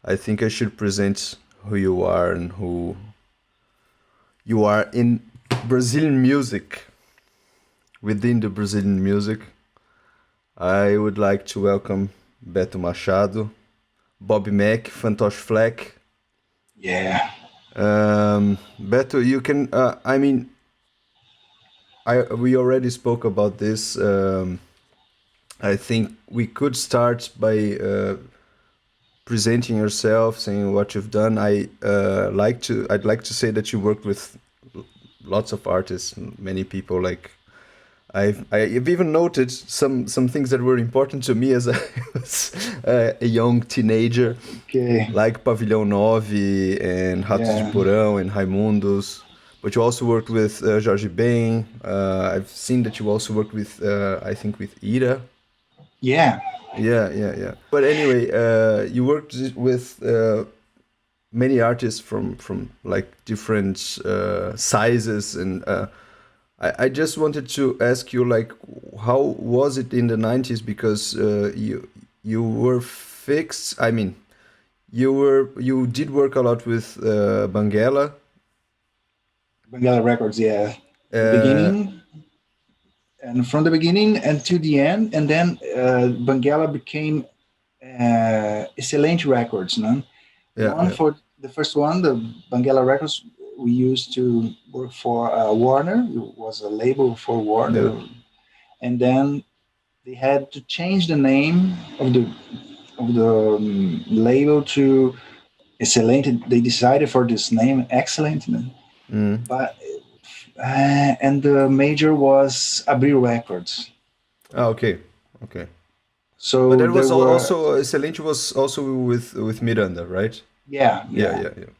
I think I should present who you are and who you are in Brazilian music. Within the Brazilian music, I would like to welcome Beto Machado, Bobby Mack, Fantosh Flak. Yeah, Beto, you can. I mean, I we already spoke about this. I think we could start by presenting yourself, saying what you've done. I'd like to say that you worked with lots of artists, many people. Like I've even noted some things that were important to me as I was a young teenager, okay, like Pavilhão Nove and Ratos de yeah, Porão and Raimundos. But you also worked with Jorge Ben. I've seen that you also worked with, I think, with Ira. yeah, Yeah. But anyway, you worked with many artists from like different sizes, and I just wanted to ask you, like, how was it in the '90s? Because you were fixed. I mean, you did work a lot with Banguela. Bangala Records, yeah. The Uh, beginning, and from the beginning and to the end, and then Bangala became Excelente Records, no? The yeah, one yeah, for the first one, the Bangala Records, we used to work for Warner. It was a label for yeah. Warner, and then they had to change the name of the label to Excelente. They decided for this name, Excellent, man. Mm. But and the major was Abril Records. Ah, okay, okay. But So that there was were, also Excelente was also with Miranda, right? yeah, Yeah, yeah. yeah, yeah,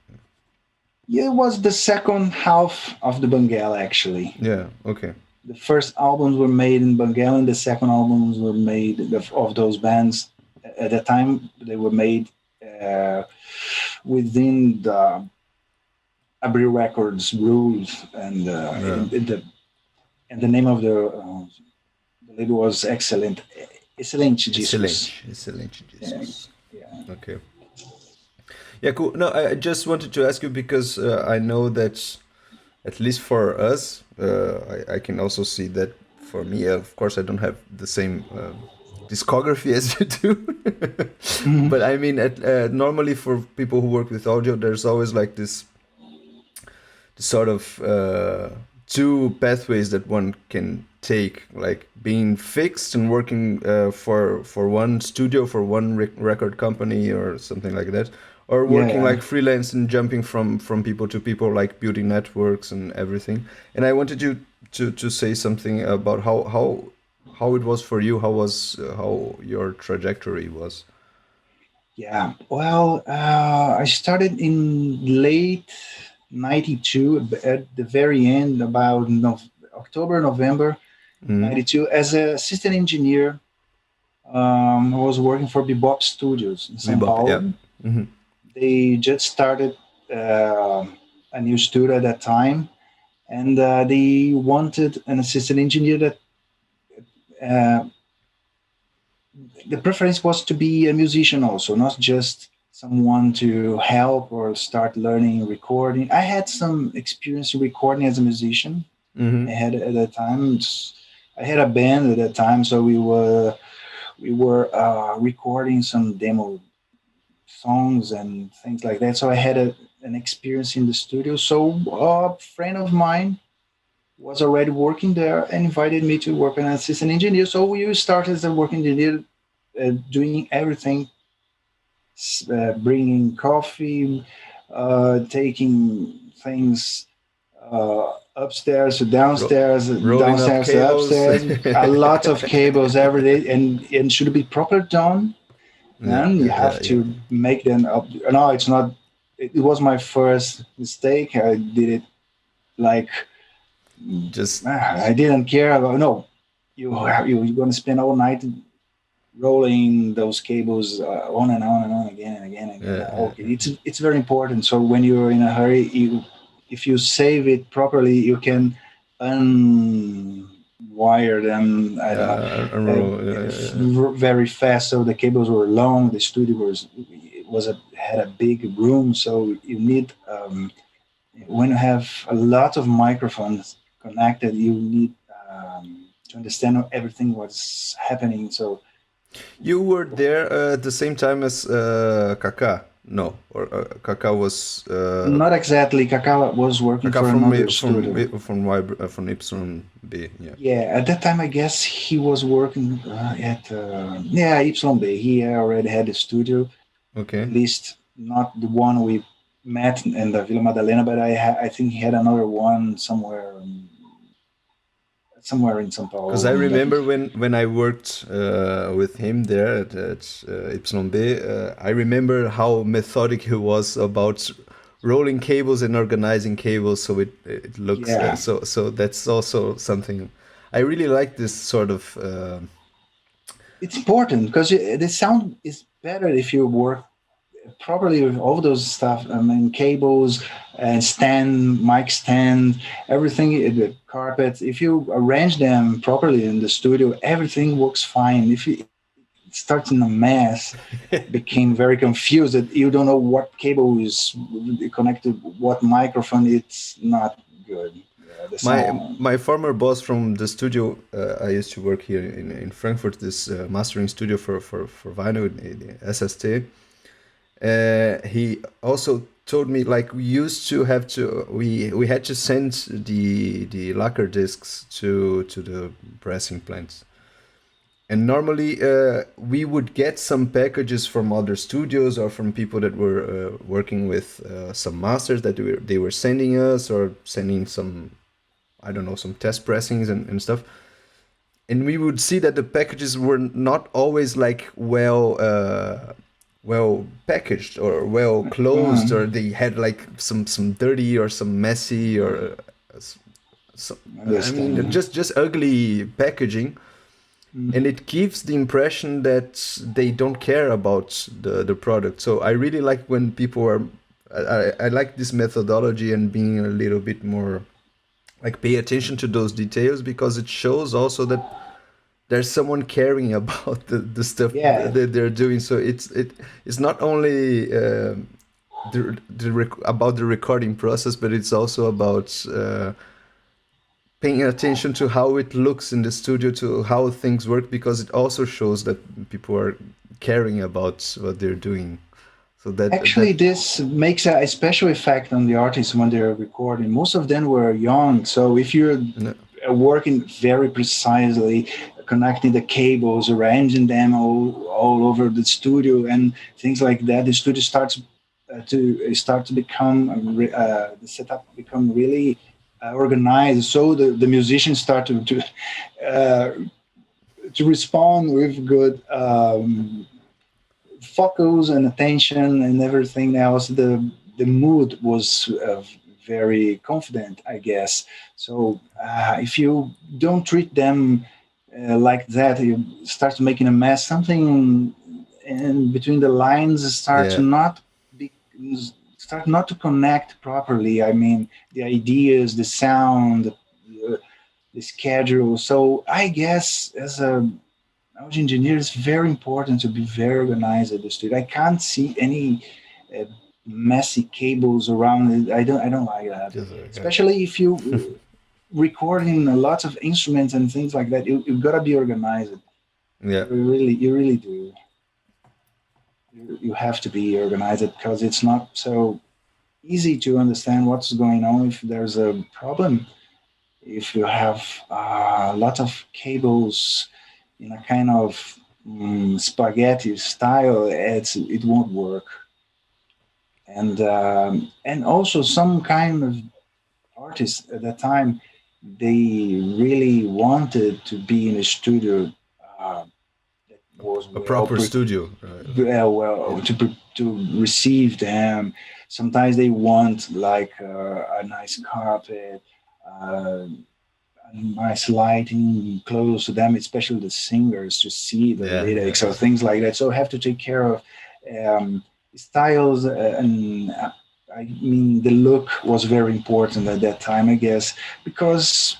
Yeah, it was the second half of the Bengal actually. yeah. Okay. The first albums were made in Bengal, and the second albums were made of those bands. At the time, they were made uh, within the Abril Records rules, Yeah. and the name of the label was Excellent, Excelente Excelente, Discos. excelente, Yeah, Jesus. yeah. Okay. Yeah, cool. No, I just wanted to ask you because I know that at least for us, I can also see that for me. Of course, I don't have the same discography as you do, Mhm. but I mean, normally for people who work with audio, there's always like this sort of two pathways that one can take, like being fixed and working for one studio, for one record company or something like that, or working Yeah, like freelance and jumping from people to people, like building networks and everything. And I wanted you to say something about how it was for you, how your trajectory was. yeah. Well, I started in late '92, at the very end, about October, November Mm-hmm. '92, as an assistant engineer. I was working for Bebop Studios in São Bebop, yeah. Paulo. Mm-hmm. They just started uh, a new studio at that time, and they wanted an assistant engineer that uh, the preference was to be a musician also, not just someone to help or start learning recording. I had some experience recording as a musician. I Mm-hmm. had at that time. I had a band at that time, so we were recording some demo songs and things like that. So I had an experience in the studio. So a friend of mine was already working there and invited me to work as an assistant engineer. So we started as a working engineer, doing everything, bringing coffee, taking things upstairs to downstairs, Rolling up downstairs to cables. upstairs. A lot of cables every day, and should be proper done. Yeah, Then you yeah, yeah, have yeah. to make them up. No, it's not. It was my first mistake. I did it like Just I didn't care about. No, you're going to spend all night rolling those cables on and on and on again and again and again. yeah, yeah, Okay, yeah. it's very important. So when you're in a hurry, if you save it properly, you can unwire them. I don't know, Unroll. Yeah, yeah, yeah. very fast. So the cables were long. The studio had a big room, so you need when you have a lot of microphones connected, you need to understand everything what's happening. So You were there at the same time as Kaká? No, or Kaká was not exactly. Kaká was working Kaká for another studio. from Epsilon B. Yeah. Yeah, at that time, I guess he was working at yeah Ypsilon Bay. He already had a studio, at Okay. least not the one we met in the Vila Madalena, but I think he had another one somewhere in São Because Paulo. I That, remember when I worked with him there at Epsilon B, I remember how methodic he was about rolling cables and organizing cables, so it looks yeah, so that's also something I really like this sort of it's important because the sound is better if you work properly with all those stuff. I mean, cables and stand, mic stand, everything, the carpet. If you arrange them properly in the studio, everything works fine. If it starts in a mess, became very confused that you don't know what cable is connected, what microphone. It's not good. Yeah, the sound. my former boss from the studio I used to work here in Frankfurt, this mastering studio for vinyl in SST. He also told me like we used to have to we had to send the lacquer discs to the pressing plants, and normally we would get some packages from other studios or from people that were working with some masters that they were sending us, or sending some, I don't know, some test pressings and stuff. And we would see that the packages were not always like well packaged or well closed, or Mm, they had like some dirty or some messy or some, I mean understand. just ugly packaging. And Mm. it gives the impression that they don't care about the product. So I really like when people are I like this methodology and being a little bit more like pay attention to those details, because it shows also that there's someone caring about the stuff Yeah, that they're doing. So it's not only about the recording process, but it's also about paying attention to how it looks in the studio, to how things work, because it also shows that people are caring about what they're doing. So that actually, this makes a special effect on the artists when they're recording. Most of them were young, so if you're no, working very precisely, connecting the cables, arranging them all over the studio, and things like that, the studio starts to become the setup become really organized. So the musicians start uh, to respond with good. Focus and attention and everything else. The mood was very confident, I guess. So if you don't treat them like that, you start making a mess. Something in between the lines yeah, be, start not to connect properly. I mean, the ideas, the sound, the schedule. So I guess as a audio engineer, it's very important to be very organized at the studio. I can't see any uh, messy cables around it. I don't like that. just Especially if you recording a lot of instruments and things like that. You gotta be organized. yeah, You really do. You have to be organized because it's not so easy to understand what's going on if there's a problem. If you have a lot of cables in a kind of spaghetti style, it won't work. And also some kind of artists at that time, they really wanted to be in a studio uh, that was a proper studio, like well yeah, to receive them. Sometimes they want like a nice carpet. Uh, nice lighting close to them, especially the singers, to see the yeah, yeah, lyrics or things like that. So I have to take care of um, styles, and I mean the look was very important at that time, I guess, because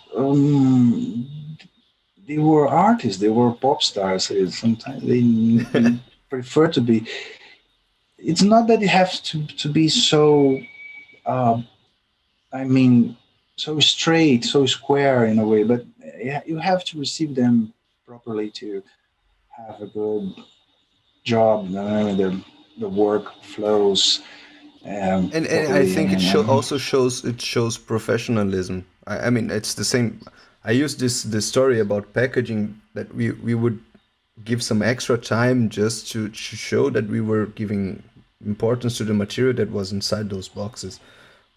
they were artists, they were pop stars. So sometimes they prefer to be. it's not that it has to be so, uh, I mean, so straight, so square in a way, but yeah, you have to receive them properly to have a good job. You know, the work flows And I properly. think it And also shows professionalism. I mean, it's the same. I used this story about packaging that we would give some extra time just to show that we were giving importance to the material that was inside those boxes.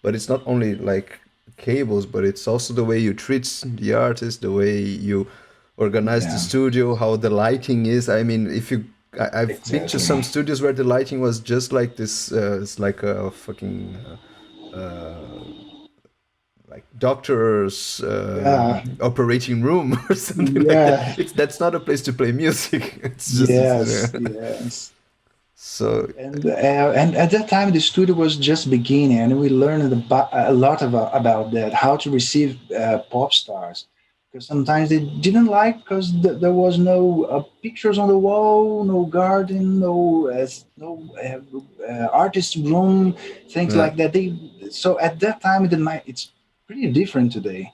But it's not only like cables, but it's also the way you treat the artist, the way you organize the yeah, studio, how the lighting is. I mean, if you I've been to exactly. some studios where the lighting was just like this. It's like a fucking like doctor's Yeah, operating room or something like that. yeah, That's not a place to play music. It's just yes, yes. so And at that time the studio was just beginning, and we learned a lot about that, how to receive pop stars, because sometimes they didn't like, because there was no pictures on the wall, no garden, no artist room, things yeah, like that. They So at that time, the night, it's pretty different today.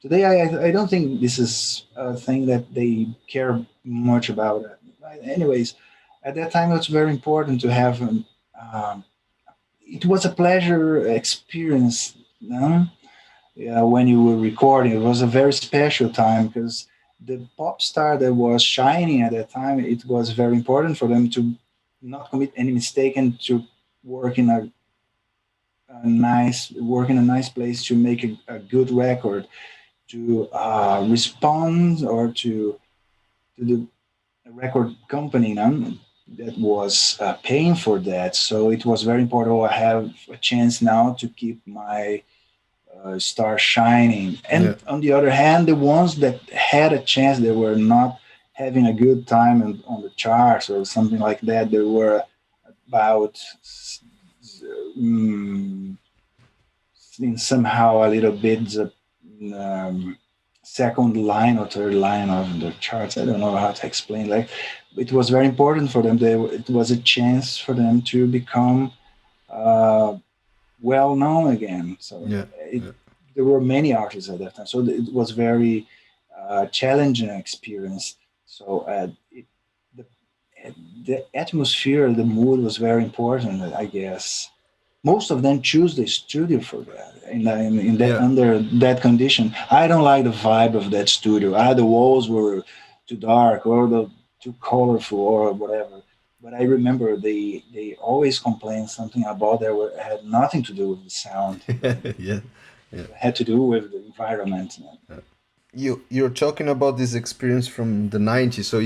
Today, I don't think this is a thing that they care much about. Anyways, at that time, it was very important to have. Um, it was a pleasure experience. No? Yeah, when you were recording, it was a very special time, because the pop star that was shining at that time, it was very important for them to not commit any mistake and to work in a nice place to make a good record, to respond, or to the record company, that was paying for that. So it was very important. Oh, I have a chance now to keep my star shining. yeah, And on the other hand, the ones that had a chance, they were not having a good time on the charts or something like that. They were about mm, in somehow a little bit the second line or third line of the charts. I don't know how to explain. Like, it was very important for them. It was a chance for them to become uh, well known again. So yeah, it, yeah, there were many artists at that time. So it was very challenging experience. So the the atmosphere, the mood was very important, I guess. Most of them choose the studio for that, in that, yeah. under that condition. I don't like the vibe of that studio. The walls were too dark, or too colorful, or whatever. But I remember they always complained something about that had nothing to do with the sound, but Yeah, yeah. had to do with the environment. You're talking about this experience from the 90s. So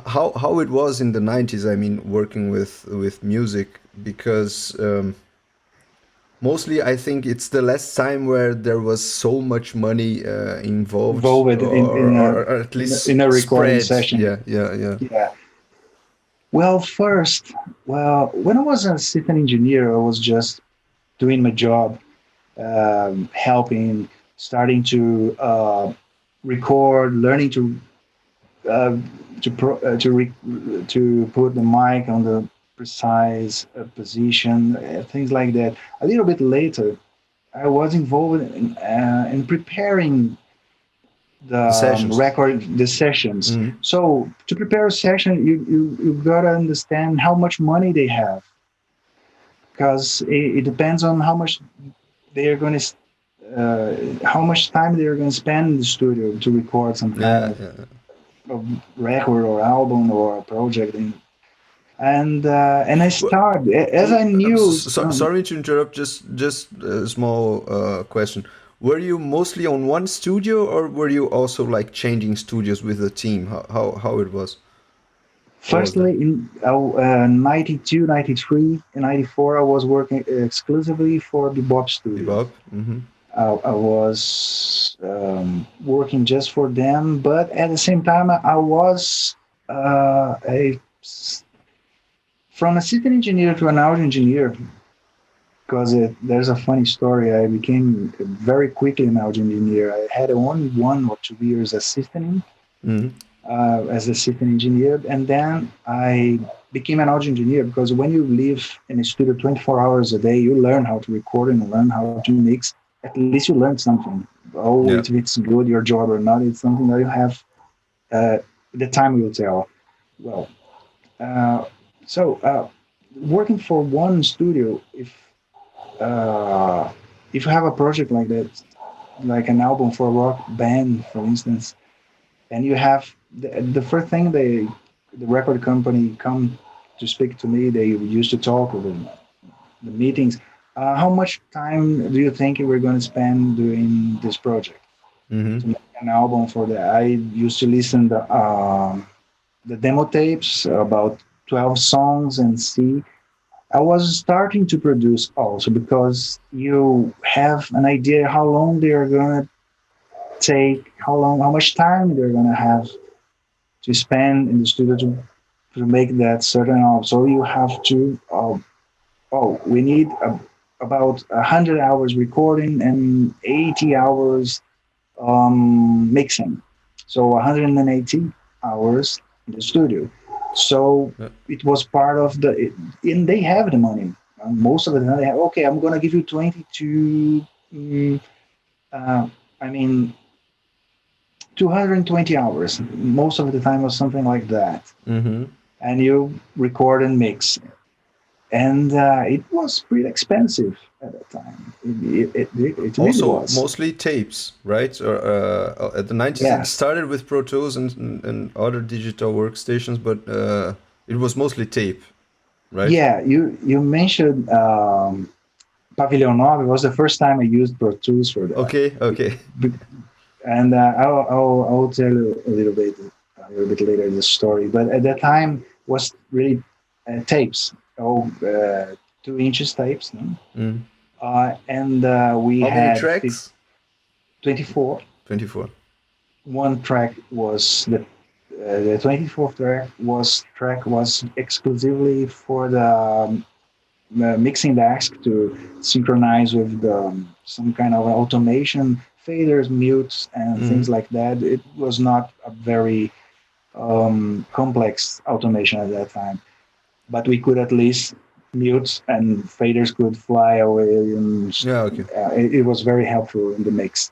how it was in the 90s. I mean, working with music, because mostly I think it's the last time where there was so much money involved, Involved or at in least a recording spread. session. Yeah, yeah, yeah. Yeah. Well, first, when I was an assistant engineer, I was just doing my job, helping, starting to record, learning uh, to put the mic on the precise position, things like that. A little bit later, I was involved in preparing the The sessions. the sessions. Hmm. So to prepare a session, you gotta understand how much money they have, because it depends on how much they're going to how much time they're going to spend in the studio to record some kind Yeah, yeah. of record or album or a project. And I Well, started as I knew. sorry to interrupt. Just a small question. Were you mostly on one studio, or were you also like changing studios with the team? How it was? How was that? Firstly, in 92, 93, and 94, I was working exclusively for the Bob Studio. Bebop. Mm-hmm. I was working just for them, but at the same time, I was a from assistant engineer to an audio engineer, because there's a funny story. I became very quickly an audio engineer. I had only 1 or 2 years assistant Mm-hmm. as assistant engineer, and then I became an audio engineer because when you live in a studio 24 hours a day, you learn how to record and learn how to mix. At least you learn something. Oh, if Yeah. it's good, your job or not, it's something that you have. Uh, the time will tell. Well, uh, so working for one studio, uh, if you have a project like that, like an album for a rock band, for instance, and you have the first thing the record company come to speak to me, they used to talk with the meetings. How much time do you think we're going to spend doing this project Mm-hmm. to make an album for that? I used to listen the demo tapes, about 12 songs, and see. I was starting to produce also because you have an idea how long they are going to take, how much time they're going to have to spend in the studio to make that certain album. So you have to, we need about 100 hours recording and 80 hours mixing. So 180 hours in the studio. So Yeah. it was part of and they have the money. Most of the time they have, okay, I'm going to give you 22, uh, I mean, 220 hours. Most of the time was something like that. Mm-hmm. And you record and mix. And it was pretty expensive at that time. It really Also, was. mostly tapes, right? Or at the 90s, it Yes. started with Pro Tools and other digital workstations, but it was mostly tape, right? Yeah, you mentioned Pavilion Nove was the first time I used Pro Tools for that. Okay, okay. And I'll tell you a little bit later the story. But at that time was really tapes, 2 inches tapes, no? Mm. And we How many had tracks? 24. 24. One track was the 24th track was exclusively for the mixing desk to synchronize with some kind of automation, faders, mutes, and things Mm-hmm. like that. It was not a very complex automation at that time, but we could at least mute and faders could fly away, and Yeah, okay. it was very helpful in the mix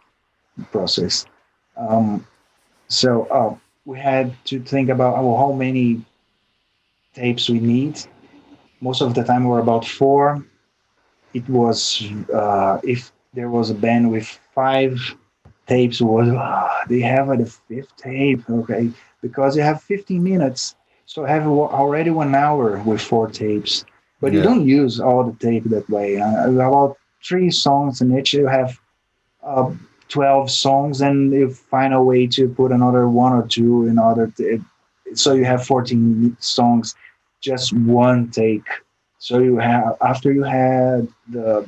process. Um, so we had to think about how many tapes we need. Most of the time, we're about four. It was if there was a band with five tapes, was they have the fifth tape, okay, because you have 15 minutes, so I have already 1 hour with four tapes, but you Yeah. don't use all the tape that way. About three songs in each, you have uh, 12 songs, and you find a way to put another one or two in order to, so you have 14 songs, just one take. So you have, after you had the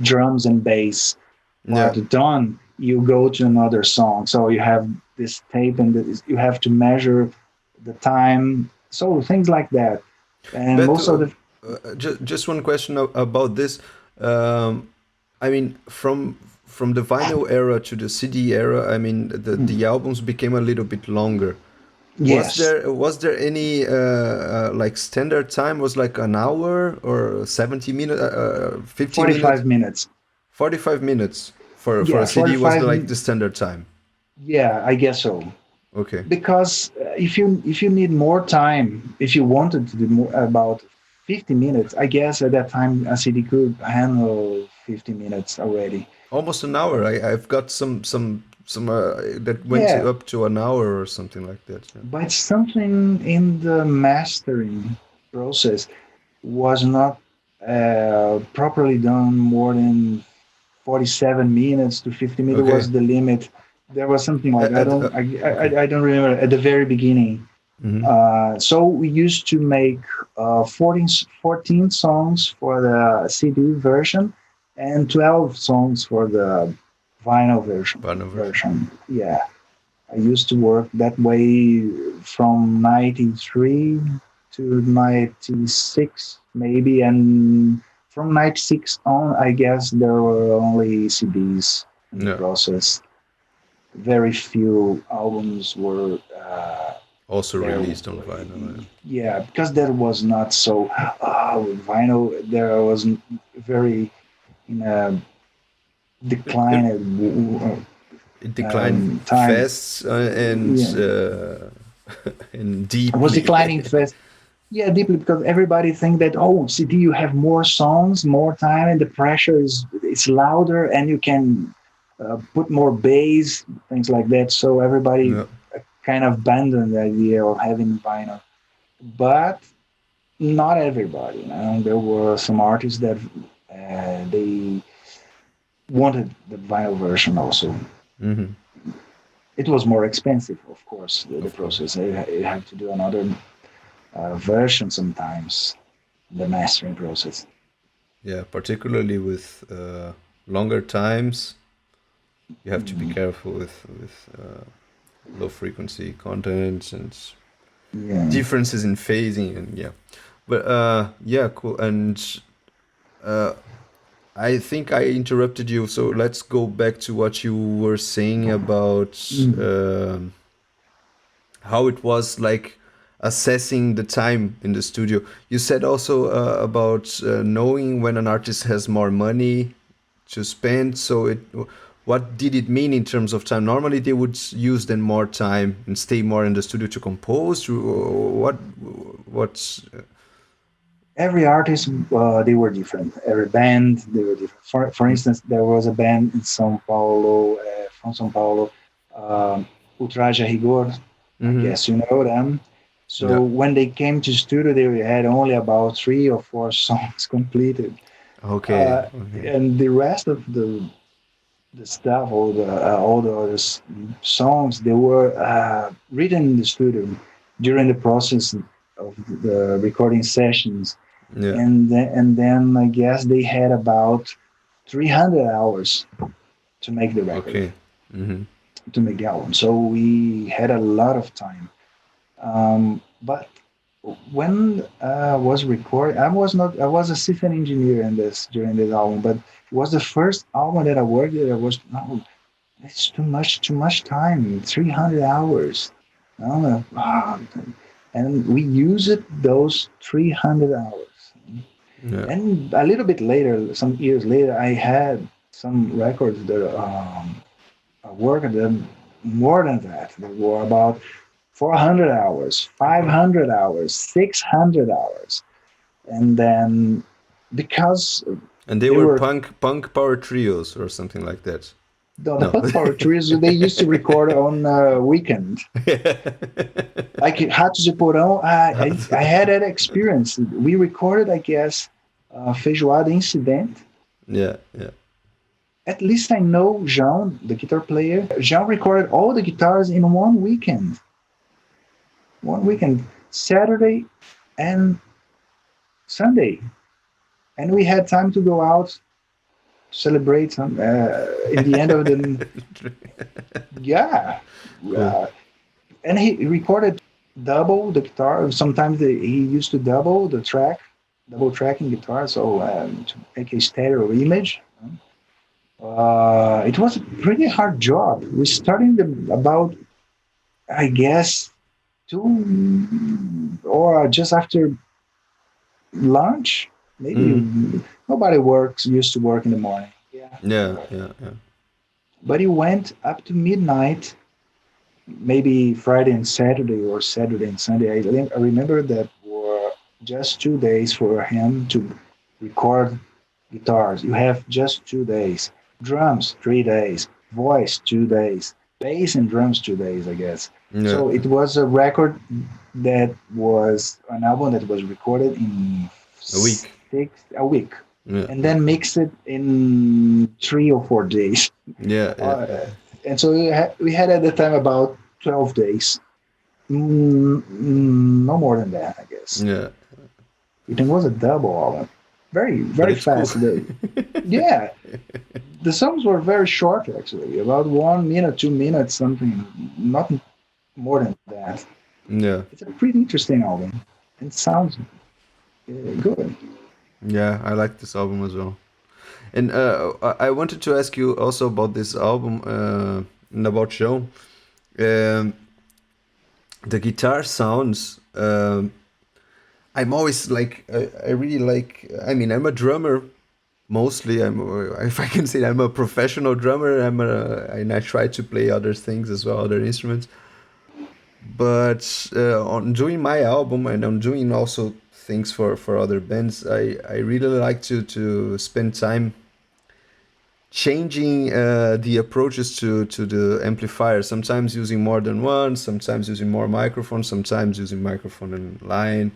drums and bass Yeah. part done, you go to another song. So you have this tape, and you have to measure the time. So things like that. And But most of the just one question about this. Um, I mean, from the vinyl era to the CD era, I mean, the albums became a little bit longer. yes, Was there any like standard time? Was like an hour or 70 minutes, 50 minutes, 45 minutes. 45 minutes for a Yeah, CD was 45. like the standard time. Yeah, I guess so. Okay. Because if you need more time, if you wanted to do more, about 50 minutes, I guess at that time a CD could handle 50 minutes already. Almost an hour. I've got some that went Yeah, up to an hour or something like that. Yeah. but something in the mastering process was not properly done. More than 47 minutes to 50 minutes Okay. was the limit. There was something like, Okay. I don't remember at the very beginning. Hmm. So we used to make 14 songs for the CD version and 12 songs for the vinyl version. Final version. Version, yeah. I used to work that way from 93 to 96, maybe, and from 96 on, I guess there were only CDs in the Yeah. process. Very few albums were Also There, released on vinyl. yeah, because there was not so vinyl. There was very in a It, decline it declined time. fast Yeah, and it was deeply. declining fast. Yeah, deeply because everybody think that CD you have more songs, more time, and the pressure is it's louder, and you can put more bass, things like that. So everybody Yeah. kind of abandoned the idea of having vinyl, but not everybody. There were some artists that they wanted the vinyl version also. Hmm. It was more expensive, of course, the Of course. process. You have to do another version sometimes, the mastering process. Yeah, particularly with longer times, you have to be Mm, careful with low frequency contents and yeah. differences in phasing and yeah. But yeah, cool. And uh, I think I interrupted you, so let's go back to what you were saying about Mm. how it was like assessing the time in the studio. You said also about knowing when an artist has more money to spend. So what did it mean in terms of time? Normally they would use then more time and stay more in the studio to compose. What's Every artist, they were different. Every band, they were different. For instance, there was a band in São Paulo, from São Paulo, Ultraja Rigor. I mm-hmm. guess you know them. So Yeah. when they came to studio, they had only about 3 or 4 songs completed, Okay. uh, Okay. and the rest of the stuff, all the other songs, they were written in the studio during the process of the recording sessions, Yeah. and then I guess they had about 300 hours to make the record, Okay. Mm-hmm. to make the album. So we had a lot of time. But when I was recording, I was not. I was a system engineer in this during this album, but it was the first album that I worked with. I was no, it's too much time. 300 hours. I don't know. And we used those 300 hours. Yeah. And a little bit later, some years later, I had some records that I worked them more than that. They were about 400 hours, 500 hours, 600 hours. And then because And they they were were punk power trios or something like that. the No. punk power trees, they used to record on weekend. Like Ratos de Porão, I had that experience. We recorded, I guess, Feijoada Incident. Yeah, yeah. At least I know Jean, the guitar player. Jean recorded all the guitars in one weekend. One weekend, Saturday and Sunday. And we had time to go out to celebrate some, in the end of the, yeah. Cool. Uh, and he recorded double the guitar. Sometimes he used to double the track, double tracking guitar, so to make a stereo image. It was a pretty hard job. We started about, I guess, 2 or just after lunch. Maybe Mm. nobody works used to work in the morning. Yeah, Yeah, yeah, yeah. but he went up to midnight, maybe Friday and Saturday or Saturday and Sunday. I remember that were just 2 days for him to record guitars. You have just 2 days. Drums, 3 days. Voice, 2 days. Bass and drums, 2 days, I guess. Yeah, So it was a record that was an album that was recorded in a week. a week, Yeah, and yeah, then mixed it in 3 or 4 days. yeah, yeah, Uh, and so we had at the time about 12 days. No more than that, I guess. yeah. It was a double album. Very, But very it's cool. fast. Yeah, the songs were very short, actually, about 1 minute, 2 minutes, something, not more than that. Yeah, It's a pretty interesting album. It sounds good. yeah. I like this album as well. And I wanted to ask you also about this album and about Joe. Um, the guitar sounds. I'm always like I really like. I mean, I'm a drummer mostly. if I can say, I'm a professional drummer. And I try to play other things as well, other instruments. But on doing my album, and I'm doing also things for other bands, I really like to spend time changing the approaches to the amplifier. Sometimes using more than one, sometimes using more microphones, sometimes using microphone and line,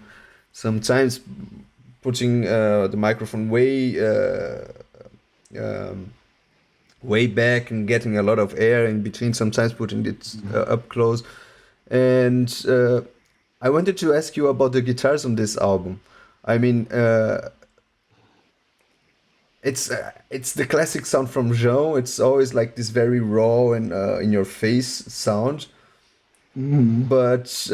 sometimes putting the microphone um, way back and getting a lot of air in between, sometimes putting it up close. And I wanted to ask you about the guitars on this album. I mean, it's the classic sound from João. It's always like this very raw and in your face sound. Hmm. But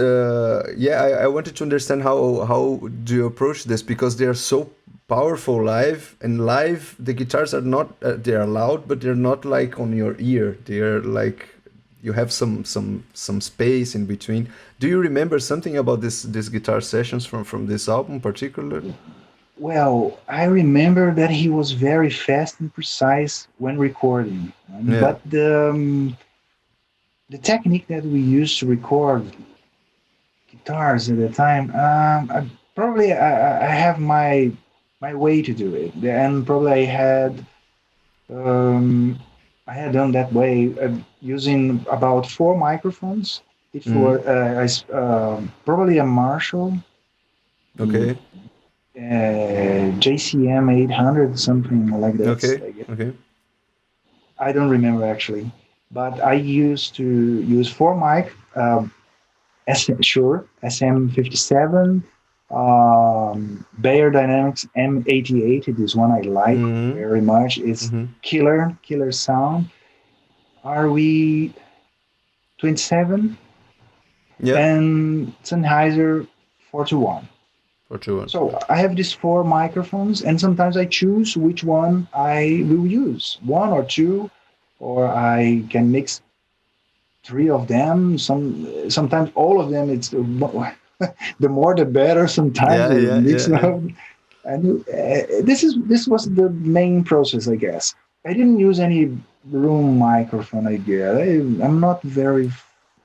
yeah, I wanted to understand how do you approach this, because they are so powerful live, and live the guitars are not they are loud, but they're not like on your ear. They're like you have some space in between. Do you remember something about this guitar sessions from this album particularly? Well, I remember that he was very fast and precise when recording, Yeah. but the technique that we used to record guitars at the time, I have my way to do it, and probably um, I had done that way using about four microphones. It Mm. was probably a Marshall, the Okay. JCM 800, something like that. Okay. Okay. I don't remember actually, but I used to use four mic. Sure, SM57, Bayer Dynamics M88. It is one I like Mm. very much. It's Mm-hmm. killer sound. RW 27 Yeah. and Sennheiser 41. For sure. So I have these four microphones, and sometimes I choose which one I will use, one or two, or I can mix three of them. Sometimes all of them. It's the more the better. Sometimes Yeah. or Yeah. mix Yeah. Yeah. them. And this was the main process, I guess. I didn't use any room microphone. I guess I'm not very.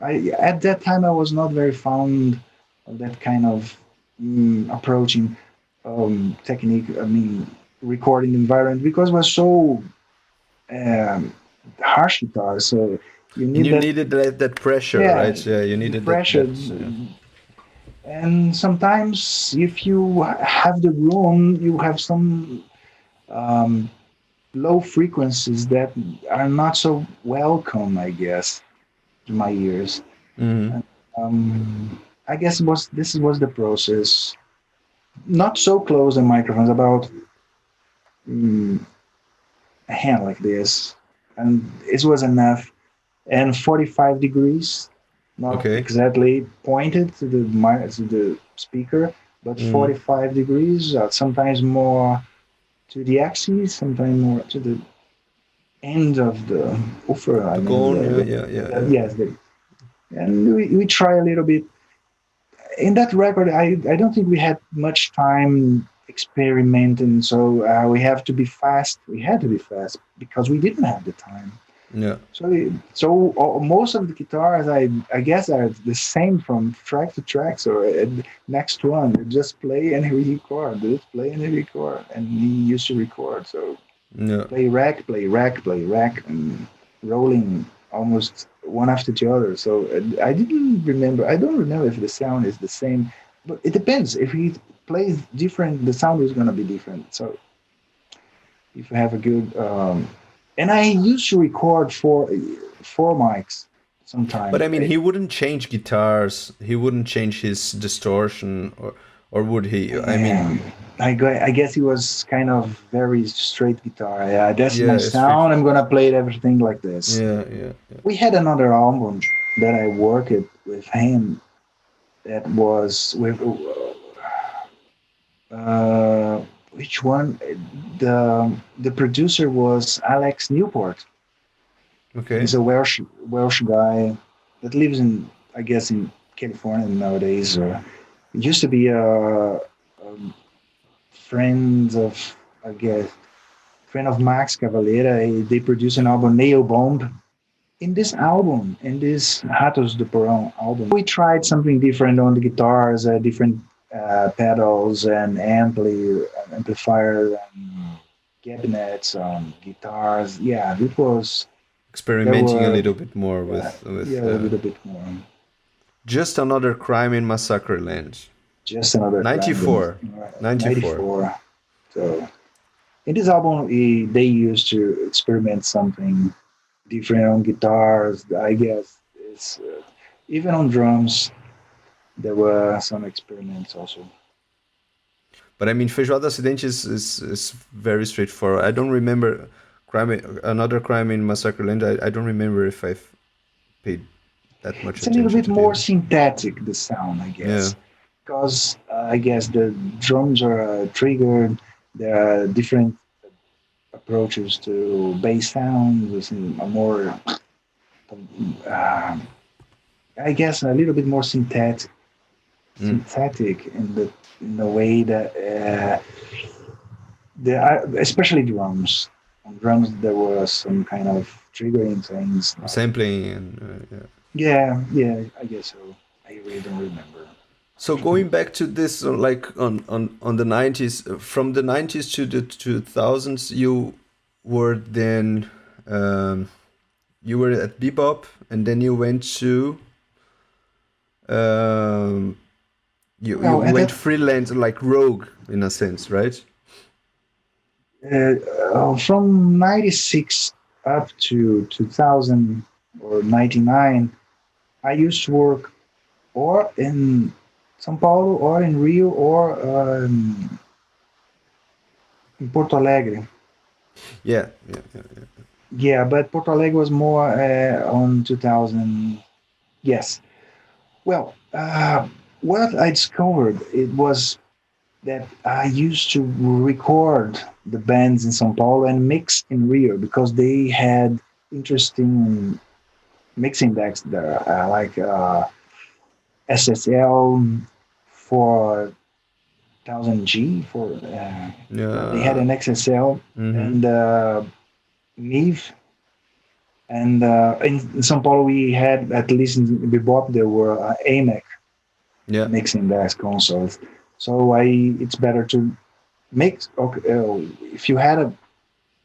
I at that time I was not very fond of that kind of approaching technique. I mean, recording environment because it was so um, harsh guitar. So you And need you that, needed that pressure, yeah, right? Yeah, you the needed that pressure. And sometimes, if you have the room, you have some um, low frequencies that are not so welcome, I guess, to my ears. Mm-hmm. And, I guess this was the process. Not so close the microphones, about mm, a hand like this, and it was enough. And 45 degrees, not Okay. exactly pointed to the speaker, but Mm. 45 degrees, sometimes more to the axis, sometimes more to the end of the woofer. I The mean, cone, yeah, yeah, yeah, yeah. yes, and we try a little bit. In that record, I don't think we had much time experimenting, so we have to be fast. We had to be fast because we didn't have the time. Yeah. So most of the guitars, I guess, are the same from track to track. So next one, you just play and he record, just play and he record, and he used to record. So Yeah. play rack, play rack, and rolling almost one after the other. So I didn't remember. I don't remember if the sound is the same, but it depends. If he plays different, the sound is gonna be different. So if you have a good and I used to record four mics But sometimes. I mean, he wouldn't change guitars. He wouldn't change his distortion, or would he? I mean, Um, I guess he was kind of very straight guitar. Yeah, that's yeah, my it's free. sound. I'm gonna play it everything like this. Yeah, yeah, yeah. We had another album that I worked with him that was with uh, which one? The producer was Alex Newport. Okay. He's a Welsh guy that lives in, I guess, in California nowadays. It used to be friends of, I guess, friend of Max Cavalera. They produced an album, Nail Bomb. In this album, in this Ratos do Porão album, we tried something different on the guitars, different pedals and amplifiers and cabinets, guitars. Yeah, it was. There Experimenting a were little bit more with yeah, a little bit more. Just Another Crime in Massacre Land. Just another crime. 94. 94. 94. So in this album, they used to experiment something different on guitars. I guess it's even on drums. There were some experiments also. But I mean, Feijoada Acidente is very straightforward. I don't remember Another Crime in Massacre Land. I don't remember if I've paid that much It's a little attention bit to more the. synthetic, the sound, I Yeah. guess, because I guess the drums are triggered. There are different approaches to bass sound. There's a more, uh, I guess, a little bit more Mm. synthetic in the way that there are, especially drums. On drums, there was some kind of triggering things. Sampling and yeah. Yeah, I guess so. I really don't remember. So going back to this, like on the 90s, from the 90s to the 2000s, um, you were at Bebop, and then you went to um, you Well, at went that freelance, like rogue in a sense, right? from 96 up to 2000 or 99, I used to work or in São Paulo or in Rio or in Porto Alegre. Yeah, yeah, yeah, yeah. Yeah, but Porto Alegre was more on 2000. Yes. Well, what I discovered it was that I used to record the bands in São Paulo and mix in Rio because they had interesting mixing decks there, like SSL for 1000G for they had Yeah. an XSL Mm-hmm. and Neve. And in São Paulo, we had, at least in Bebop, there were AMEC Yeah. mixing decks consoles. So it's better to mix. Okay, if you had an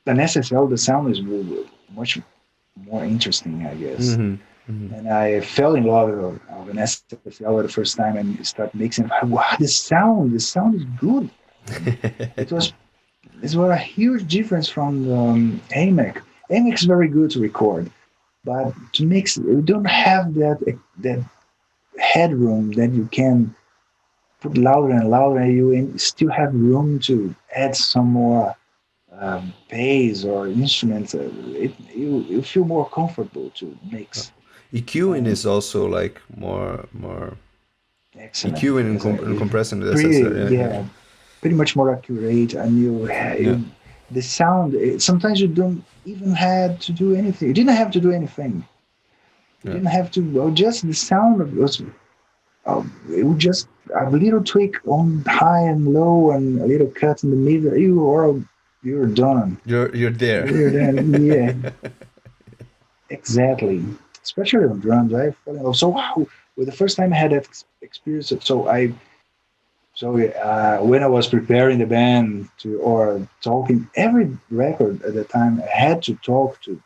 SSL, the sound is much more interesting, I guess. Mm-hmm. Mm-hmm. And I fell in love of an SSL the first time and start mixing. Wow, the sound is good. It was a huge difference from the AMEC. AMEC is very good to record, but to mix, you don't have that headroom that you can put louder and louder, and you still have room to add some more bass or instruments. You feel more comfortable to mix. EQing Um, is also like more Excellent. EQing and, Yes, and compressing the SSL. pretty, Yeah, yeah, yeah, pretty much more accurate, and yeah, the sound. Sometimes you don't even have to do anything. You didn't have to do anything. You yeah. didn't have to. Well, just the sound was. It was just a little tweak on high and low, and a little cut in the middle. You're done. You're there. You're done. Yeah, exactly. Especially on drums, I fell in love. So wow, well, the first time I had that experience, when I was preparing the band or talking, every record at the time, I had to talk to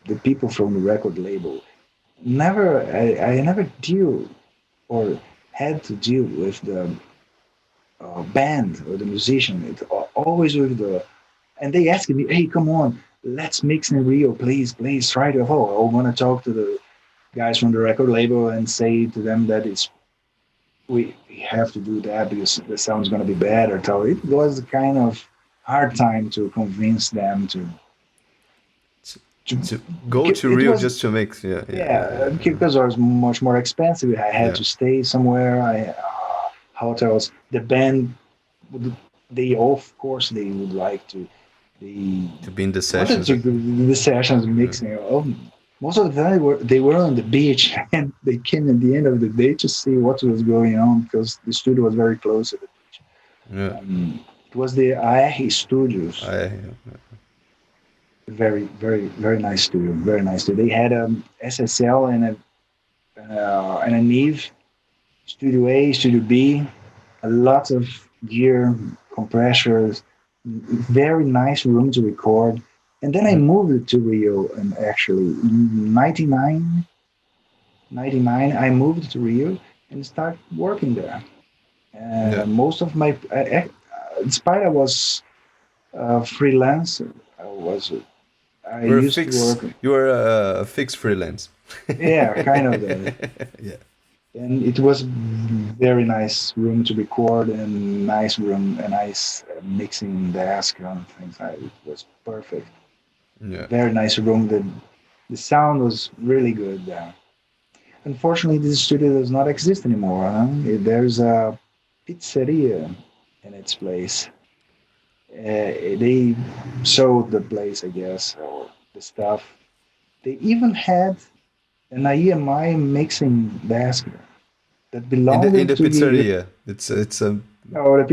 the people from the record label. I never deal or had to deal with the band or the musician. It's always with and they asked me, hey, come on, let's mix in Rio, please try to. Oh, I want to talk to the guys from the record label and say to them that we have to do that because the sound's going to be better. So it was a kind of hard time to convince them to To go to it Rio was just to mix. Yeah, yeah, yeah, yeah yeah, because it was much more expensive. I had yeah. to stay somewhere. Hotels. The band, they of course they would like to. They To be in the wanted sessions. to do the sessions Yeah, mixing. Oh, most of the time they were on the beach and they came at the end of the day to see what was going on because the studio was very close to the beach. Yeah. It was the AR Studios. I Very, very, very nice studio. Very nice studio. They had a SSL and a Neve, Studio A, Studio B, a lot of gear, compressors, very nice room to record. And then I mm, moved to Rio, and actually in 99, I moved to Rio and started working there. yeah. Most of my, despite I was freelance, I was I You're a used to fix. work. You are a fixed freelance. Yeah, kind of that. Yeah. And it was very nice room to record and nice room, a nice mixing desk and things like it was perfect. Yeah. Very nice room. The sound was really good there. Unfortunately, this studio does not exist anymore. Huh? There's a pizzeria in its place. They sold the place, I guess, or the stuff. They even had an EMI mixing desk that In belonged the to the pizzeria, or the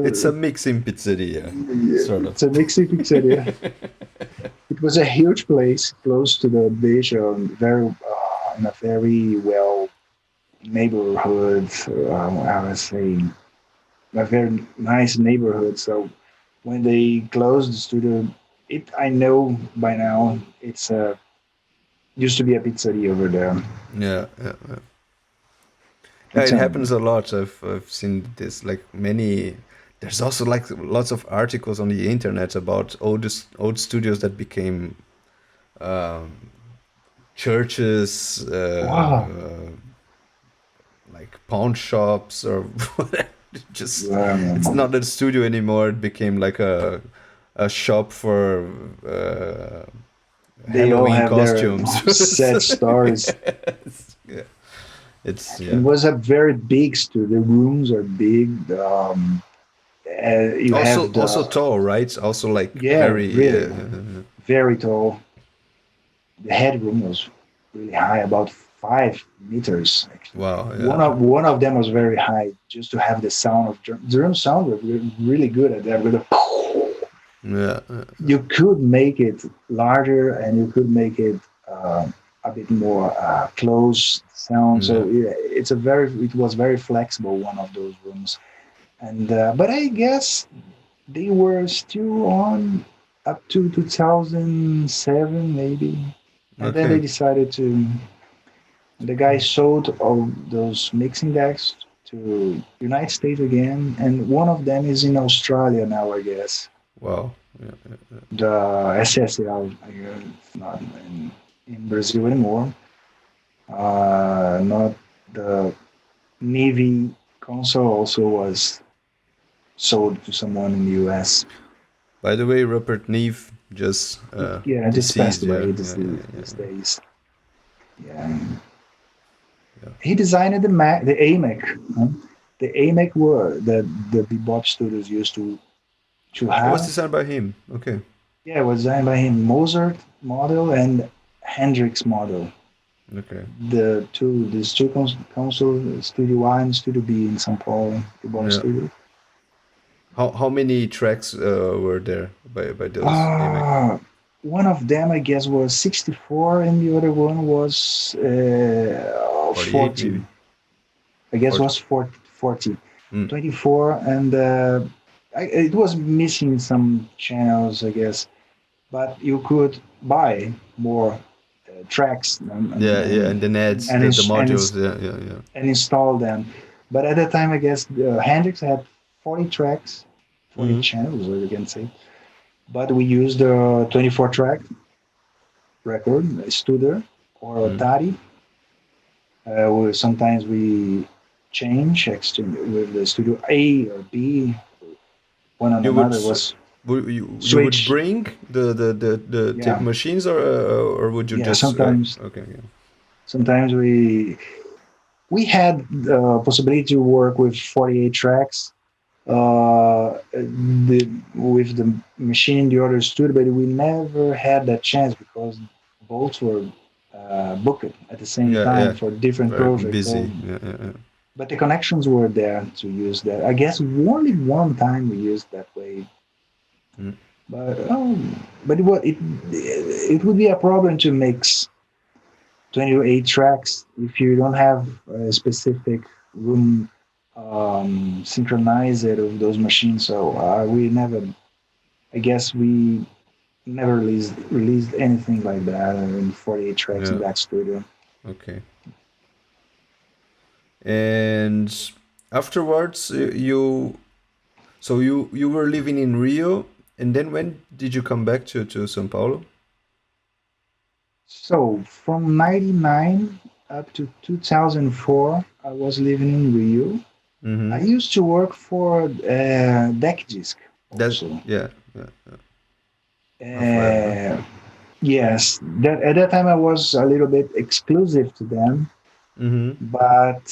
it's a pizzeria. mixing pizzeria, sort of. It's a mixing pizzeria. It was a huge place close to the beach, very in a very well neighborhood. I was saying a very nice neighborhood. So when they closed the studio, it I know by now it's used to be a pizzeria over there. Yeah, yeah, yeah. Yeah, It's it happens a lot. I've seen this like many. There's also like lots of articles on the internet about old studios that became um, churches, wow. like pawn shops or whatever. Just it's Um, not a studio anymore. It became like a shop for they all Halloween have their costumes. sad stories. Yeah, it's It yeah. was a very big studio. The rooms are big. You Also have also the tall, right? Also like yeah, very really very tall. The headroom was really high, about 5 meters. Actually, wow. one Yeah, of one of them was very high, just to have the sound of drum. Drum sound was really good at that. With a, yeah, you could make it larger and you could make it a bit more close sound. yeah. So yeah, it was very flexible. One of those rooms, and but I guess they were still on up to 2007 maybe, and then they Okay. decided to. The guy sold all those mixing decks to United States again, and one of them is in Australia now, I guess. Wow. Yeah, The SSL, I guess, it's not in Brazil anymore. Not the Navy console also was sold to someone in the US. by the way, Rupert Neve just Yeah, just passed deceased. Yeah, away yeah, yeah, yeah, these days. Yeah, yeah. he designed the AMEC. Huh? The AMEC were the Bebop studios used to It was have. designed by him. Okay. Yeah, it was designed by him. Mozart model and Hendrix model. Okay. These two consoles, Studio A and Studio B in São Paulo, Bebop Yeah. studio. How many tracks were there by those AMAC? One of them, I guess, was 64, and the other one was 48 40. maybe. I guess 40. was 40, 40. Mm. 24, and it was missing some channels, I guess, but you could buy more tracks Yeah, yeah, and the NADs, the modules. Yeah, yeah, yeah. and install them. But at that time, I guess Hendrix had 40 tracks, 40 Hmm. channels, or you can say. But we used the 24 track record, Studer or Mm. Atari. Sometimes we exchange with the Studio A or B. One on You would another was you would switch. bring the tape Yeah, machines or would you yeah. just okay, yeah. Sometimes we had the possibility to work with 48 tracks with the machine in the other studio, but we never had that chance because both were booked at the same Yeah, time yeah. for different Very projects. So, busy. Yeah, yeah, yeah. but the connections were there to use that. I guess only one time we used that way, Mm. but it would be a problem to mix 28 tracks if you don't have a specific room synchronized of those machines. So we never, I guess we never released anything like that in 48 tracks in Yeah. that studio. Okay. And afterwards, you so you were living in Rio, and then when did you come back to São Paulo? So from 99 up to 2004, I was living in Rio. I Mm-hmm. used to work for Deck Disc That also. yeah, yeah, yeah. Rafael. Uh, yes, that at that time I was a little bit exclusive to them, Mm-hmm. but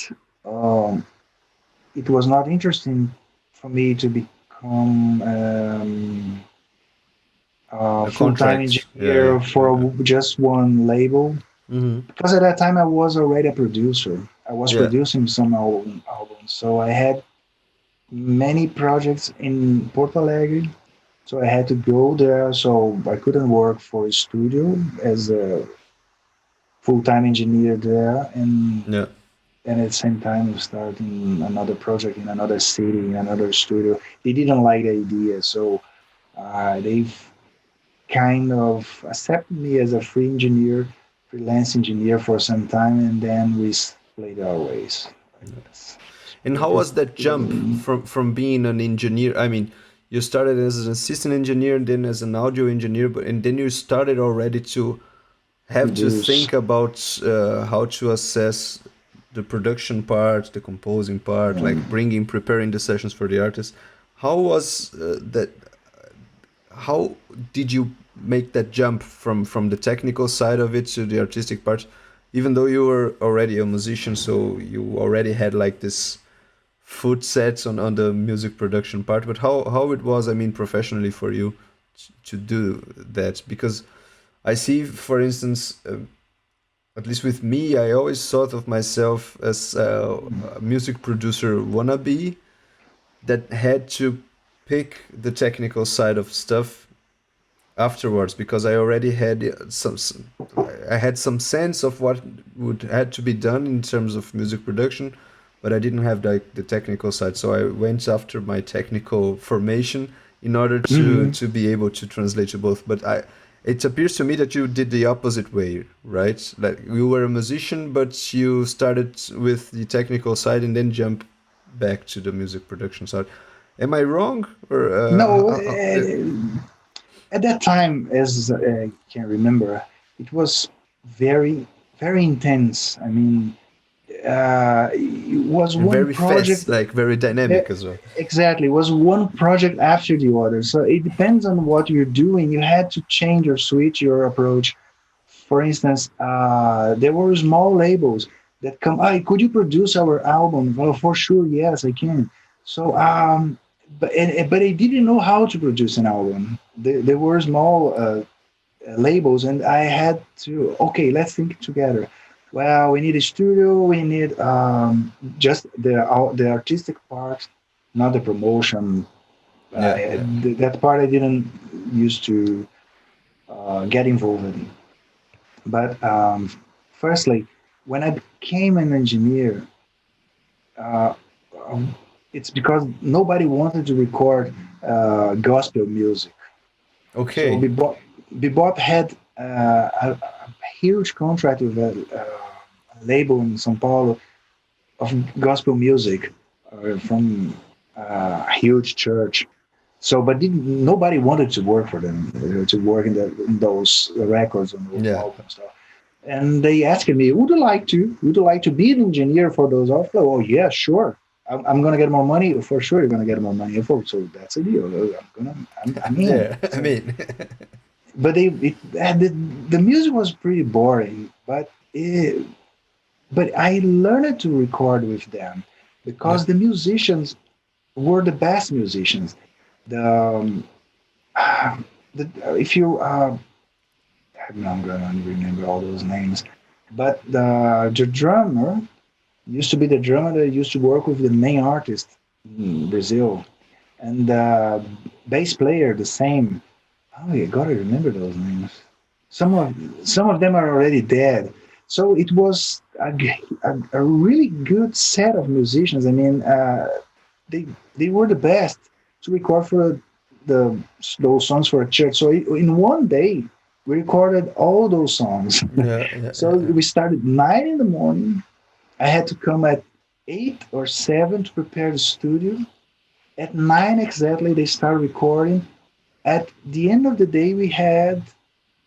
um, it was not interesting for me to become a A full-time contract. Yeah, yeah, engineer yeah, for just one label Mm-hmm. because at that time I was already a producer. I was Yeah. producing some albums, so I had many projects in Porto Alegre. So I had to go there. So I couldn't work for a studio as a full-time engineer there, Yeah. and at the same time starting another project in another city, in another studio. They didn't like the idea, so they've kind of accepted me as a freelance engineer for some time, and then we split our ways. I guess. And how Split was that jump from being an engineer? I mean, you started as an assistant engineer, and then as an audio engineer, but and then you started already to have to produce. think about how to assess the production part, the composing part, like preparing the sessions for the artist. How was that? How did you make that jump from the technical side of it to the artistic part? Even though you were already a musician, so you already had like this foot sets on the music production part, but how it was, I mean, professionally for you to do that? Because I see, for instance, at least with me, I always thought of myself as a music producer wannabe that had to pick the technical side of stuff afterwards because I already had some I had some sense of what would had to be done in terms of music production, but I didn't have the technical side. So I went after my technical formation in order Mhm. to be able to translate to both. But I it appears to me that you did the opposite way, right? Like you were a musician, but you started with the technical side and then jump back to the music production side. Am I wrong? Or No, at that time, as I can remember, it was very, very intense. I mean, it was and one very project. fast, like very eh, dynamic as well. Exactly, it was one project after the other. So it depends on what you're doing. You had to change or switch your approach. For instance, there were small labels that come. Hey, could you produce our album? Well, for sure, yes, I can. So, but I didn't know how to produce an album. There were small labels, and I had to. Okay, let's think together. Well, we need a studio. We need just the artistic part, not the promotion. Yeah, yeah. That part I didn't used to get involved in. But firstly, when I became an engineer, uh, um, it's because nobody wanted to record gospel music. So Okay. Bebop had a huge contract with a label in São Paulo of gospel music from a huge church. So, but nobody wanted to work for them, to work in those records and those Yeah. albums. And they asked me, "Would you like to? Would you like to be an engineer for those offload?" Oh, yeah, sure. I'm gonna get more money for sure. You're gonna get more money. So that's a deal. I'm in. Yeah. I So, mean, but the music was pretty boring. But I learned to record with them yeah. because the musicians were the best musicians. The, uh, the if you I'm not gonna remember all those names. But the drummer used to be the drummer that used to work with the main artist in Brazil, and the bass player the same. Oh, you gotta remember those names. Some of them are already dead. So it was a really good set of musicians. I mean, they they were the best to record for the those songs for a church. So in one day we recorded all those songs. Yeah, yeah, So yeah, we started 9 in the morning. I had to come at 8 or 7 to prepare the studio. At 9 exactly, they started recording. At the end of the day, we had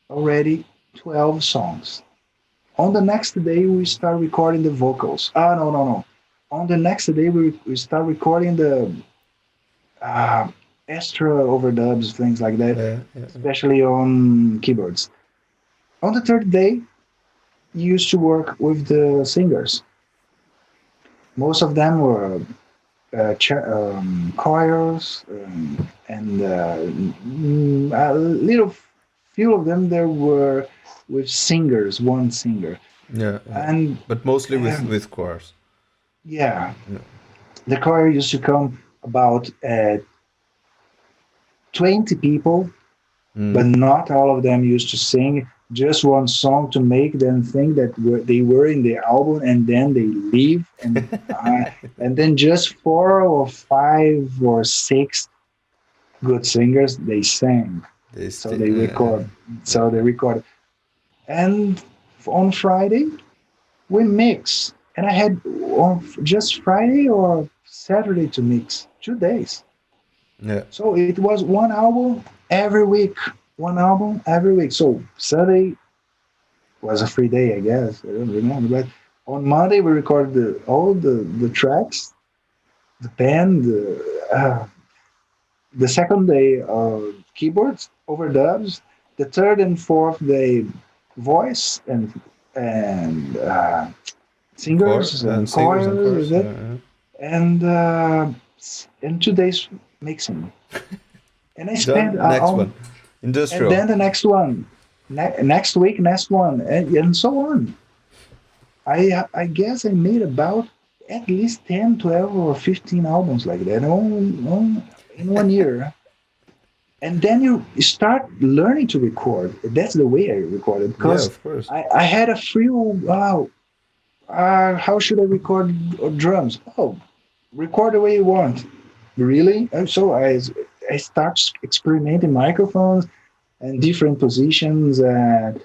already 12 songs. On the next day, we start recording the vocals. Ah, no, no, no. On the next day, we start recording the uh, extra overdubs, things like that, yeah, yeah, yeah. especially on keyboards. On the third day, you used to work with the singers. Most of them were choirs, and a little few of them there were with singers, one singer. Yeah, yeah. And But mostly um, with chorus. yeah, Yeah. the choir used to come about 20 people, but Mm. not all of them used to sing. Just one song to make them think that they were in the album, and then they leave, and then just 4 or 5 or 6 good singers they sang. They So stay. they record. Yeah. So they record. And on Friday we mix, and I had on just Friday or Saturday to mix 2 days. Yeah. So it was one album every week, one album every week. So Sunday was a free day, I guess. I don't remember, but on Monday we recorded all the tracks, the band. The second day, keyboards, overdubs. The third and fourth day, voice and Core singers and and singers and choirs, is chorus. it? Yeah, And in 2 days mixing. And I yeah. spent Done. Next on, one. and Industrial. then the next one, next week, next one, and so on. I guess I made about at least 10, 12, or 15 albums like that in 1 year. And then you start learning to record. That's the way I recorded, Yeah, because of course. I had a free. Wow, how should I record drums? Oh, record the way you want. Really? And so I start experimenting microphones and different positions, and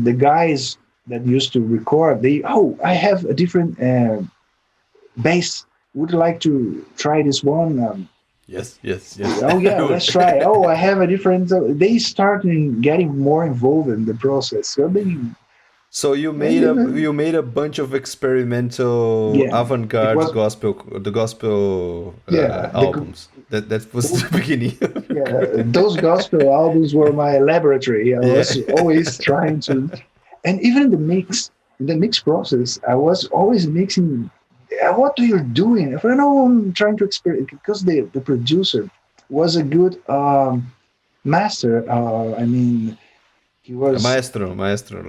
the guys that used to record, they, oh, I have a different bass. Would you like to try this one? Yes, yes, yes. Oh yeah, I let's would. try. Oh, I have a different. They start getting more involved in the process. So So you made a bunch of experimental yeah, it avant-garde was gospel the gospel yeah albums. That was those the beginning of your yeah career. those gospel albums were my laboratory. I Yeah. was always trying to, and even in the mix process, I was always mixing. What are you doing? If I know I'm trying to experiment, because the producer was a good master. I mean, he A was maestro,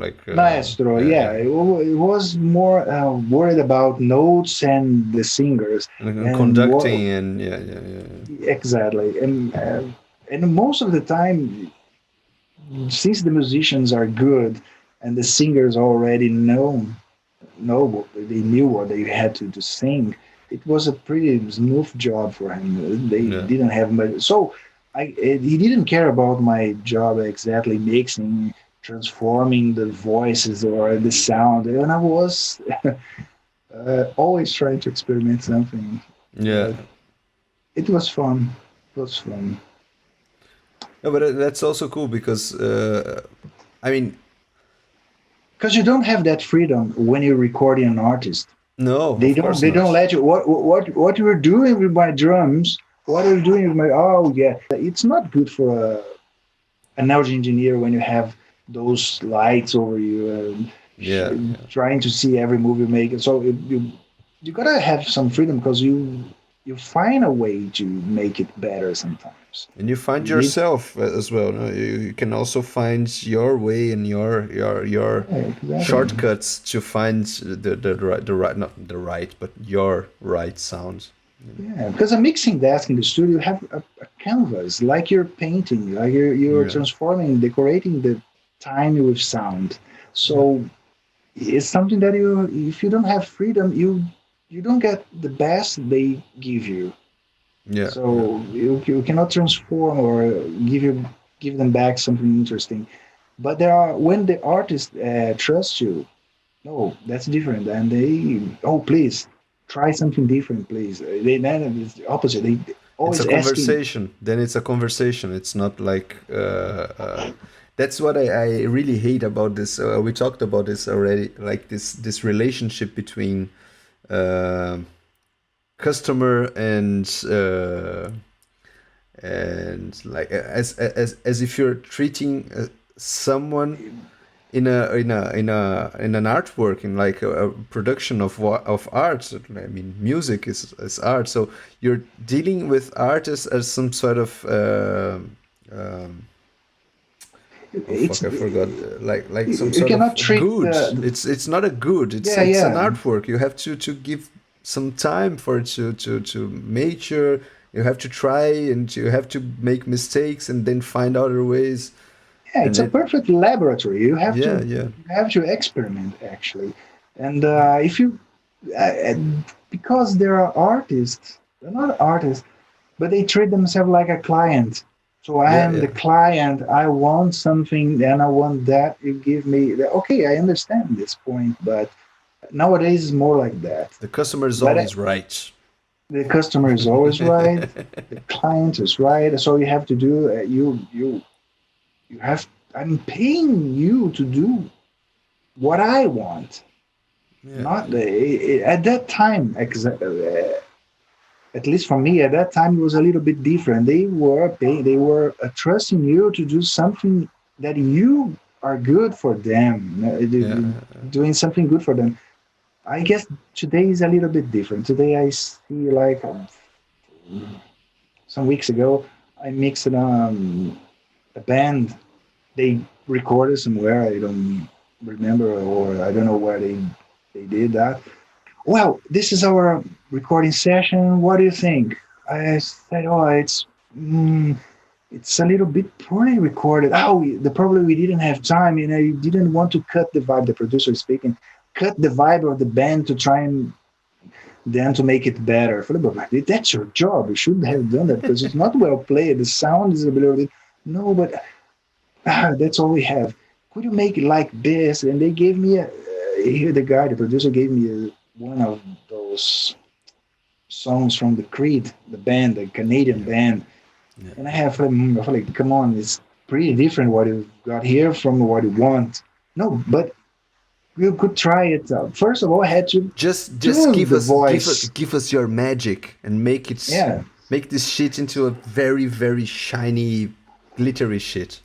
like maestro. yeah, Yeah, yeah. it was more worried about notes and the singers, And and what conducting and yeah, yeah, yeah, exactly. And most of the time, since the musicians are good and the singers already they knew what they had to sing. It was a pretty smooth job for him. They yeah. didn't have much. So he didn't care about my job exactly mixing, transforming the voices or the sound. And I was always trying to experiment something. Yeah. But it was fun. It was fun. No, but that's also cool because I mean, Because you don't have that freedom when you're recording an artist. no, They of don't. course They don't not. let you. What you're doing with my drums? What are you doing with my? Oh yeah, it's not good for an audio engineer when you have those lights over you and Yeah, yeah. trying to see every move you make. So you gotta have some freedom, because you find a way to make it better sometimes. And you find You need, yourself as well. No? You can also find your way and your yeah, exactly. shortcuts to find the right, not the right, but your right sounds. Yeah, because a mixing desk in the studio, you have a canvas, like you're painting, like you're Yeah, transforming, decorating the time with sound. yeah, So it's something that you, if you don't have freedom, you don't get the best they give you. yeah, yeah. So you cannot transform or give them back something interesting. But there are when the artist trusts you, no, that's different. And they, oh, please try something different, please. They then it's the opposite. They It's a always asking. conversation. Then it's a conversation. It's not like that's what I really hate about this. We talked about this already. Like this relationship between uh, customer and like as if you're treating someone in an artwork, in like a production of art. I mean, music is art, so you're dealing with art as some sort of um, oh It's fuck, I forgot, like some you sort cannot of treat good. It's not a good, yeah, it's an yeah. artwork. You have to give some time for it to mature. You have to try and you have to make mistakes and then find other ways. Yeah, And it's a it, perfect laboratory. yeah, yeah, You have to experiment actually, and if you because there are artists, they're not artists, but they treat themselves like a client. So I yeah, am the yeah. client. I want something, and I want that. You give me the, okay. I understand this point, but nowadays it's more like that. The customer is But always right. the customer is always right. The client is right. So you have to do. You have. I'm paying you to do what I want. Yeah, Not at that time. At least for me, at that time, it was a little bit different. They were paying. They were trusting you to do something that you are good for them, yeah, doing something good for them. I guess today is a little bit different. Today I see like some weeks ago, I mixed a band. They recorded somewhere. I don't remember, or I don't know where they did that. Well, this is our recording session. What do you think? I said, oh, it's a little bit poorly recorded. Oh, the problem we didn't have time, and I didn't want to cut the vibe. The producer is speaking, cut the vibe of the band to try and then to make it better. But that's your job. You should have done that because it's not well played. The sound is a little bit no, but that's all we have. Could you make it like this? And they gave me here the guy, the producer gave me one of those songs from the Creed, the band, the Canadian yeah, band. yeah. And I feel like, come on, it's pretty different what you got here from what you want. No, but you could try it out. First of all, I had to Just tune the voice. give us your magic and Yeah. make this shit into a very shiny, glittery shit.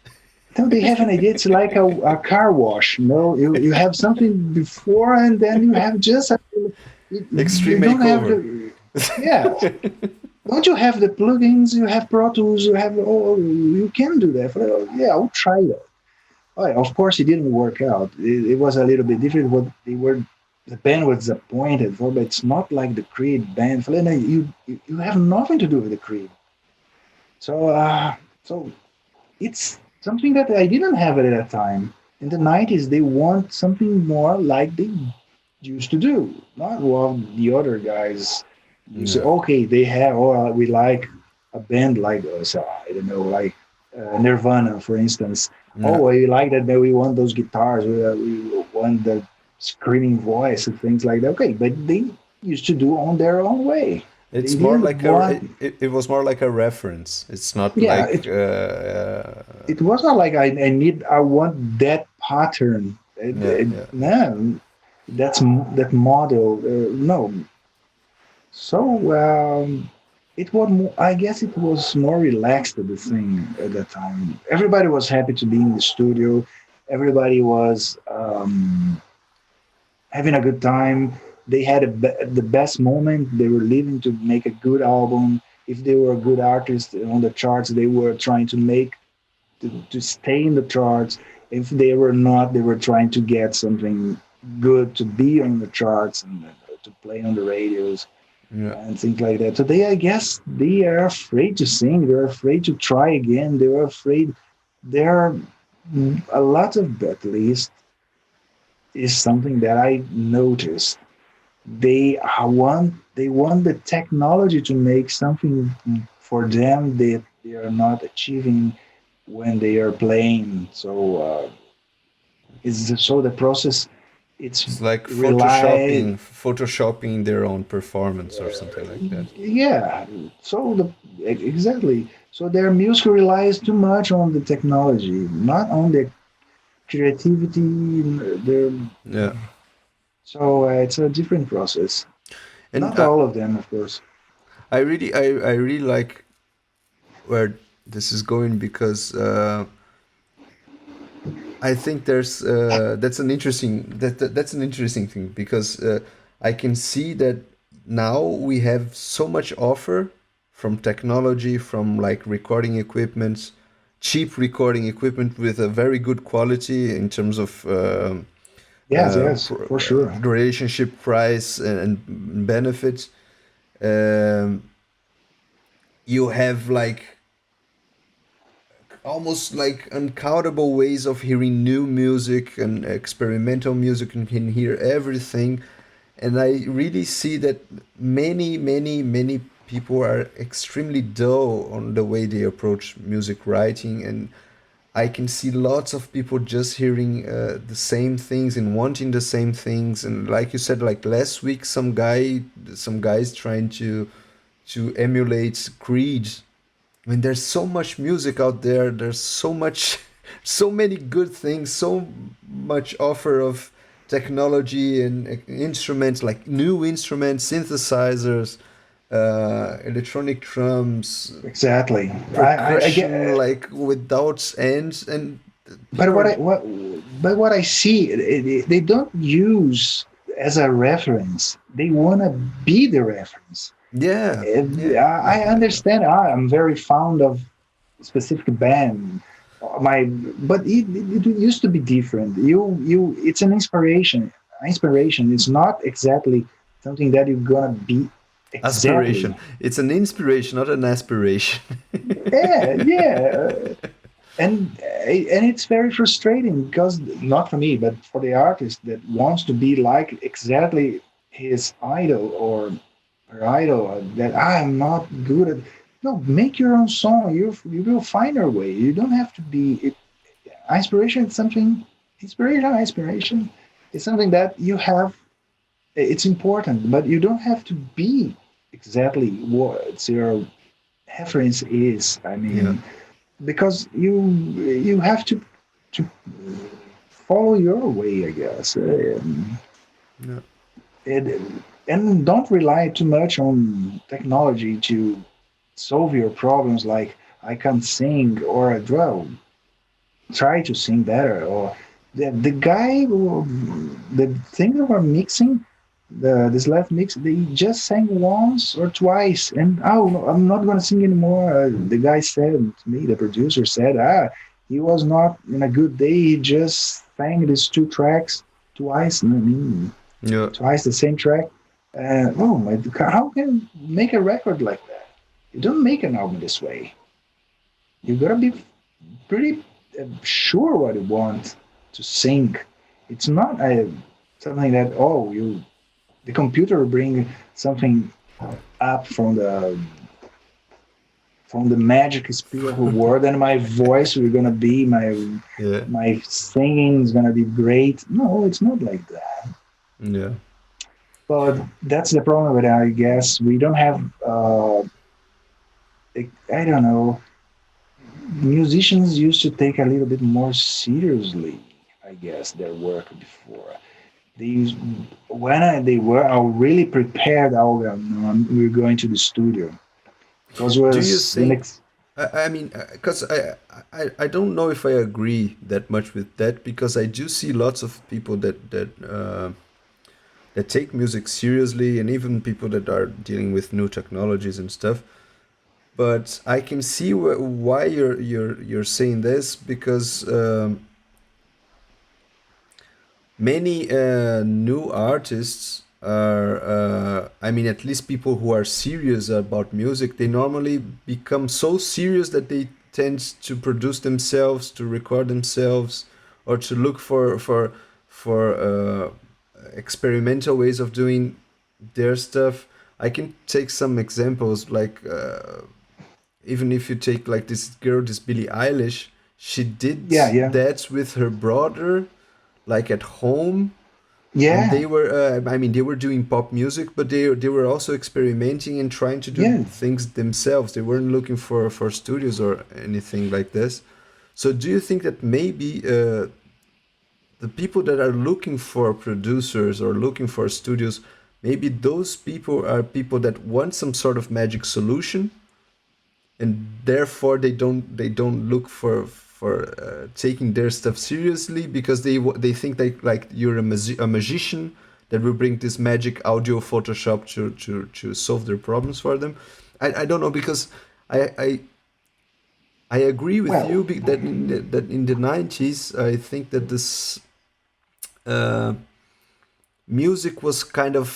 Then they have an idea. It's like a car wash. You have something before, and then you have just you Extreme don't have makeover. the yeah. Don't you have the plugins? You have Pro Tools. You have oh, you can do that. Yeah, I'll try that. Oh, yeah, of course, it didn't work out. It was a little bit different. What they were, the band was disappointed for, but it's not like the Creed band. You have nothing to do with the Creed. So so it's something that I didn't have at that time. In the 90s, they want something more like they used to do, not what the other guys used to. Yeah, Okay, they have, oh, we like a band like us, I don't know, like Nirvana, for instance. yeah. Oh, we like that, but we want those guitars, we want the screaming voice and things like that. Okay, but they used to do on their own way. They It's more didn't like a want, it was more like a reference. It's not yeah, like it was not like I want that pattern. yeah, yeah, No, that model. No. So it was. I guess it was more relaxed at the thing at that time. Everybody was happy to be in the studio. Everybody was having a good time. they had the best moment. They were living to make a good album. If they were a good artist on the charts, they were trying to make to stay in the charts. If they were not, they were trying to get something good to be on the charts and to play on the radios Yeah. and things like that. Today, I guess they are afraid to sing. They're afraid to try again. They're afraid. There are a lot of, at least, is something that I noticed. They want the technology to make something for them that they are not achieving when they are playing. So the process it's It's like rely photoshopping their own performance or something like that. yeah. Exactly. So their music relies too much on the technology, not on the creativity. Their Yeah. So it's a different process. And Not all of them, of course. I really like where this is going because I think there's that's an interesting thing because I can see that now we have so much offer from technology, from like recording equipment, cheap recording equipment with a very good quality in terms of Yes, yes, for sure. relationship price and benefits. Um, you have like almost like uncountable ways of hearing new music and experimental music and can hear everything. And I really see that many people are extremely dull on the way they approach music writing. And I can see lots of people just hearing the same things and wanting the same things. And like you said, like last week, some guys trying to emulate Creed. I mean, there's so much music out there. There's so much, so many good things. So much offer of technology and instruments, like new instruments, synthesizers, electronic drums, Exactly. I percussion, get, like without ends, and but people are. what I see, they don't use as a reference. They want to be the reference. Yeah, yeah, I understand. I'm very fond of specific band. My, but it used to be different. It's an inspiration. Inspiration. It's not exactly something that you're gonna be exactly. aspiration. It's an inspiration, not an aspiration. Yeah, yeah. And it's very frustrating because not for me, but for the artist that wants to be like exactly his idol or her idol. That I'm not good at. No, make your own song. You will find your way. You don't have to be. Inspiration is something. Inspiration is something that you have. It's important, but you don't have to be exactly what your reference is. I Yeah, mean, because you have to follow your way, I guess. yeah. And don't rely too much on technology to solve your problems. Like I can't sing, or well, try to sing better, or the guy the thing that were mixing this last mix, they just sang once or twice, and oh no, I'm not gonna sing anymore. The guy said to me, the producer said, he was not in a good day. He just sang these two tracks twice. I mean, Yeah. twice the same track. Oh my! How can you make a record like that? You don't make an album this way. You gotta be pretty sure what you want to sing. It's not something that the computer will bring something up from the magic speed of a word, and my voice will gonna be Yeah, my singing is gonna be great. No, it's not like that. yeah. But that's the problem with it, I guess. We don't have I don't know. Musicians used to take a little bit more seriously, I guess, their work before. They used, they were really prepared. We're going to the studio because it Do you was think? I mean, because I don't know if I agree that much with that because I do see lots of people that take music seriously, and even people that are dealing with new technologies and stuff. But I can see why you're saying this, because many new artists are, I mean, at least people who are serious about music, they normally become so serious that they tend to produce themselves, to record themselves, or to look for experimental ways of doing their stuff. I can take some examples, like even if you take like this girl, this Billie Eilish, she did Yeah, yeah, that with her brother, like at home, and yeah, they were I mean, they were doing pop music, but they were also experimenting and trying to do yeah. things themselves. They weren't looking for studios or anything like this. So do you think that maybe the people that are looking for producers or looking for studios, maybe those people are people that want some sort of magic solution, and therefore they don't look for taking their stuff seriously, because they think like you're a magician that will bring this magic audio Photoshop to solve their problems for them. I don't know, because I I, I agree with Well, you that in the 90s, I think that this uh, music was kind of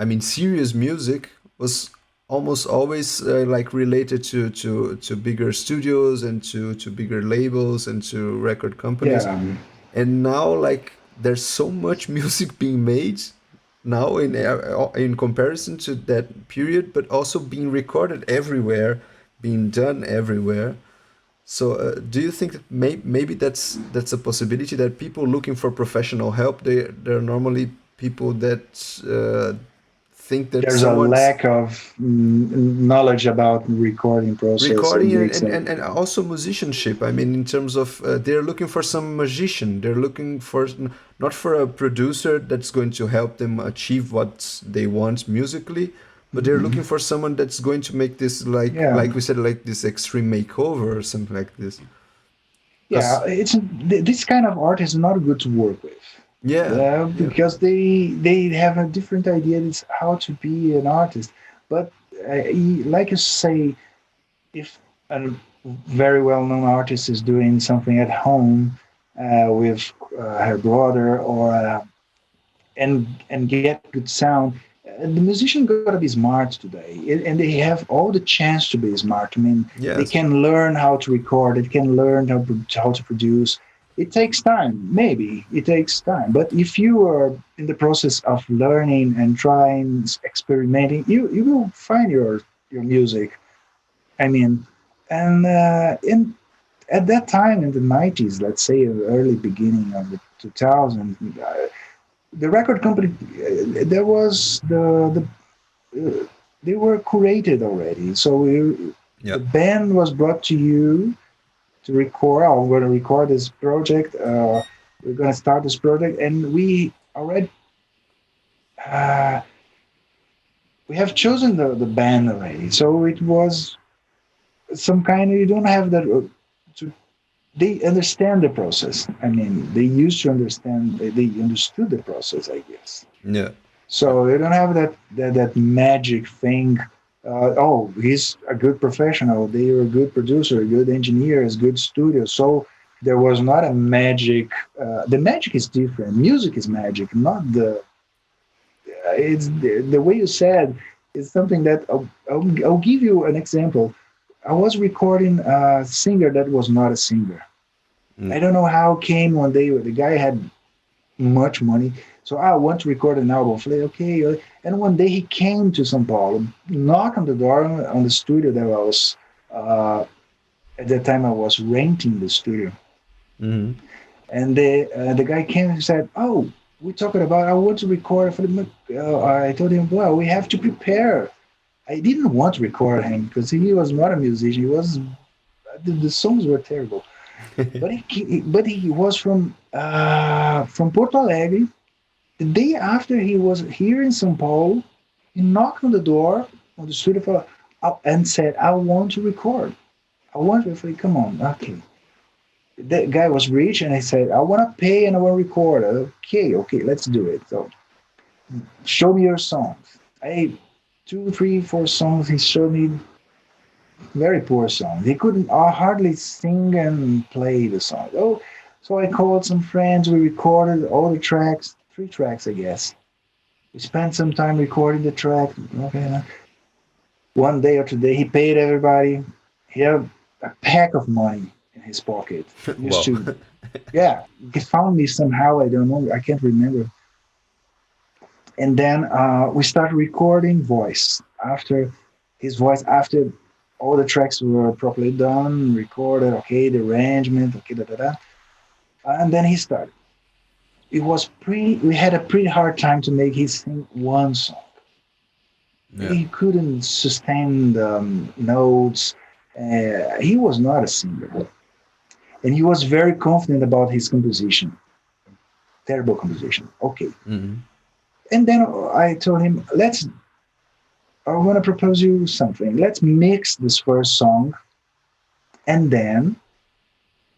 I mean, serious music was almost always like related to bigger studios and to bigger labels and to record companies. yeah, And now, like, there's so much music being made now in comparison to that period, but also being recorded everywhere, being done everywhere. So, do you think that maybe that's a possibility, that people looking for professional help, they're normally people that think that there's a someone's lack of knowledge about recording process, recording, and and, it's and, a, and and also musicianship. I mean, in terms of they're looking for some magician. They're looking for not for a producer that's going to help them achieve what they want musically, but they're looking Mhm. for someone that's going to make this, Yeah, like we said, like this extreme makeover or something like this. yeah. Because This kind of art is not good to work with. yeah, yeah, Because they have a different idea. It's how to be an artist. But like you say, if a very well-known artist is doing something at home with her brother, or and get good sound, the musician got to be smart today, and they have all the chance to be smart. I mean, they yes, can learn how to record, they can learn how to produce. It takes time, maybe it takes time, but if you are in the process of learning and trying, experimenting, you will find your music. I mean, and in at that time in the 90s, let's say early beginning of the 2000s, the record company, there was they were curated already. So yeah, the band was brought to you to record. Oh, we're going to record this project. We're going to start this project, and uh, we have chosen the band already. So it was some kind of, you don't have that. To, they understand the process. I mean, they used to understand. They understood the process, I guess. yeah, So you don't have that magic thing. Oh, he's a good professional. They are a good producer, a good engineer, a good studio. So there was not a magic. The magic is different. Music is magic, not the. It's the way you said. It's something that I'll give you an example. I was recording a singer that was not a singer. mm, I don't know how it came one day. The guy had much money. So I want to record an album. I like, okay. And one day he came to São Paulo, knocked on the door on the studio that I was, uh, at that time I was renting the studio. mm-hmm. And the guy came and said, oh, we're talking about, I want to record for the, I told him, well, we have to prepare. I didn't want to record him because he was not a musician. He was, the songs were terrible. But he was from Porto Alegre. The day after he was here in São Paulo, he knocked on the door on the studio and said, I want to record. I want to say, come on, okay. That guy was rich and he said, I want to pay and I want to record. Okay, let's do it. So show me your songs. I two, three, four songs. He showed me very poor songs. He couldn't hardly sing and play the song. Oh, so I called some friends. We recorded all the tracks, three tracks, I guess. We spent some time recording the track. Okay, one day or 2 day, he paid everybody. He had a pack of money in his pocket. He used Wow. to, yeah, he found me somehow. I don't know. I can't remember. And then we started recording voice after his voice after all the tracks were properly done, recorded. Okay, the arrangement. Okay, da da da. And then he started. It was pretty. We had a pretty hard time to make him sing one song. Yeah. He couldn't sustain the notes. He was not a singer, and he was very confident about his composition. Terrible composition. Okay, Hmm. and then I told him, "Let's. I want to propose you something. Let's mix this first song, and then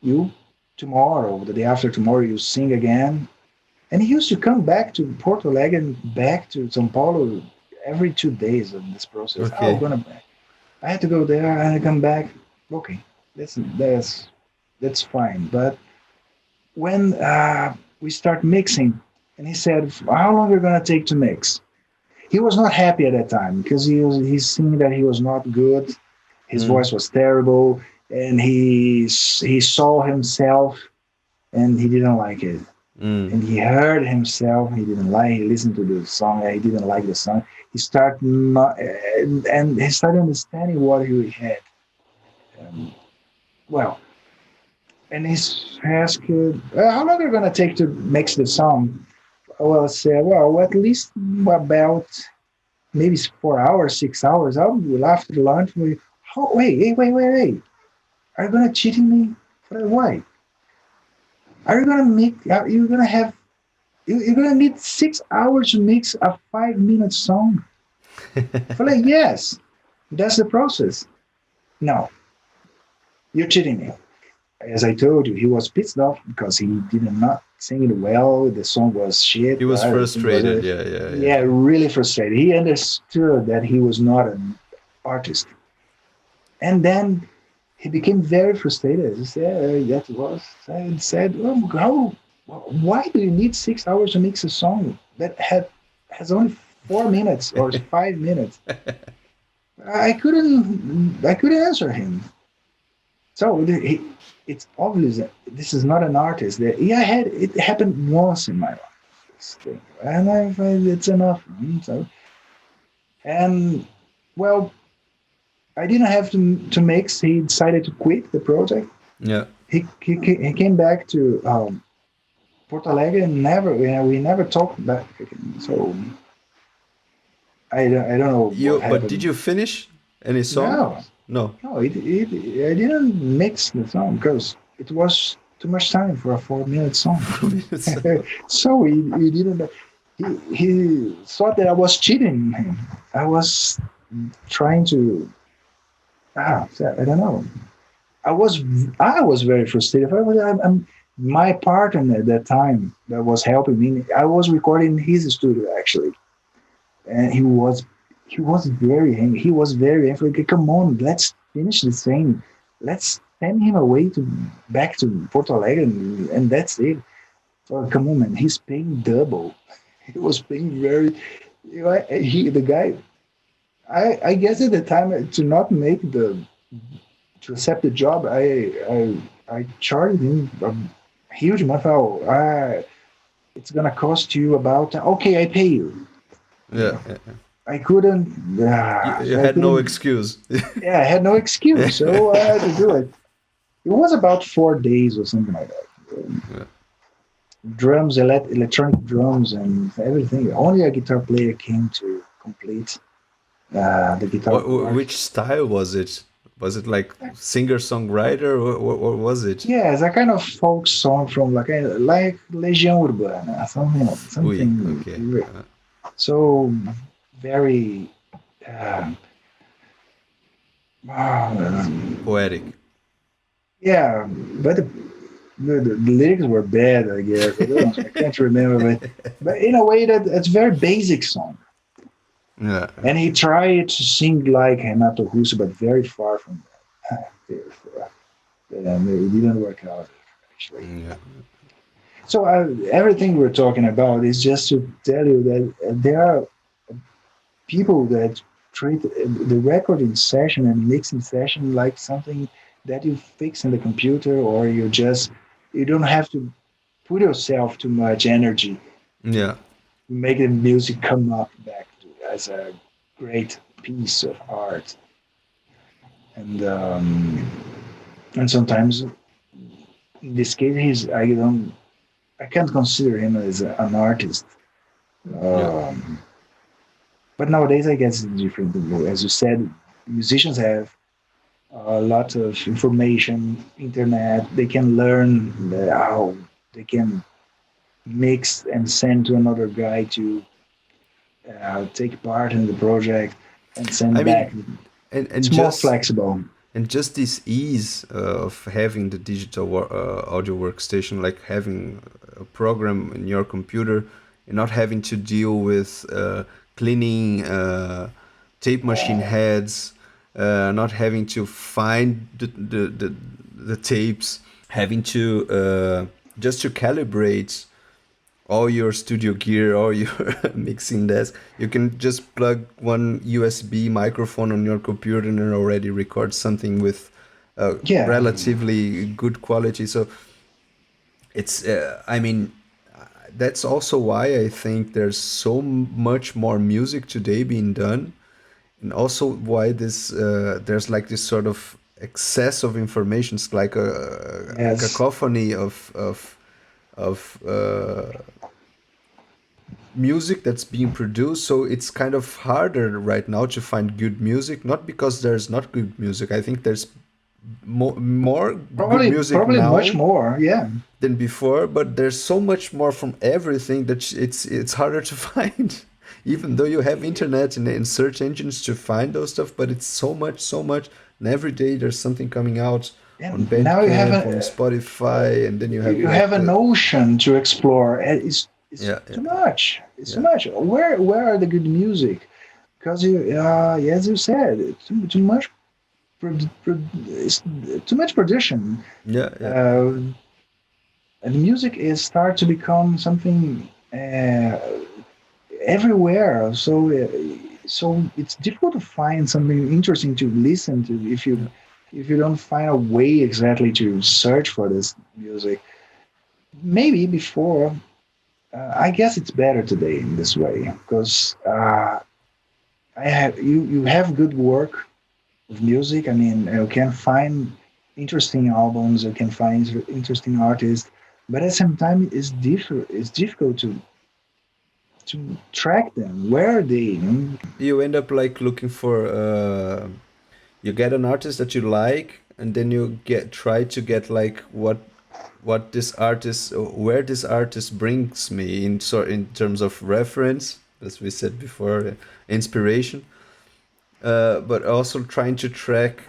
you tomorrow, the day after tomorrow, you sing again." And he used to come back to Porto Alegre and back to São Paulo every 2 days of this process. Oh, Okay. gonna I had to go there and come back. Okay, that's fine. But when we start mixing, and he said, "How long are you gonna take to mix?" He was not happy at that time because he's seen that he was not good. His Mm. voice was terrible, and he saw himself and he didn't like it. Mm. And he heard himself. He didn't like. He listened to the song. He didn't like the song. He started not, and he started understanding what he had. Um, well, and he's asked, "How long are you gonna take to mix the song?" Well, I said, "Well, at least about maybe 4 hours, 6 hours. I'll after lunch. Wait, wait. Are you gonna cheating me? Why? Are you gonna make? Are you gonna have? You're gonna need 6 hours to mix a 5 minute song?" For like, yes, that's the process. No, you're cheating me. As I told you, he was pissed off because he did not sing it well. The song was He shit. was The thing was, frustrated. Yeah, yeah, yeah. yeah, really frustrated. He understood that he was not an artist, and then he became very frustrated. He said, that was and said, how? Why do you need 6 hours to mix a song that has only 4 minutes or 5 minutes?" I couldn't answer him. So it's obvious that this is not an artist. That yeah, it happened once in my life. This thing, and I find it's enough. So and well, I didn't have to mix. He decided to quit the project. Yeah. He came back to Porto Alegre and never we never talked back again. So I don't know what But did happened. you finish any song? No, No. no, I didn't mix the song because it was too much time for a 4 minute song. 4 minutes. So he didn't. He thought that I was cheating him. I was trying to. I don't know. I was I was very frustrated. My partner at that time that was helping me. I was recording in his studio actually, and he was very angry. He was very angry. Like, come on, let's finish this thing. Let's send him away to back to Porto Alegre, and that's it. So come on, man. He's paying double. He was paying very. He the guy. I guess at the time to not make the to accept the job, I charged him a huge amount. Oh, it's gonna cost you about. Okay, I pay you. You Yeah, know, yeah, yeah. I couldn't. You So I had no couldn't. excuse. Yeah, I had no excuse, so I had to do it. It was about 4 days or something like that. Yeah. Drums, electronic drums, and everything. Only a guitar player came to complete the guitar part. Which style was it? Was it like singer-songwriter, or what was it? Yeah, it's a kind of folk song from like Legião Urbana, Oui, okay. something so very uh, uh, Poetic. yeah, but the lyrics were bad, I guess. I don't know. I can't remember, but in a way that it's very basic song. Yeah, And he tried to sing like Renato Russo, but very far from that. Very far. It didn't work out actually. yeah, So everything we're talking about is just to tell you that there are people that treat the recording session and mixing session like something that you fix in the computer, or you don't have to put yourself too much energy yeah. to make the music come up back to, as a great piece of art. And um, and sometimes in this case I can't consider him as an artist. Yeah. um, but nowadays I guess it's different. As you said, musicians have a lot of information, internet. They can learn how they can mix and send to another guy to take part in the project and I send back. mean, and It's more flexible. just this ease of having the digital audio workstation, like having a program in your computer and not having to deal with cleaning tape machine heads, not having to find the tapes, having to just to calibrate all your studio gear, all your mixing desk. You can just plug one USB microphone on your computer and it already records something with Yeah, relatively good quality. So it's, I mean, that's also why I think there's so much more music today being done, and also why this there's like this sort of excess of information. It's like a yes, cacophony of music that's being produced, so it's kind of harder right now to find good music, not because there's not good music. I think there's more good music probably much now more. Yeah, than before, but there's so much more from everything that it's harder to find, even though you have internet and search engines to find those stuff, but it's so much, and every day there's something coming out on and now Bandcamp, on Spotify, and then you have you like have an the ocean to explore. And it's yeah, too yeah, much. It's too yeah, much. Where are the good music? Because as you said, too much. It's too much production. yeah, yeah, Uh, and music is start to become something everywhere. So it's difficult to find something interesting to listen to yeah. if you don't find a way exactly to search for this music. Maybe before, I guess it's better today in this way because I have you have good work of music. I mean, you can find interesting albums, you can find interesting artists, but at the same time, it's difficult to track them. Where are they? You end up like looking for you get an artist that you like, and then you get try to get like what this artist, where this artist brings me in, so in terms of reference, as we said before, inspiration, but also trying to track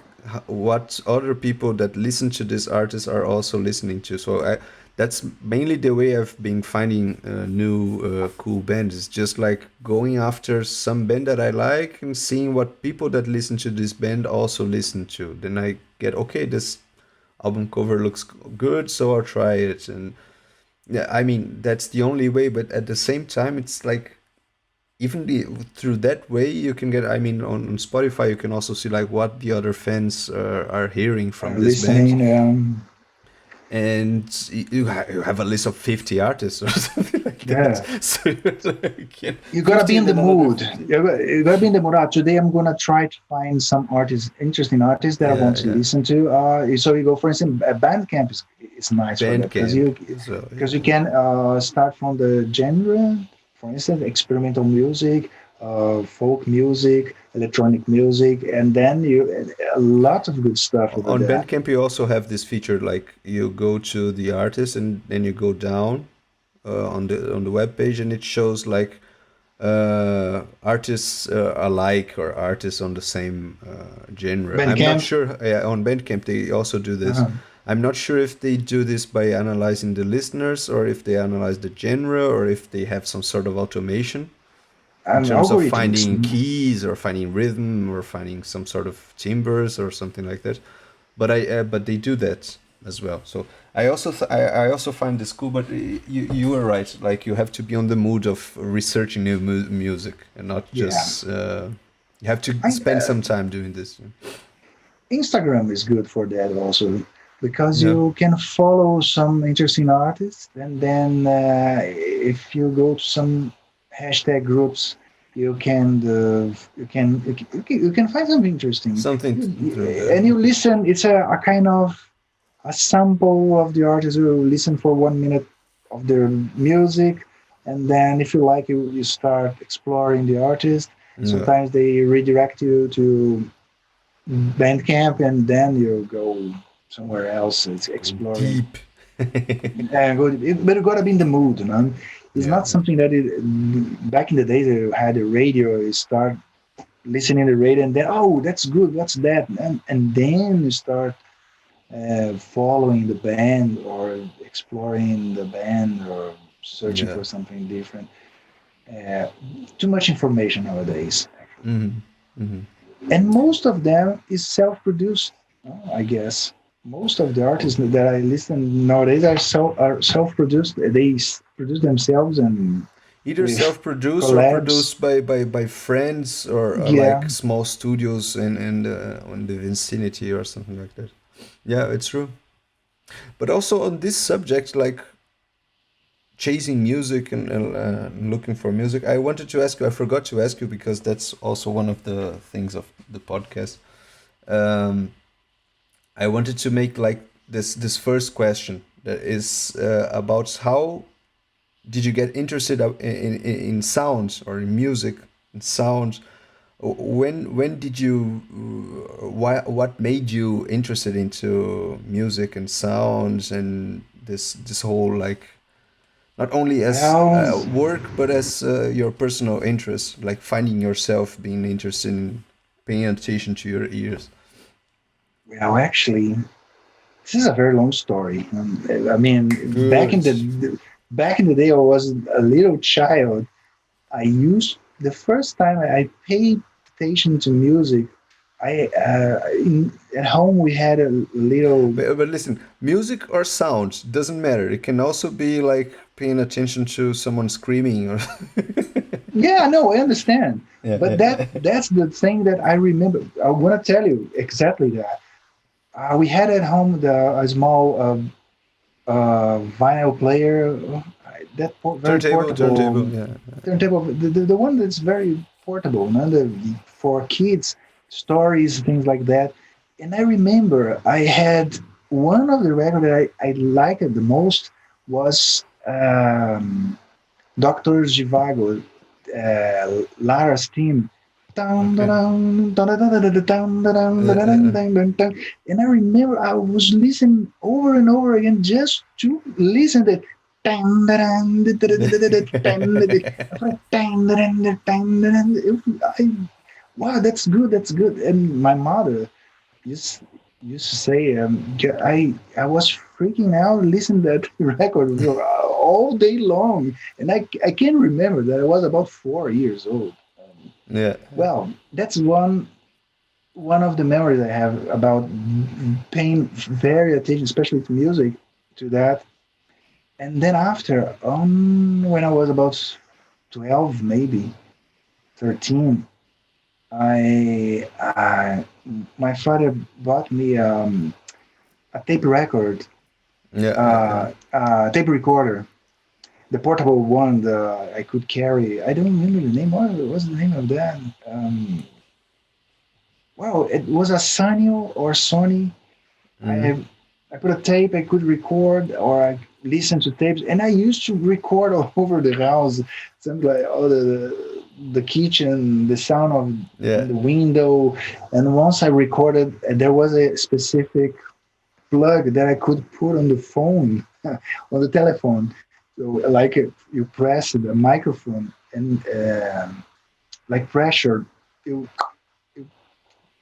what other people that listen to this artist are also listening to. So that's mainly the way I've been finding new cool bands. It's just like going after some band that I like and seeing what people that listen to this band also listen to. Then I get, okay, this album cover looks good, so I'll try it. And yeah, I mean that's the only way. But at the same time, it's like even through that way you can get, I mean, on Spotify you can also see like what the other fans are hearing from this band, Listening. and you have a list of 50 artists or something like that. Yeah, So you can you gotta 50 be in and the then another mood. 50. You gotta be in the mood. Today I'm gonna try to find some artists, interesting artists that I want Yeah, to yeah. listen to. So you go, for instance, Bandcamp is nice for that Bandcamp as well, because yeah. you can start from the genre. For instance, experimental music, folk music, electronic music, and then you a lot of good stuff over On there. Bandcamp you also have this feature, like you go to the artist and then you go down on the web page, and it shows like artists alike or artists on the same genre. I'm not Bandcamp. sure. Yeah, on Bandcamp they also do this. Uh-huh. I'm not sure if they do this by analyzing the listeners or if they analyze the genre or if they have some sort of automation in terms of Algorithms. finding keys or finding rhythm or finding some sort of timbres or something like that. But they do that as well. So I also find this cool. But you are right. Like you have to be on the mood of researching new music and not Yeah, just you have to I, spend some time doing this. Instagram is good for that also, because Yeah, you can follow some interesting artists, and then if you go to some hashtag groups, you can find something interesting. something through there. And you listen. It's a kind of a sample of the artist. You listen for 1 minute of their music, and then if you like, you start exploring the artist. Yeah, Sometimes they redirect you to Bandcamp, and then you go somewhere else. It's go exploring. deep. And go, but you gotta be in the mood, you know. It's Yeah, not something that back in the days you had a radio. You start listening to the radio, and then that's good. What's that? And then you start following the band or exploring the band or searching yeah. for something different. Uh, Too much information nowadays, Hmm. Hmm. and most of them is self-produced. I guess most of the artists that I listen nowadays are self-produced. They produce themselves and Either with self-produced or collabs. produced by friends or Yeah, like small studios in the vicinity or something like that. Yeah, it's true. But also on this subject, like chasing music and looking for music, I wanted to ask you. I forgot to ask you because that's also one of the things of the podcast. Um, I wanted to make like this first question that is about how did you get interested in sound or in music and sound? When did you why what made you interested into music and sounds and this whole like not only as well, work but as your personal interest, like finding yourself being interested in paying attention to your ears. actually, this is a very long story. I mean, Good. back in the day, I was a little child. I used the first time I paid attention to music. At home we had a little. But listen, music or sound doesn't matter. It can also be like paying attention to someone screaming or Yeah, no, I understand, yeah, but yeah. that's the thing that I remember. I want to tell you exactly that. We had at home a small vinyl player, very Turntable, portable yeah. turntable, the one that's very portable, no? For kids, stories, things like that. And I remember I had one of the records that I liked the most was Dr. Zhivago, Lara's theme. Dun, dun, Okay. dun, dun, dun, dun, dun, dun, dun, dun, dun, dun, Uh, dun, dun, dun. And I remember I was listening over and over again just to listen to dun, dun, dun, dun, dun, dun, dun, dun, dun, dun, dun. I thought, dun, dun, dun, dun, dun, dun. Wow, that's good, that's good. And my mother used used to say, I was freaking out listening to that record all day long, and I can remember that I was about 4 years old. yeah. Well, that's one of the memories I have about paying very attention, especially to music, to that. And then after, when I was about 12, maybe 13, I my father bought me a tape record, Yeah, yeah, yeah. tape recorder, the portable one that I could carry. I don't remember the name. What was the name of that? Well, it was a Sanyo or Sony. Mm-hmm. I put a tape I could record, or I listen to tapes, and I used to record all over the house, something like the kitchen, the sound of Yeah. on the window. And once I recorded, there was a specific plug that I could put on the phone, on the telephone. So, like you press the microphone and like pressure, you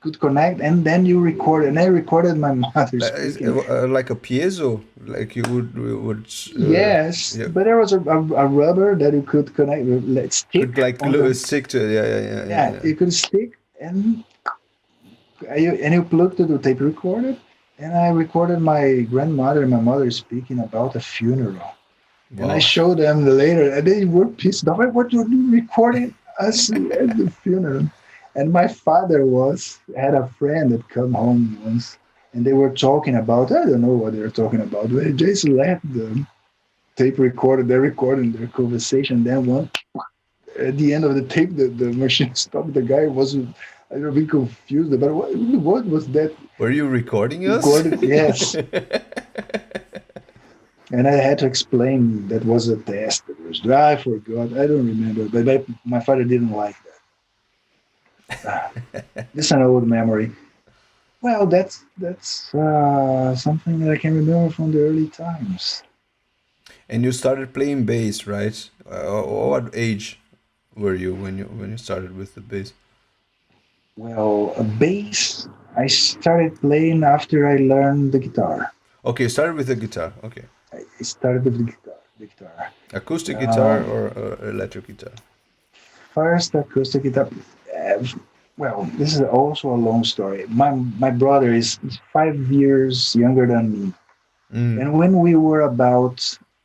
could connect, and then you record. And I recorded my mother speaking. Like a piezo, like you would Yes, yeah, but there was a rubber that you could connect, let's stick could like on the. stick to it. Yeah, yeah, yeah, yeah, Yeah, yeah. you could stick, and you plug to the tape recorder. And I recorded my grandmother and my mother speaking about a funeral. And I Wow. showed them later, and they were pissed off. What are you recording us at the funeral? And my father had a friend that come home once, and they were talking about, I don't know what they were talking about. They just left the tape recorder. They're recording their conversation. Then one at the end of the tape, the machine stopped. The guy was a little bit confused about what was that Were you recording us? recorded. Yes, and I had to explain that was a test. It was, I forgot. I don't remember, but my father didn't like that. This is an old memory. Well, that's something that I can remember from the early times. And you started playing bass, right? What age were you when you started with the bass? Well, a bass I started playing after I learned the guitar. Okay, you started with the guitar. Okay, I started with the guitar. The guitar. acoustic guitar Um, or electric guitar? First acoustic guitar. Uh, well, this is also a long story. My brother is 5 years younger than me, Mm. and when we were about,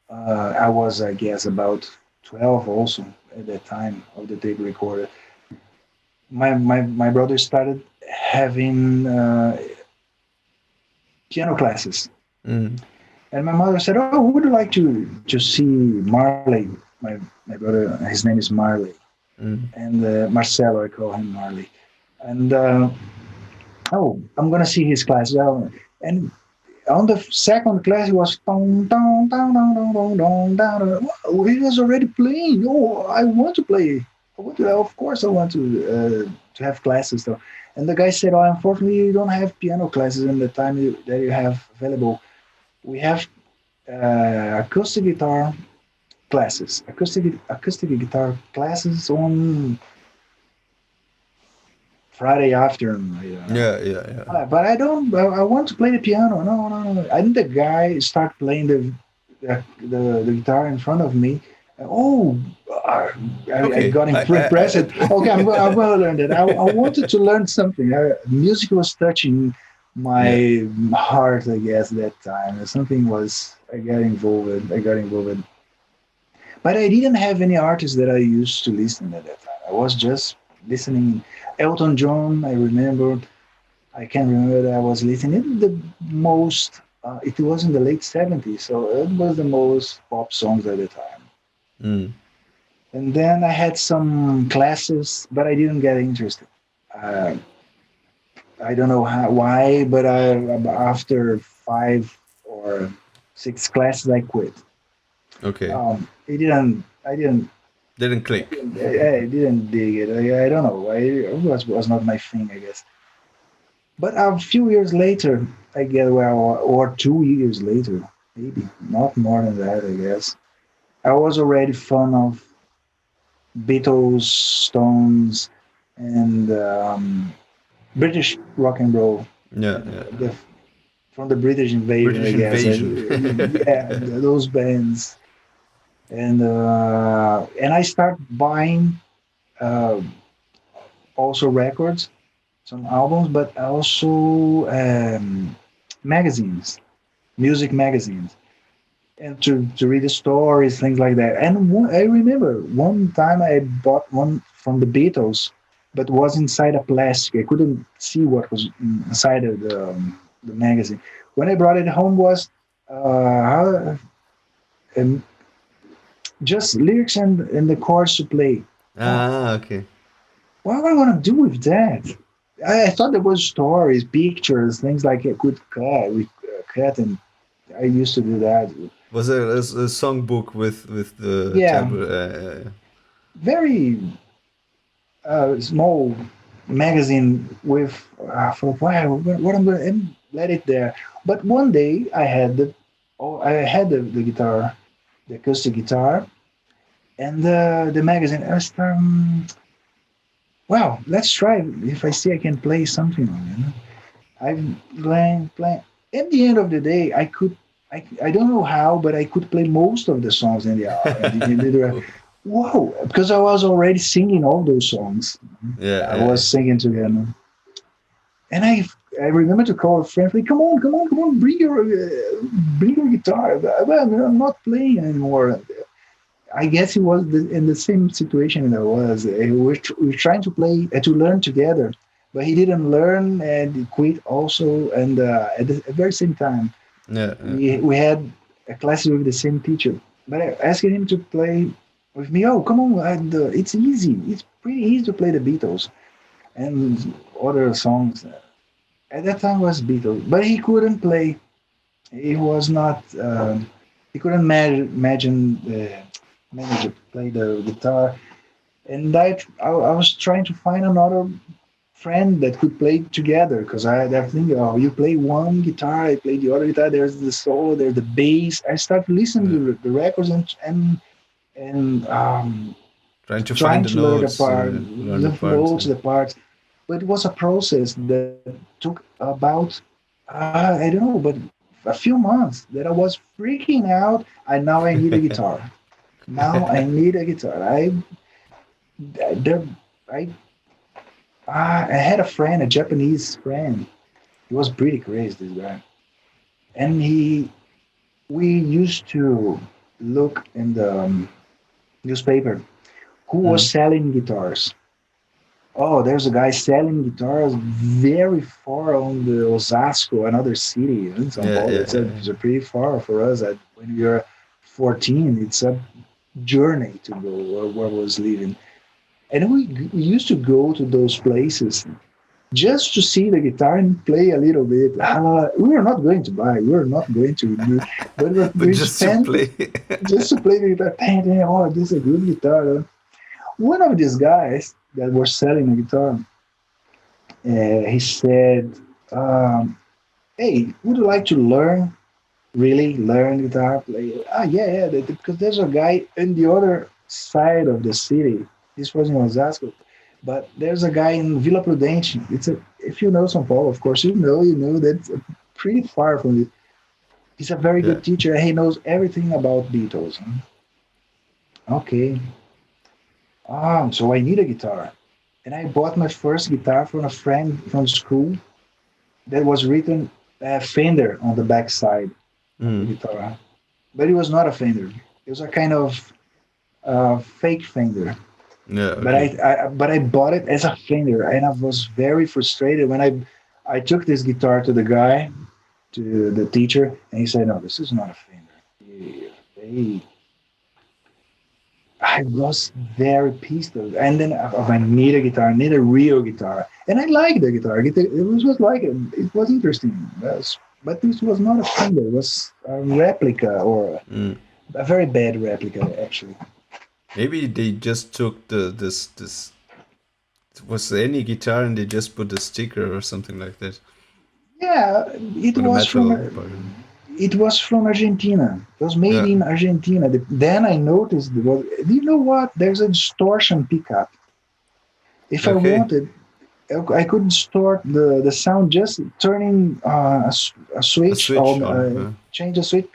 I was I guess about 12 also at that time of the tape recorder. My brother started having piano classes, Mm. and my mother said, "Oh, would you like to see Marley?" My brother, his name is Marley, Mm. and Marcelo, I call him Marley. And oh, I'm gonna see his class. And on the second class, he was dong, dong, dong, dong, dong, dong, dong, dong, dong. Wow, he was already playing. Oh, I want to play. Of course, I want to have classes though. And the guy said, "Oh, unfortunately, you don't have piano classes in the time that you have available. We have acoustic guitar classes, acoustic guitar classes on Friday afternoon." Yeah, yeah, yeah. But I don't. I want to play the piano. No, no, no. And the guy start playing the guitar in front of me. Oh, uh, I Okay, got impressed. Okay, I'm going to learn that. I wanted to learn something. Music was touching yeah. my heart, I guess, that time. Something was. I got involved. I got involved. But I didn't have any artists that I used to listen at that time. I was just listening. Elton John, I remember. I can remember that I was listening the most. It was in the late '70s, so it was the most pop songs at the time. Mm. And then I had some classes, but I didn't get interested. Uh, I don't know why, but after 5 or 6 classes, I quit. Okay. It didn't. I didn't. Didn't click. I didn't dig it. I don't know. It was not my thing, I guess. But a few years later, I guess, well, or 2 years later, maybe not more than that, I guess. I was already fond of Beatles, Stones, and British rock and roll. Yeah, And yeah. from the British invasion, I British guess. invasion. Yeah, those bands. And I start buying uh, also records, some albums, but also magazines, music magazines, and to read the stories, things like that. And I remember one time I bought one from the Beatles, but was inside a plastic. I couldn't see what was inside of the magazine. When I brought it home, was um, just lyrics and the chords to play. Wow, Ah, okay. what am I gonna do with that? I thought there was stories, pictures, things like I could cut, and I used to do that. Was a songbook with the Yeah, tablet. very small magazine with for wow, what I'm going to let it there. But one day I had the guitar, the acoustic guitar, and the magazine. I was, Well, let's try. If I see I can play something on it. I'm playing. At the end of the day, I could. I don't know how, but I could play most of the songs in the Cool. whoa, because I was already singing all those songs. Yeah, I yeah, was singing together, and I remember to call a friend, like, come on, bring your guitar. Well, I'm not playing anymore. I guess he was in the same situation that I was. We were trying to play to learn together, but he didn't learn and he quit also. And at the very same time, yeah, yeah, we had a class with the same teacher. But I asked him to play with me. Oh, come on! It's easy. It's pretty easy to play the Beatles and other songs. At that time was Beatles, but he couldn't play. He was not. He couldn't imagine manage to play the guitar. And I was trying to find another friend that could play together because I think, oh, you play one guitar, I play the other guitar. There's the solo, there's the bass. I started listening yeah. to the records and Trying to find trying the to learn the notes, part, learn the the parts. notes, the parts. But it was a process that took about I don't know, but a few months that I was freaking out. And now I need a guitar. Now I need a guitar. There, I I had a friend, a Japanese friend. He was pretty crazy, this guy, and he we used to look in the newspaper who was Mm. selling guitars. Oh, there's a guy selling guitars very far on the Osasco, another city in São Yeah, Paulo. yeah, yeah, It's a pretty far for us. When we were 14, it's a journey to go where I was living. And we used to go to those places just to see the guitar and play a little bit. We were not going to buy, we were not going to do, but but we just to spent play. just to play the guitar. Dang, dang, oh, this is a good guitar. One of these guys that were selling a guitar, he said, um, "Hey, would you like to learn? Really learn guitar play?" Yeah, yeah. Because there's a guy in the other side of the city. This was in Osasco, but there's a guy in Vila Prudente. If you know São Paulo, of course you know that's pretty far from it. He's a very Yeah. good teacher. He knows everything about Beatles. Okay. So I need a guitar. And I bought my first guitar from a friend from school that was written Fender on the back side of the Mm. guitar. But it was not a Fender. It was a kind of fake Fender. Yeah. But Okay. I bought it as a Fender, and I was very frustrated when I took this guitar to the guy, to the teacher, and he said, "No, this is not a Fender." Hey, I was very pissed. And then I need a guitar, I need a real guitar. And I like the guitar. It was like, it was interesting. But this was not a Fender. It was a replica or Mm. a very bad replica, actually. Maybe they just took this was any guitar and they just put a sticker or something like that Yeah, it for the was from metal part. it was from Argentina. It was made Yeah. in Argentina. Then I noticed, well, do you know what? There's a distortion pickup. If I Okay. wanted, I could distort the sound just turning a A switch switch on, on. change the switch.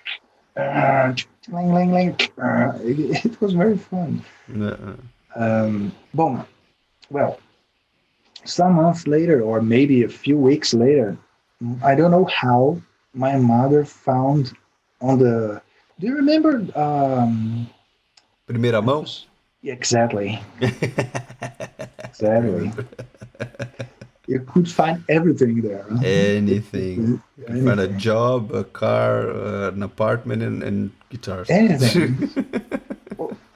Ling, ling, ling. It was very fun. Yeah. Boom. Well, some months later, or maybe a few weeks later, I don't know how my mother found on the. Do you remember? Primeira mão. Fantosh? Yeah, exactly, I exactly. remember. You could find everything there. Anything. You can find a Anything, job, a car, an apartment, and guitars. anything.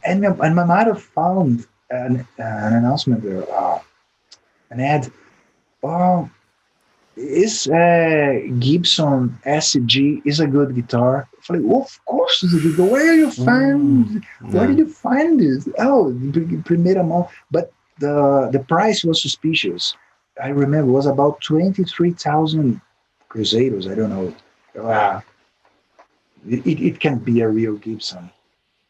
And my mother found an announcement there, an ad. Oh, is Gibson SG is a good guitar? I like, oh, of course it's a good guitar. Ooh. Where Yeah. did you find this? Oh, primeira mão. But the price was suspicious. I remember it was about 23,000 Crusaders. I don't know. Uh, it can be a real Gibson.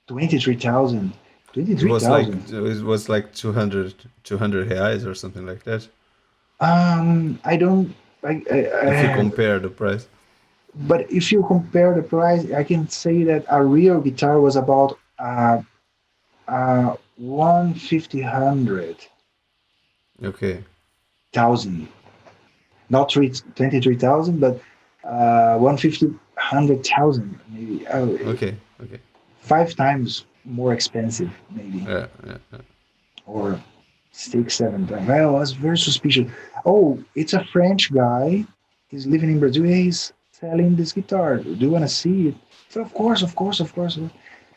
23,000. It was like 23,000. it was like 200 reais or something like that. I don't. If you compare the price. But if you compare the price, I can say that a real guitar was about 150 hundred Okay. thousand, not 23,000, but 150 hundred thousand, maybe Okay. Okay. five times more expensive, maybe, Yeah. Yeah. Yeah. or six, seven times. Well, I was very suspicious. Oh, it's a French guy. He's living in Brazil. He's selling this guitar. Do you want to see it? So of course, of course, of course.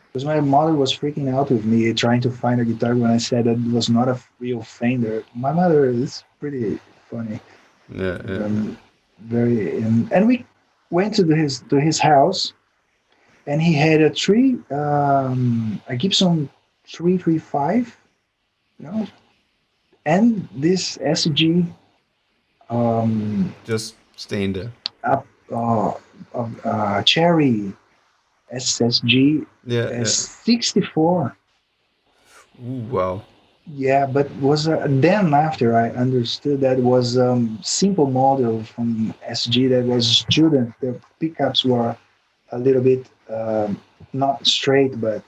Because my mother was freaking out with me trying to find a guitar when I said that it was not a real Fender. My mother is pretty funny, Yeah. and Yeah. Yeah. very. And we went to his house, and he had a Gibson 335, you know, and this SG um, Just staying there. up Cherry SSG Yeah. Yeah. S64. Ooh, wow. Yeah, but was then after I understood that was simple model from SG that was student. The pickups were a little bit not straight, but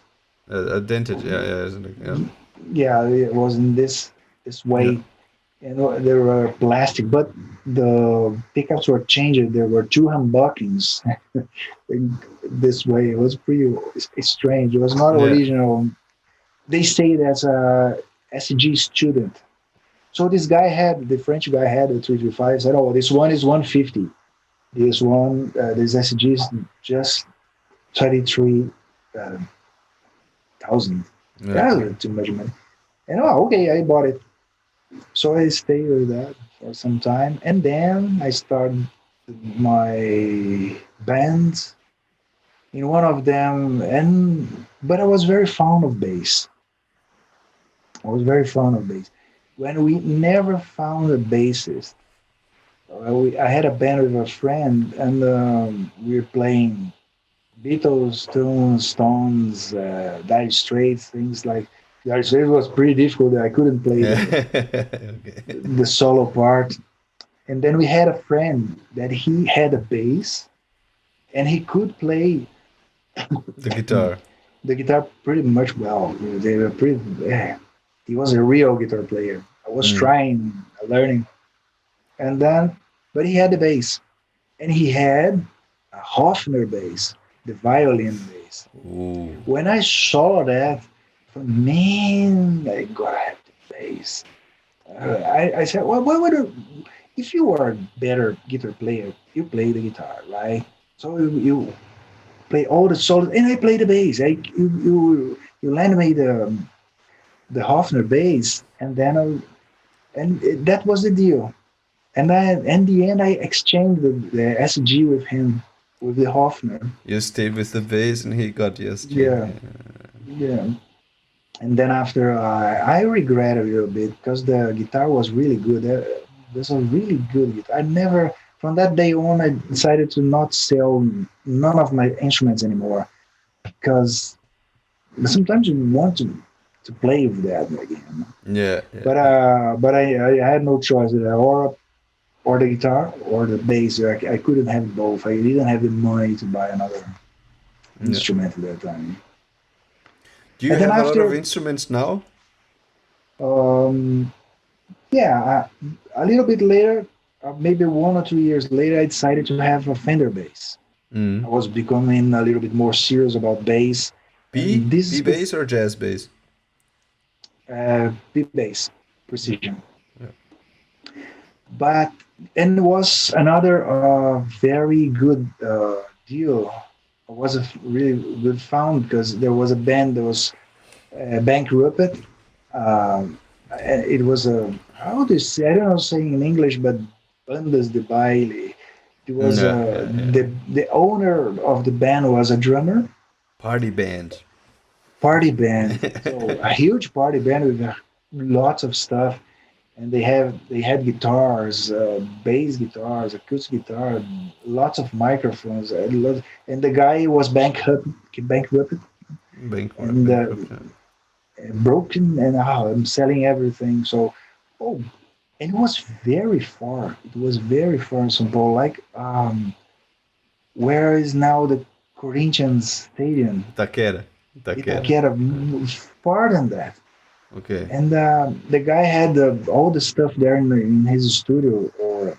A dented. Yeah. Yeah. Isn't it? Yeah. yeah, it was in this Yeah. way. And they were plastic, but the pickups were changed. There were two humbuckings this way. It was pretty strange. It was not Yeah. original. They say that's a SG student. So this guy had the French guy had a 335. Said, "Oh, this one is 150. This SG is just 33,000. Yeah. That's too much money." And oh, okay, I bought it. So I stayed with that for some time, and then I started my bands in one of them, and but I was very fond of bass. I was very fond of bass. When we never found a bassist, I had a band with a friend, and we were playing Beatles, Stones, Dire Straits, things like Dire Straits was pretty difficult. I couldn't play Yeah. the Okay. the solo part. And then we had a friend that he had a bass, and he could play The guitar. the guitar pretty much well. They were pretty. He was a real guitar player. I was Mm. trying, learning, and then, but he had the bass, and he had a Hofner bass, the violin bass. Ooh. When I saw that, I thought, man, I gotta have the bass. I said, well, what would if you are a better guitar player, you play the guitar, right? So you play all the solos, and I play the bass. You lend me the Hofner bass, and then that was the deal. And then in the end, I exchanged the SG with him with the Hofner. You stayed with the bass and he got the SG. Yeah, yeah. And then after, I regret a little bit because the guitar was really good. There's a really good guitar. I never, from that day on, I decided to not sell none of my instruments anymore because sometimes you want to play with that again. Yeah. Yeah. But I had no choice. Or the guitar or the bass. I couldn't have both. I didn't have the money to buy another Yeah. instrument at that time. Do you And then have a lot of after, instruments now? um, yeah, a little bit later, maybe 1 or 2 years later, I decided to have a Fender bass. I Mm. was becoming a little bit more serious about bass, and this B bass or jazz bass? B bass precision. Yeah. But and it was another very good deal. It was a really good found because there was a band that was bankrupt. It was a how do you say? I don't know saying in English, but bandas de baile. It was Yeah. Yeah. Yeah. the owner of the band was a drummer, Party band. party band. So a huge party band with lots of stuff, and they had guitars, bass guitars, acoustic guitar, lots of microphones, and the guy was bankrupt, Bankrupt. and Bankrupt. Yeah. broken, and I'm selling everything. So, oh, and it was very far. It was very far in São Paulo. Like, where is now the Corinthians Stadium? Itaquera. Itaquera. Itaquera, far than that. Okay. And the guy had all the stuff there in his studio or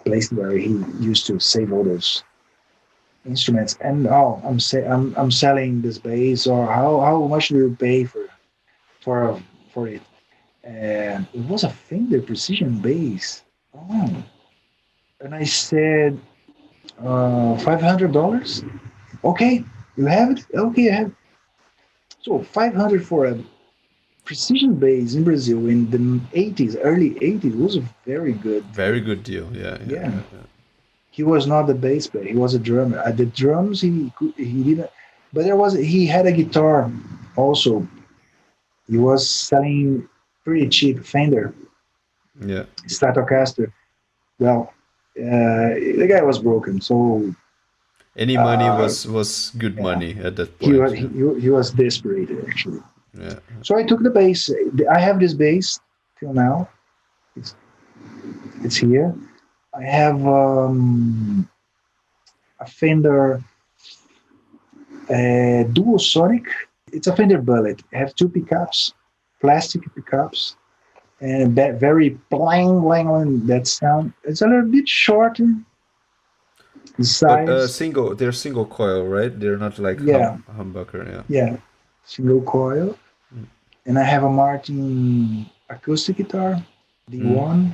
place where he used to save all those instruments. And oh, I'm selling this bass, or how much do you pay for for it? And it was a Fender Precision bass. Oh, and I said $500. Okay, you have it. Okay, I have it. So 500 for a precision bass in Brazil in the 80s, early 80s was a very good. Very good deal. Yeah, yeah, Yeah, yeah, yeah. he was not the bass player; he was a drummer. At the drums, he didn't. But he had a guitar also. He was selling pretty cheap Fender Yeah. Stratocaster. Well, the guy was broken, so Any money uh, was good yeah, money at that he was point. he, Yeah. he was desperate actually. Yeah. So I took the bass. I have this bass till now. It's it's here. I have a Fender Duo Sonic. It's a Fender Bullet. I have two pickups, plastic pickups, and that very blang blang blang, that sound. It's a little bit shorter in But size. they're single coil, right? They're not like Yeah, humbucker. Yeah. yeah, single coil. And I have a Martin acoustic guitar, Mm.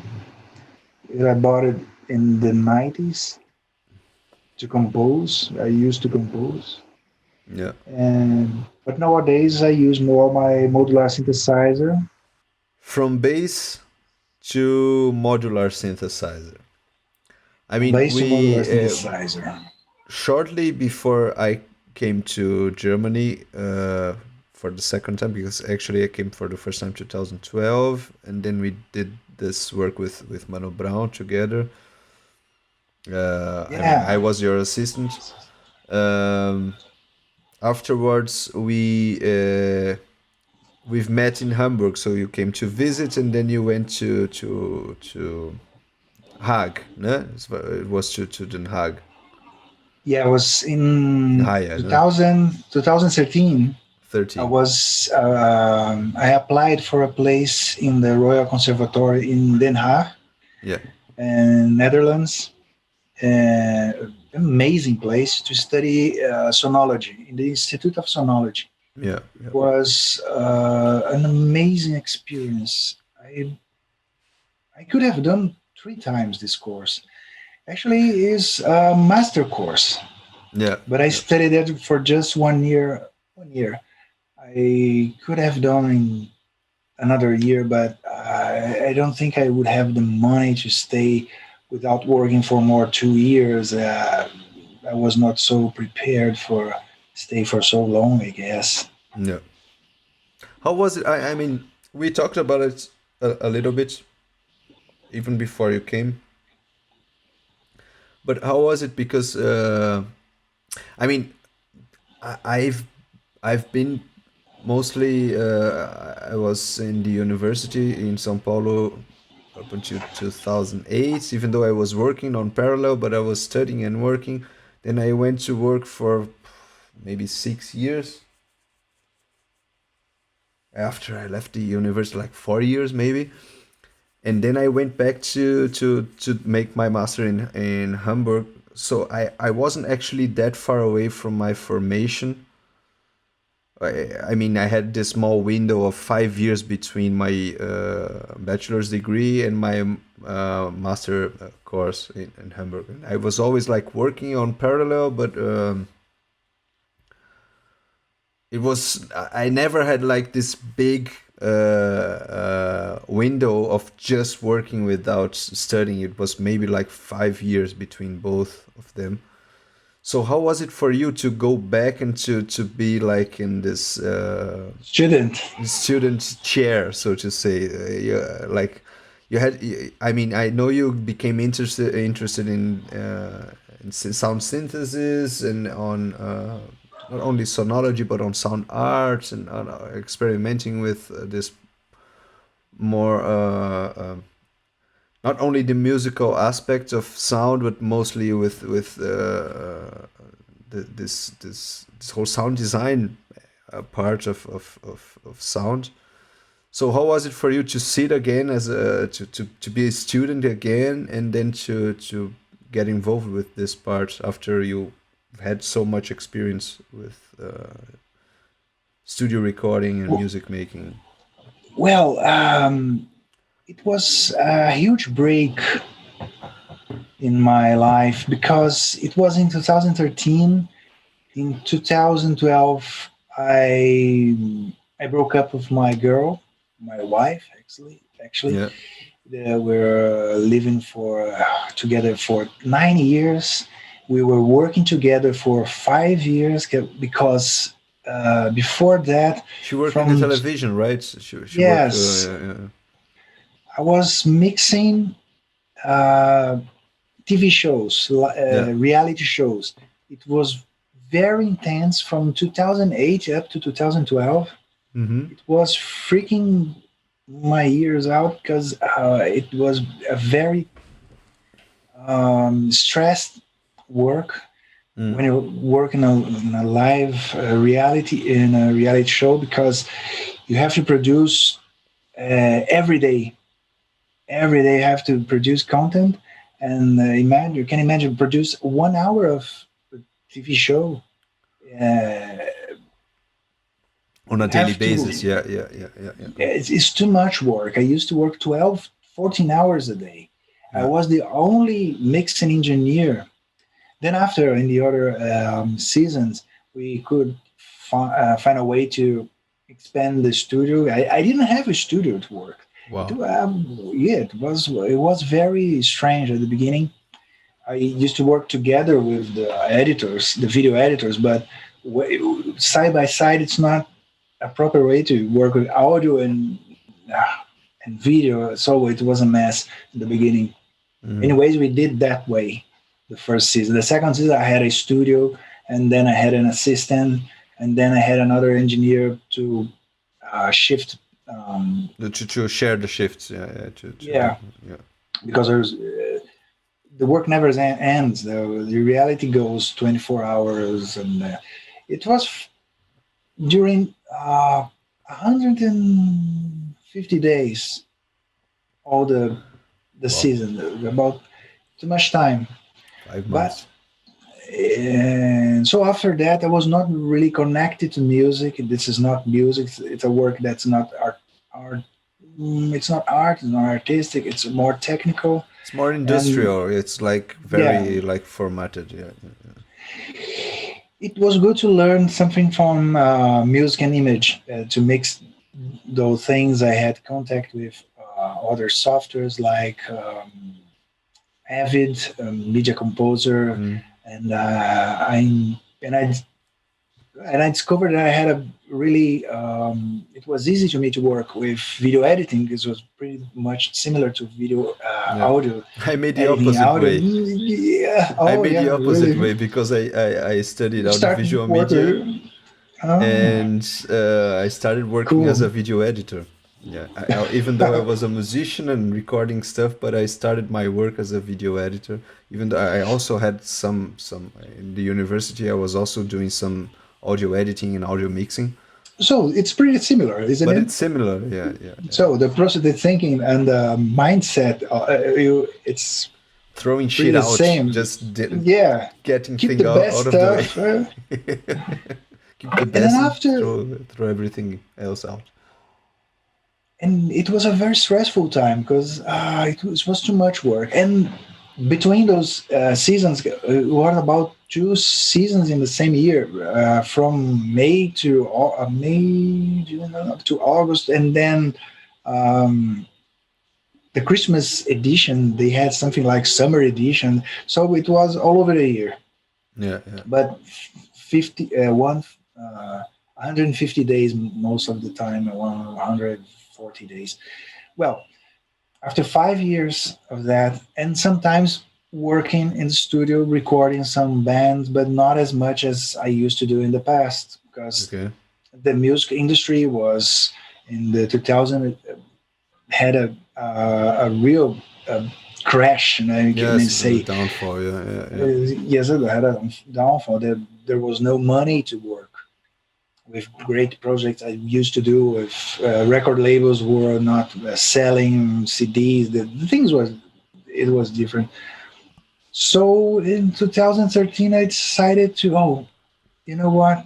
D1. I bought it in the 90s to compose. I used to compose. Yeah. And but nowadays I use more my modular synthesizer. From bass to modular synthesizer. I mean, Bass to modular we synthesizer. shortly before I came to Germany for the second time, because actually I came for the first time 2012, and then we did this work with Mano Brown together. I mean, I Yeah, was your assistant. Um, Afterwards, we've met in Hamburg, so you came to visit, and then you went to Hague, ne? It was to Den Haag, yeah. It was in Haia, ne? 2013. 13. I applied for a place in the Royal Conservatory in Den Haag, Yeah, Netherlands. Amazing place to study sonology in the Institute of Sonology. yeah, It yeah, was an amazing experience. I could have done three times this course. Actually, is a master course, yeah, but I yeah. studied it for just 1 year. 1 year. I could have done in another year, but I don't think I would have the money to stay without working for more 2 years. I was not so prepared for stay for so long, I guess. Yeah. How was it? I mean, we talked about it a little bit even before you came, but how was it? Because I mean, I, I've I've been mostly I was in the university in São Paulo up until 2008, even though I was working on parallel, but I was studying and working. Then I went to work for maybe 6 years after I left the university, like 4 years maybe. And then I went back to make my master in Hamburg. So I wasn't actually that far away from my formation. I mean, I had this small window of 5 years between my bachelor's degree and my master course in Hamburg. And I was always like working on parallel, but it was I never had like this big window of just working without studying. It was maybe like 5 years between both of them. So how was it for you to go back and to be like in this Student. student chair, so to say? Like you had. I mean, I know you became interested in sound synthesis and on not only sonology but on sound arts and experimenting with this more not only the musical aspects of sound but mostly with this whole sound design part of sound. So how was it for you to sit again as to be a student again and then to get involved with this part after you had so much experience with studio recording and music making? Well, it was a huge break in my life because it was in 2013. In 2012, I broke up with my girl, my wife, actually. Yeah. We're living for together for 9 years. We were working together for 5 years because before that, She worked in the from television, right? She worked. yes, I was mixing uh, TV shows, Yeah. reality shows. It was very intense from 2008 up to 2012. Mm-hmm. It was freaking my ears out because it was a very stressed work Mm. when you work in a live reality show because you have to produce every day. Every day, you have to produce content, and imagine you can imagine produce 1 hour of TV show. Uh, On a you daily have basis. to. Yeah. Yeah. Yeah. Yeah. Yeah. It's too much work. I used to work 12, 14 hours a day. I Yeah. was the only mixing engineer. Then after in the other seasons, we could find a way to expand the studio. I didn't have a studio to work. It Wow. yeah, it was very strange at the beginning. I used to work together with the editors, the video editors, but side by side, it's not a proper way to work with audio and video. So it was a mess in the beginning. Mm. Anyways, we did that way the first season. The second season, I had a studio, and then I had an assistant, and then I had another engineer to shift. To share the shifts. Yeah. Yeah. Yeah, Yeah. because the work never ends. The reality goes 24 hours, and it was during 150 days, all the Wow. season, about too much time. 5 months. But and so after that, I was not really connected to music. This is not music. It's a work that's not art. It's not art. It's not artistic. It's more technical. It's more And industrial. It's like yeah, very like formatted. Yeah. it was good to learn something from music and image to mix those things. I had contact with other softwares like Avid, Media Composer, Mm. and I discovered that I had a really it was easy to me to work with video editing because it was pretty much similar to video Yeah. audio I made the editing opposite audio. way. Yeah. I Oh made the yeah, opposite way really. because I studied You start audiovisual work media with oh, and I started working as cool. a video editor. Yeah, even though I was a musician and recording stuff, but I started my work as a video editor. Even though I also had some in the university, I was also doing some audio editing and audio mixing. So it's pretty similar, isn't But it? it's similar, yeah, yeah, yeah. So the process of thinking and the mindset, it's Throwing pretty shit the out, same. just Yeah, getting keep thing the out best of the way. stuff, Keep the and then best and after, throw everything else out. and it was a very stressful time because it was too much work. And between those seasons, what about 2 seasons in the same year, from May, June, up to August, and then. Um, the Christmas edition, they had something like summer edition, so it was all over the year. Yeah, yeah. But 50, 150 days most of the time, 140 days. Well, after 5 years of that, and sometimes working in the studio, recording some bands, but not as much as I used to do in the past because Okay. the music industry was in the 2000 had a real crash, and I can Yes, the say downfall. Yeah, yeah, yeah. yes, it had a downfall. There was no money to work with great projects I used to do with record labels who were not selling CDs. The things was it was different. So in 2013, I decided to, oh, you know what?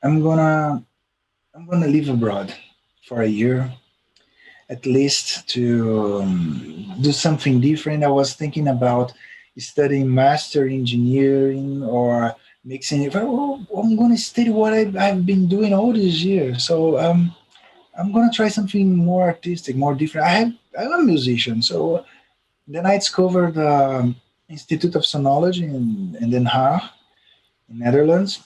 I'm gonna I'm gonna live abroad for a year at least to do something different. I was thinking about studying master engineering or mixing it. Oh, I'm going to study what I've been doing all these years. So I'm going to try something more artistic, more different. I'm a musician. So then I discovered the Institute of Sonology in Den Haag, in Netherlands,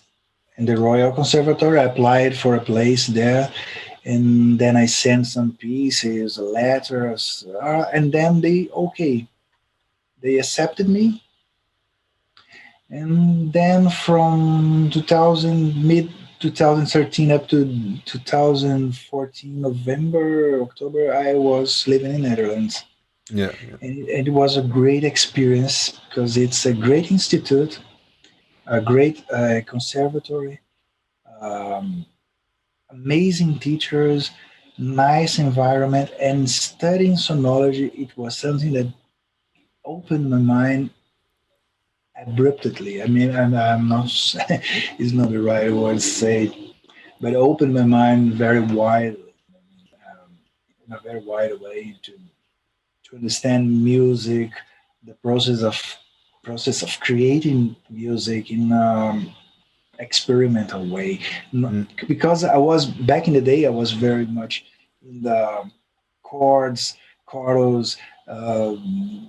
in the Royal Conservatory. I applied for a place there, and then I sent some pieces, letters, and then they accepted me. And then from 2000 mid 2013 up to 2014 November October, I was living in Netherlands, Yeah, yeah. and it was a great experience because it's a great institute, a great conservatory. Um, Amazing teachers, nice environment, and studying sonology. It was something that opened my mind abruptly. I mean, I'm not, it's not the right word to say, but opened my mind very wide, in a very wide way to understand music, the process of creating music in experimental way. Mm, Because I was back in the day, I was very much in the chords, chorus,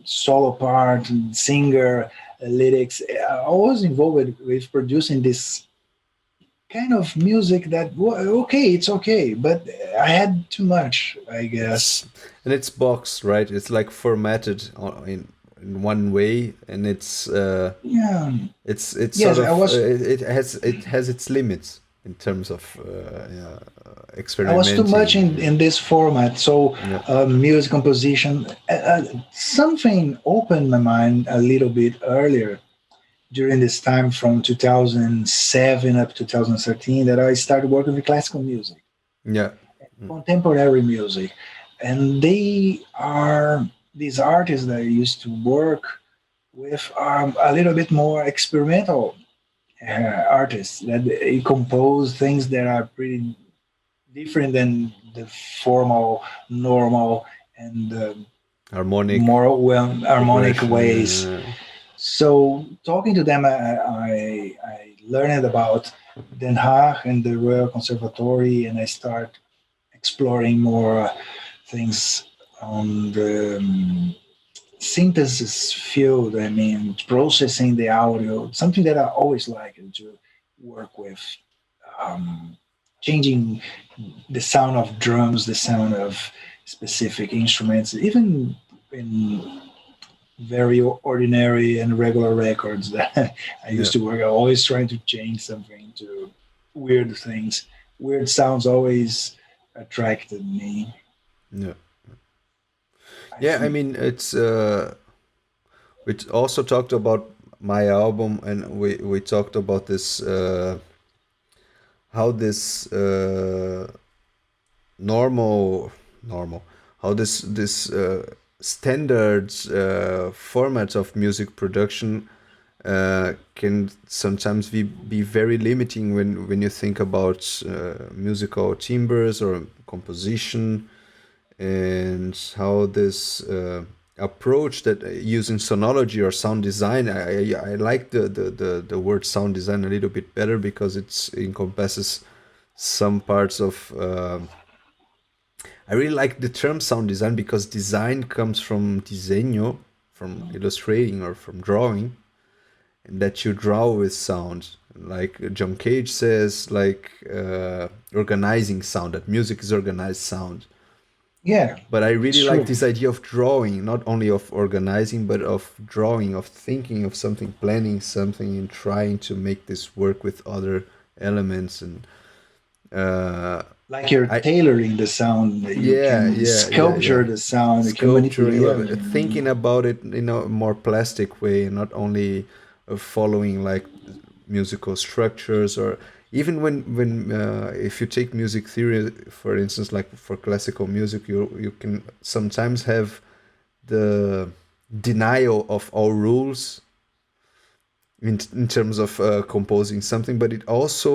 solo part, singer, lyrics. I was involved with producing this kind of music that okay, it's okay, but I had too much, I it's guess. and it's boxed, right? It's like formatted in one way, and Yeah. it's sort Yes, I of was it has its limits in terms of yeah, I was too much experimenting. in this format. So Yeah, music composition, something opened my mind a little bit earlier during this time from 2007 up to 2013 that I started working with classical music, yeah, mm, contemporary music. And these artists that I used to work with are a little bit more experimental artists that they compose things that are pretty different than the formal, normal, and harmonic more well harmonic progression. ways. So talking to them, I learned about Den Haag and the Royal Conservatory, and I start exploring more things on the synthesis field. I mean, processing the audio, something that I always like to work with. Um, Changing the sound of drums, the sound of specific instruments, even in very ordinary and regular records that I Yeah, used to work. I always trying to change something to weird things. Weird sounds always attracted me. yeah, I yeah. I think. mean, it's we also talked about my album, and we talked about this how this normal how this standard format of music production can sometimes be very limiting when you think about musical timbres or composition, and how this approach that using sonology or sound design. I like the word sound design a little bit better because it encompasses some parts of I really like the term sound design because design comes from diseño, from illustrating or from drawing, and that you draw with sound. Like John Cage says, like organizing sound, that music is organized sound. Yeah, But I it's really like true. this idea of drawing, not only of organizing, but of drawing, of thinking of something, planning something, and trying to make this work with other elements. And uh, Like you're I, tailoring the sound, that you yeah, can yeah, yeah, yeah. sculpture the sound, you can manipulate. Sculpturing, Yeah, thinking about it in a more plastic way, and not only following like musical structures. Or even when if you take music theory, for instance, like for classical music, you can sometimes have the denial of all rules in terms of composing something, but it also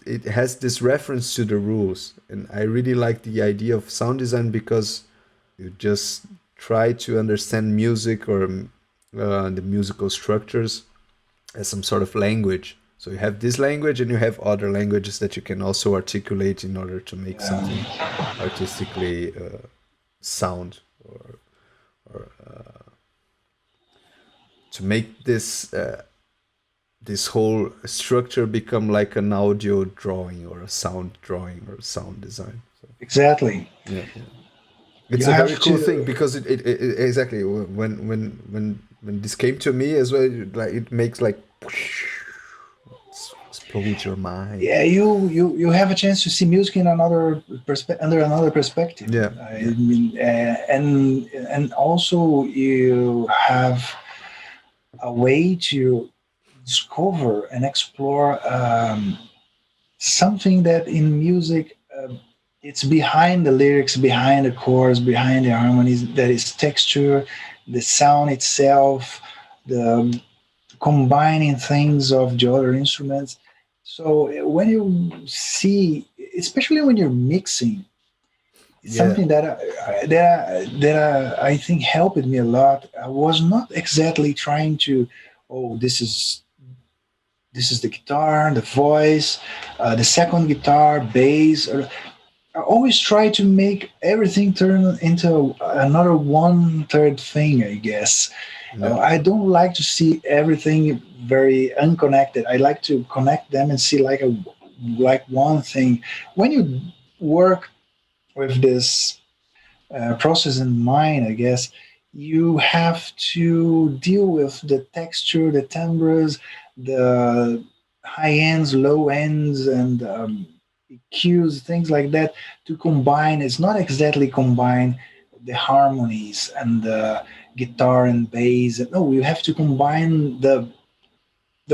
it has this reference to the rules. And I really like the idea of sound design, because you just try to understand music, or the musical structures, as some sort of language. So you have this language, and you have other languages that you can also articulate in order to make something yeah, artistically sound, or to make this whole structure become like an audio drawing, or a sound drawing, or a sound design. So exactly. yeah, yeah. You It's a very have cool thing, to. because it exactly when this came to me as well, like it makes like explode your mind. Yeah, you have a chance to see music in another under another perspective. Yeah, I yeah, mean, and also you have a way to discover and explore something that in music it's behind the lyrics, behind the chords, behind the harmonies. That is texture, the sound itself, the combining things of the other instruments. So when you see, especially when you're mixing, it's yeah, something that I think helped me a lot. I was not exactly trying to, oh, this is the guitar, the voice, the second guitar, bass. I always try to make everything turn into another one third thing, I guess. yeah, I don't like to see everything very unconnected. I like to connect them and see like one thing. When you work with this process in mind, I guess you have to deal with the texture, the timbres, the high ends, low ends, and cues, things like that to combine. It's not exactly combine the harmonies and the guitar and bass. No, you have to combine the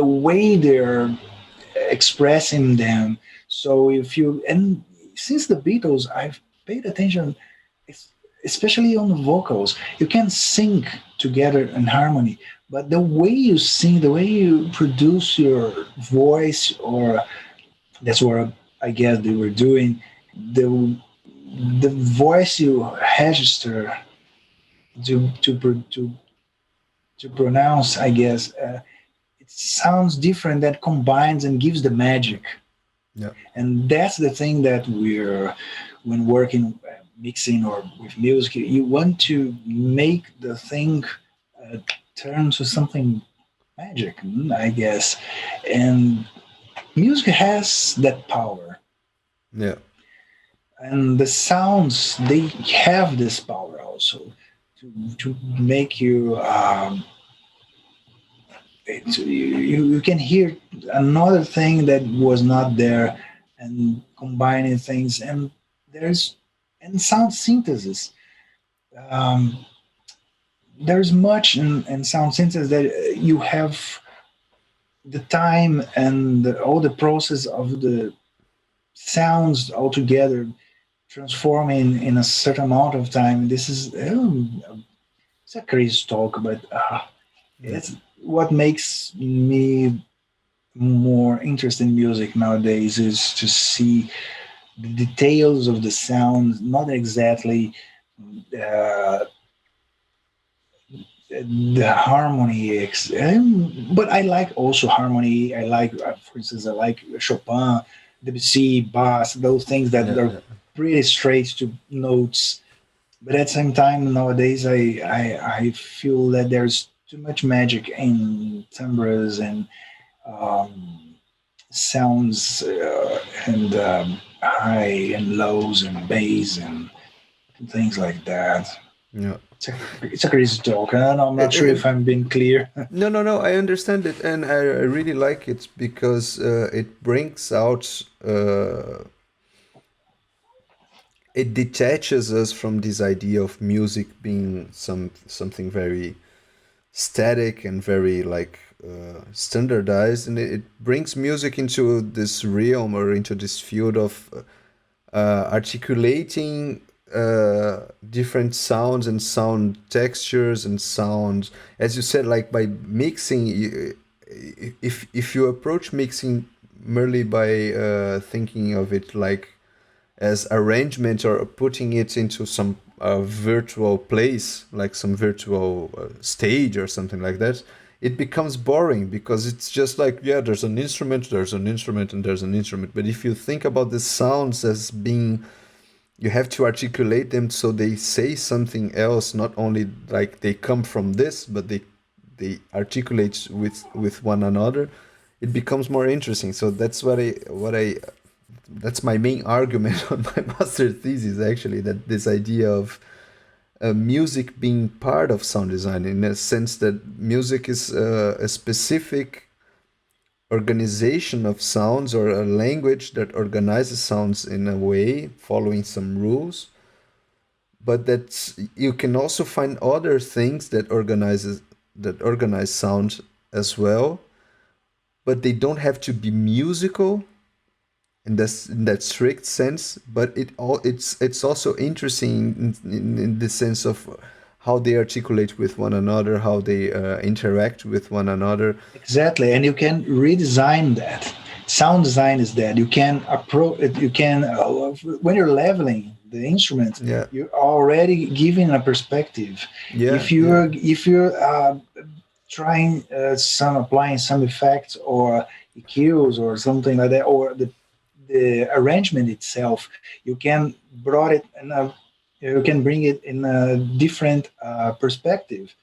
way they're expressing them. So if you and since the Beatles, I've paid attention, especially on the vocals. You can sing together in harmony, but the way you sing, the way you produce your voice, or that's what I guess they were doing. The the voice you register to pronounce, I guess, it sounds different. That combines and gives the magic, yeah, and that's the thing that we're when working mixing or with music. You want to make the thing uh, turn to something magic, I guess, and music has that power. yeah, And the sounds, they have this power also to make you you can hear another thing that was not there, and combining things. And there's and sound synthesis, um, there's much in sound synthesis that you have the time and all the process of the sounds all together transforming in a certain amount of time. This is it's a crazy talk, but yeah, it's what makes me more interested in music nowadays is to see the details of the sound, not exactly uh, the harmony. But I like also harmony. I like, for instance, I like Chopin, Debussy, Bass, those things that yeah, are yeah, pretty straight to notes. But at the same time, nowadays, I feel that there's too much magic in timbres and um, sounds and high and lows and bass and things like that. Yeah. It's a crazy talk, and I'm not sure if It, I'm being clear. no, no, no. I understand it, and I really like it because it brings out. It detaches us from this idea of music being something very static and very like standardized, and it brings music into this realm or into this field of articulating different sounds and sound textures and sounds, as you said, like by mixing. If you approach mixing merely by thinking of it like as arrangement or putting it into some virtual place, like some virtual stage or something like that, it becomes boring because it's just like, yeah, there's an instrument, and there's an instrument. But if you think about the sounds as being, you have to articulate them so they say something else, not only like they come from this, but they articulate with one another. It becomes more interesting. So that's what I that's my main argument on my master thesis, actually, that this idea of music being part of sound design, in a sense that music is a specific organization of sounds, or a language that organizes sounds in a way following some rules, but that you can also find other things that organize sound as well, but they don't have to be musical in that strict sense. But it's also interesting in the sense of how they articulate with one another, how they interact with one another. Exactly, and you can redesign that. Sound design is that you can approach. You can when you're leveling the instrument, Yeah, you're already giving a perspective. yeah, yeah. If you're trying some applying some effects or EQs or something like that, or the arrangement itself, you can brought it in a, you can bring it in a different perspective.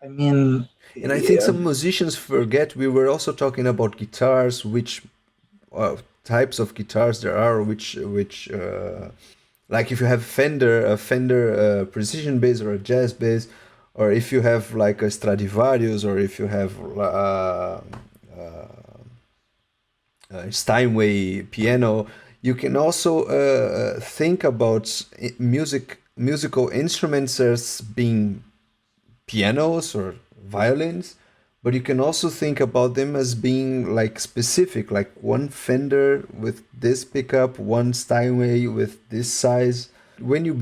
I mean, And I think yeah, some musicians forget, we were also talking about guitars, which types of guitars there are, which like if you have a Fender precision bass or a jazz bass, or if you have like a Stradivarius, or if you have Steinway piano, you can also think about musical instruments as being pianos or violins, but you can also think about them as being like specific, like one Fender with this pickup, one Steinway with this size. When you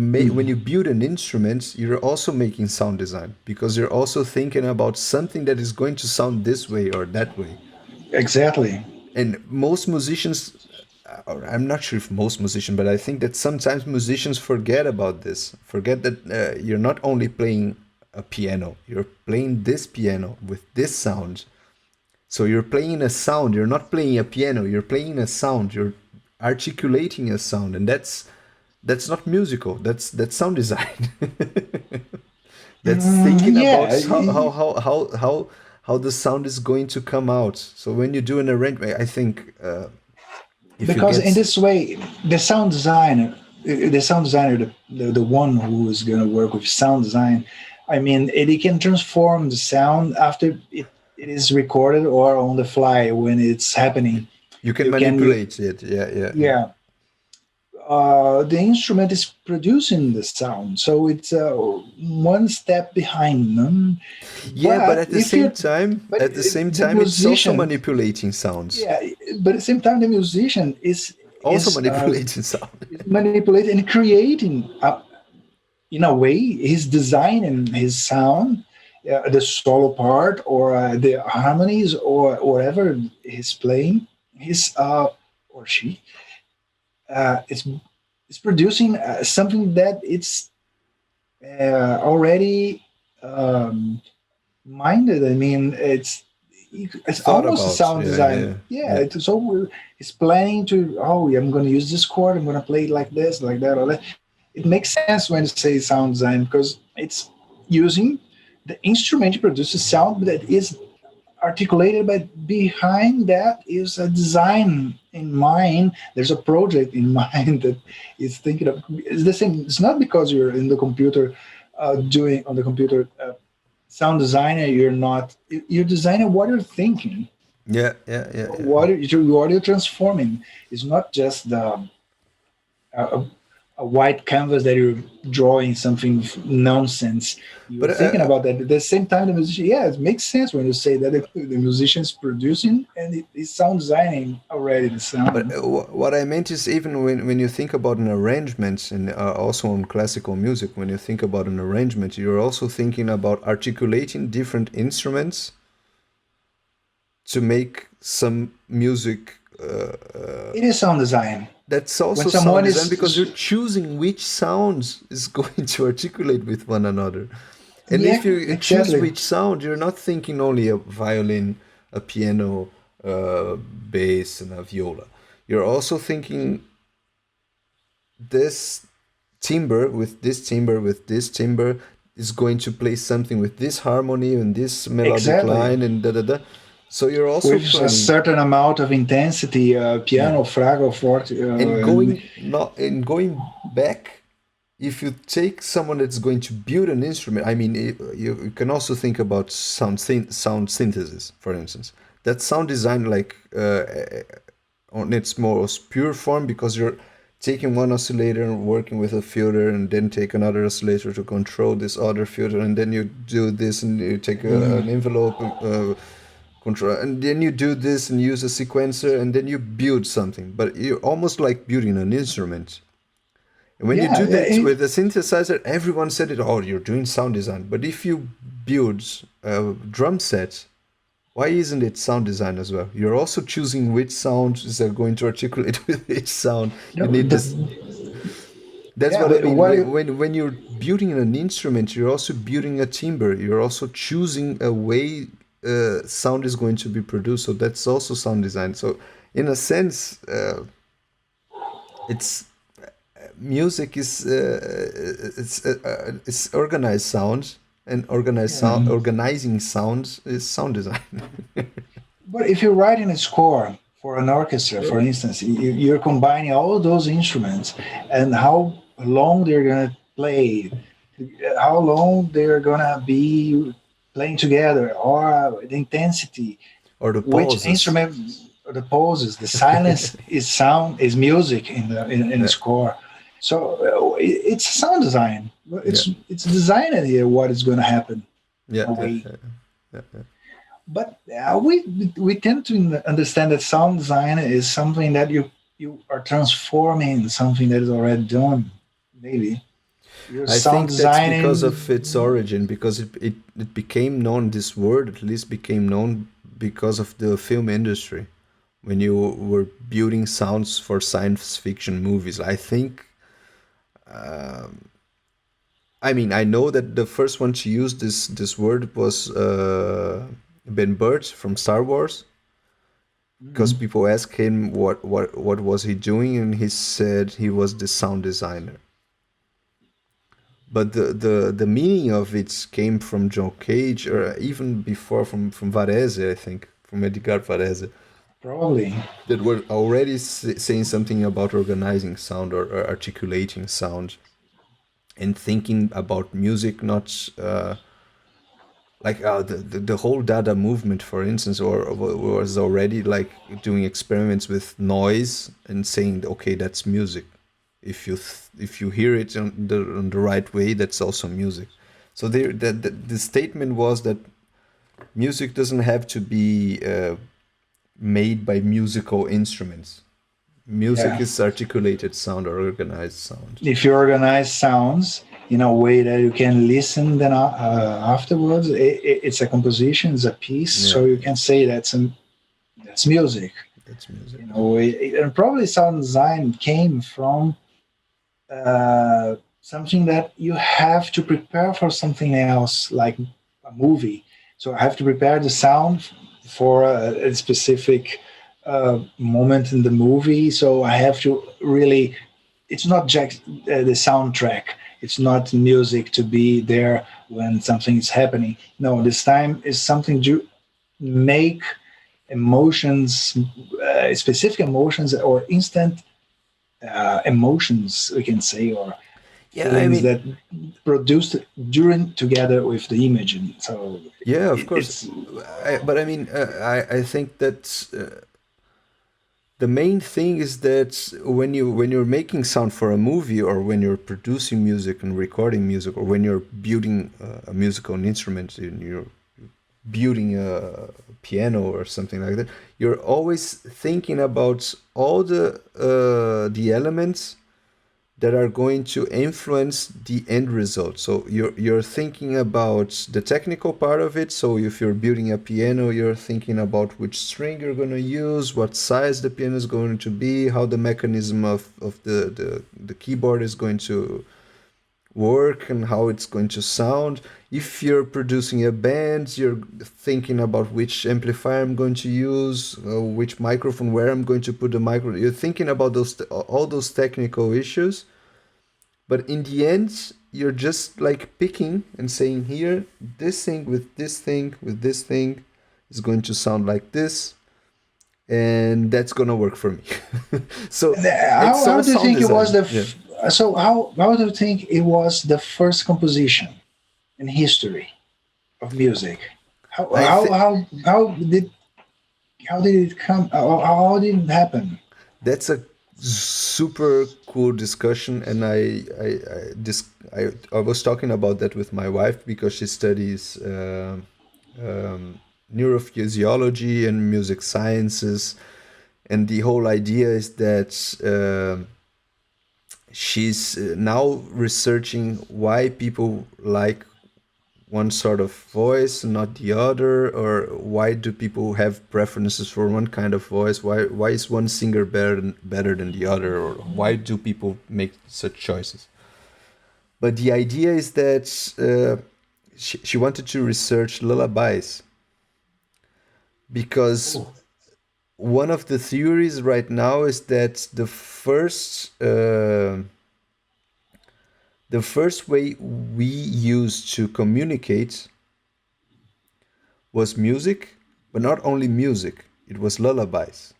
build an instrument, you're also making sound design because you're also thinking about something that is going to sound this way or that way. exactly. And most musicians, or I'm not sure if most musicians, but I think that sometimes musicians forget about this. Forget that you're not only playing a piano, you're playing this piano with this sound. So you're playing a sound, you're not playing a piano, you're playing a sound, you're articulating a sound, and that's not musical, that's sound design. That's thinking Yeah, about how the sound is going to come out. So when you do an arrangement, I think if you because in get, this way, the sound designer, the one who is going to work with sound design, I mean, it can transform the sound after it is recorded or on the fly when it's happening. you can You can, you, manipulate it. Yeah, yeah, yeah. yeah, the instrument is producing the sound, so it's one step behind them. Yeah, but But but at the same the time, it's also musician, manipulating sounds. yeah, but at the same time, the musician is Also is uh, manipulating sound. is manipulating and creating, in a way, he's designing his sound, the solo part or the harmonies or whatever he's playing. He's or she is producing something that it's already minded. I mean, it's Thought almost a about. sound Yeah, design. yeah, Yeah, yeah. it's planning to. Oh, yeah, I'm going to use this chord. I'm going to play it like this, like that, or that. It makes sense when you say sound design because it's using the instrument to produce a sound that is articulated, but behind that is a design in mind. There's a project in mind that is thinking of. It's the same. It's not because you're in the computer, doing on the computer, sound designer. You're not. You're designing what you're thinking. Yeah, yeah, yeah, yeah. What you're transforming is not just a, a white canvas that you're drawing something nonsense. You're But thinking about that. At the same time, the musician, yeah, it makes sense when you say that the musician is producing and it's sound designing already the but sound. what I meant is, even when you think about an arrangement, and also in classical music, when you think about an arrangement, you're also thinking about articulating different instruments to make some music. It is sound design. That's When also sound someone design, because you're is, choosing which sounds is going to articulate with one another. And yeah, if you choose exactly. which sound, you're not thinking only a violin, a piano, bass, and a viola. You're also thinking this timbre with this timbre with this timbre is going to play something with this harmony and this melodic Exactly. line and da da da. So you're also With a planning certain amount of intensity, yeah, piano, frago, forte, and and going back. If you take someone that's going to build an instrument, I mean, you can also think about sound synthesis, for instance. That sound design, like on its most pure form, because you're taking one oscillator and working with a filter, and then take another oscillator to control this other filter, and then you do this, and you take an envelope control, and then you do this and use a sequencer, and then you build something. But you're almost like building an instrument. And when you yeah, do that with a synthesizer, everyone said it, oh, you're doing sound design. But if you build a drum set, why isn't it sound design as well? You're also choosing which sounds are going to articulate with each sound. You no, need this. That's yeah, what I but mean. what When you're building an instrument, you're also building a timbre. You're also choosing a way sound is going to be produced. So that's also sound design. So in a sense, it's music is it's organized sound, and yeah. organizing sounds is sound design. But if you're writing a score for an orchestra, for instance, you're combining all those instruments and how long they're going to play, how long they're going to be playing together, or the intensity, Or the which pauses. instrument, the pauses, the silence is sound, is music in the Yeah, score. So it's sound design. yeah, It's designing here what is going to happen in yeah, a yeah, way. yeah, yeah, yeah. But we tend to understand that sound design is something that you are transforming something that is already done. Maybe you're I sound think that's because designing. of its origin, because it became known, this word at least became known because of the film industry. When you were building sounds for science fiction movies, I think, I mean, I know that the first one to use this word was Ben Burt from Star Wars, because Mhm. people asked him what was he doing, and he said he was the sound designer. But the meaning of it came from John Cage, or even before from Varese, I think, from Edgar Varese, Probably. that were already saying something about organizing sound, or articulating sound, and thinking about music, not like the whole Dada movement, for instance, or was already like doing experiments with noise and saying, okay, that's music. If you hear it on the right way, that's also music. So there, the statement was that music doesn't have to be made by musical instruments. Music Yeah. is articulated sound or organized sound. If you organize sounds in a way that you can listen then afterwards, it's a composition, it's a piece, Yeah, so you yeah, can say that's music. that's music. You know, and probably sound design came from something that you have to prepare for something else, like a movie. So I have to prepare the sound for a specific moment in the movie. So I have to really. It's not just the soundtrack. It's not music to be there when something is happening. No, this time is something make emotions, specific emotions or instant emotions, we can say, or Yeah, I feelings mean, that produced during together with the image. And so yeah, of course. it's But I mean, I think that the main thing is that when you're making sound for a movie, or when you're producing music and recording music, or when you're building a musical instrument, and you're building a piano or something like that, you're always thinking about all the elements that are going to influence the end result. So you're thinking about the technical part of it. So if you're building a piano, you're thinking about which string you're going to use, what size the piano is going to be, how the mechanism of the keyboard is going to work, and how it's going to sound. If you're producing a band, you're thinking about which amplifier I'm going to use, which microphone, where I'm going to put the microphone. You're thinking about those all those technical issues, but in the end, you're just like picking and saying, here, this thing with this thing with this thing is going to sound like this, and that's gonna work for me. So it's how all do you sound think it was design. Yeah. so how do you think it was the first composition in history of music? How I how think how how did how did it come? How did it happen? that's a super cool discussion, and I was talking about that with my wife, because she studies um, neurophysiology and music sciences, and the whole idea is that she's now researching why people like one sort of voice and not the other, or why do people have preferences for one kind of voice, why is one singer better than the other, or why do people make such choices. But the idea is that she wanted to research lullabies, because Oh, one of the theories right now is that the first way we used to communicate was music, but not only music, it was lullabies.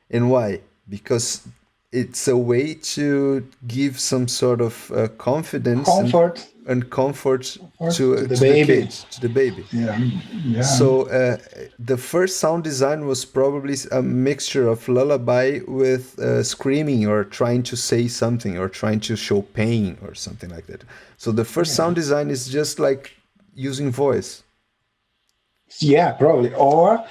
And why? Because it's a way to give some sort of confidence comfort, and comfort comfort to the to the baby. kids, to the baby. Yeah, yeah, So the first sound design was probably a mixture of lullaby with screaming, or trying to say something, or trying to show pain, or something like that. So the first yeah, sound design is just like using voice. yeah. Probably, or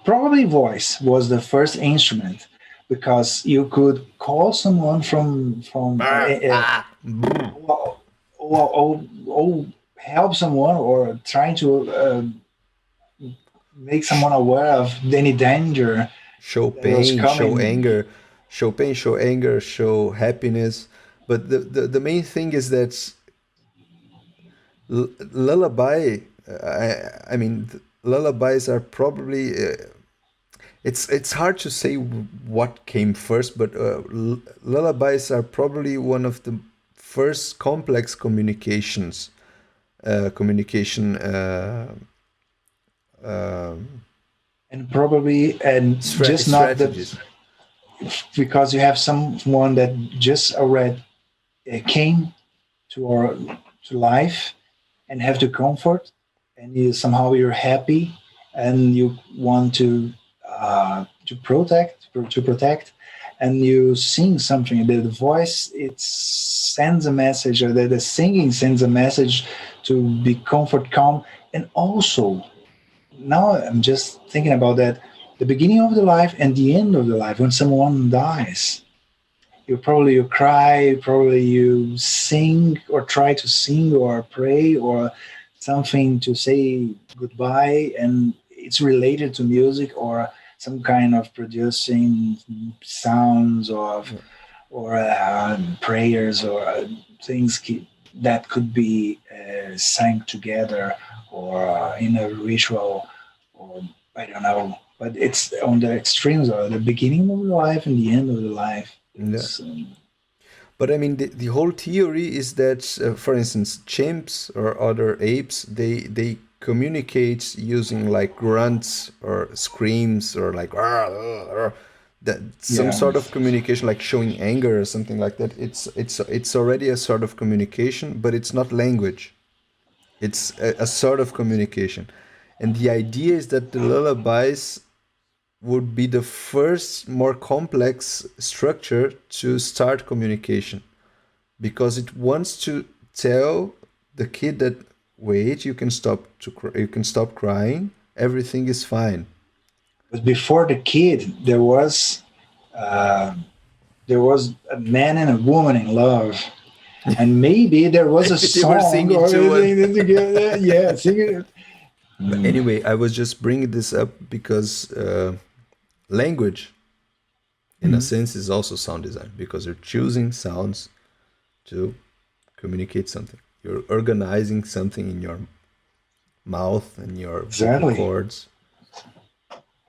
probably voice was the first instrument because you could call someone or, or help someone or trying to make someone aware of any danger Show that was pain, show coming. anger, show pain, show anger, show happiness. But the main thing is that lullaby, I mean, lullabies are probably, it's hard to say what came first, but lullabies are probably one of the first complex communication um, And probably and just not the strategies. because you have someone that just already came to our to life and have to comfort and you somehow you're happy and you want to protect and you sing something the voice it sends a message or the singing sends a message to be comfort calm and also now I'm just thinking about that the beginning of the life and the end of the life when someone dies you cry, probably you sing or try to sing or pray or something to say goodbye, and it's related to music or some kind of producing sounds of or prayers or that could be sang together or in a ritual or I don't know. But it's on the extremes of the beginning of the life and the end of the life. Yeah. It's But I mean, the whole theory is that, for instance, chimps or other apes, they communicates using like grunts or screams or like that some Yeah. sort of communication, like showing anger or something like that. It's already a sort of communication, but it's not language. It's a sort of communication, and the idea is that the lullabies would be the first more complex structure to start communication, because it wants to tell the kid that, wait, you can stop crying, everything is fine. But before the kid, uh, there was a man and a woman in love, and maybe there was a Maybe they were song singing or to one. anything together. Yeah, singing. But Mm, anyway, I was just bringing this up because language, in a mm, sense, is also sound design, because you're choosing sounds to communicate something. You're organizing something in your mouth and your vocal exactly. cords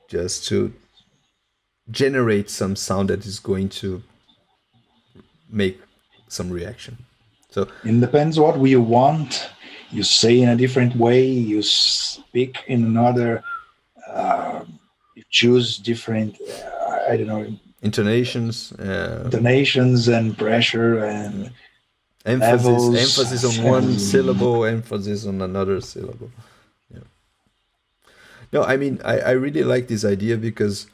just to generate some sound that is going to make some reaction. So It depends what we want. You say in a different way. You speak in another. Uh, you choose different. I don't know, intonations, intonations and pressure and levels. emphasis on one And syllable, emphasis on another syllable. Yeah. No, I mean, I really like this idea because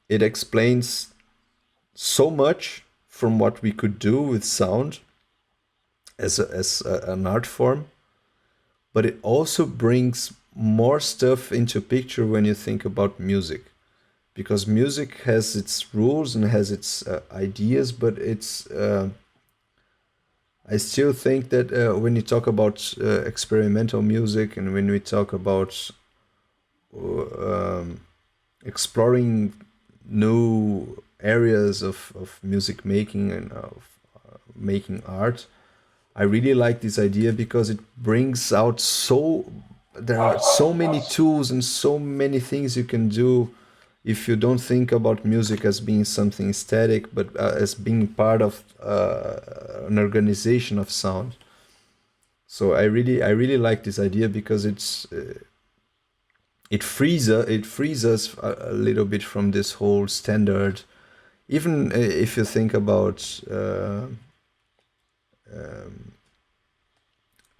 it explains so much from what we could do with sound an art form, but it also brings more stuff into picture when you think about music, because music has its rules and has its ideas, but it's I still think that when you talk about experimental music, and when we talk about um, exploring new areas of music making and of making art, I really like this idea because it brings out so there are so many tools and so many things you can do if you don't think about music as being something static, but as being part of an organization of sound. So I really like this idea because it frees us a little bit from this whole standard. Even if you think about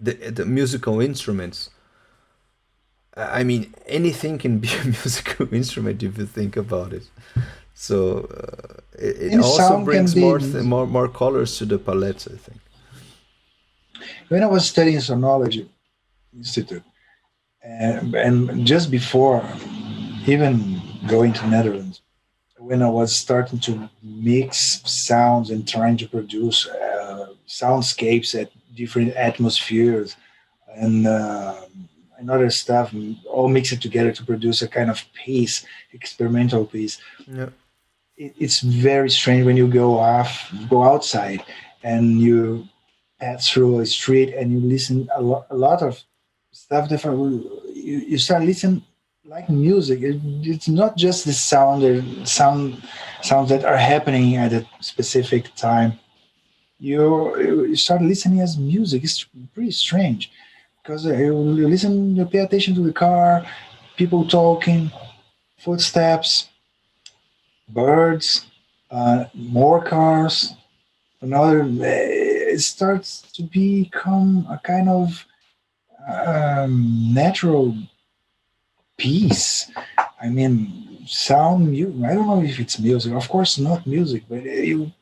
the musical instruments, I mean, anything can be a musical instrument if you think about it. So it any also sound can brings be. more colors to the palette, I think. When I was studying sonology institute, and just before even going to Netherlands, when I was starting to mix sounds and trying to produce soundscapes at different atmospheres and other stuff, all mix it together to produce a kind of piece, experimental piece. Yeah, It's very strange when you go outside, and you pass through a street and you listen a lot of stuff different. You start listening like music. It's not just the sounds that are happening at a specific time. You start listening as music. It's pretty strange because you listen, you pay attention to the car, people talking, footsteps, birds, more cars. Another, it starts to become a kind of natural piece. I mean, I don't know if it's music. Of course, not music, but you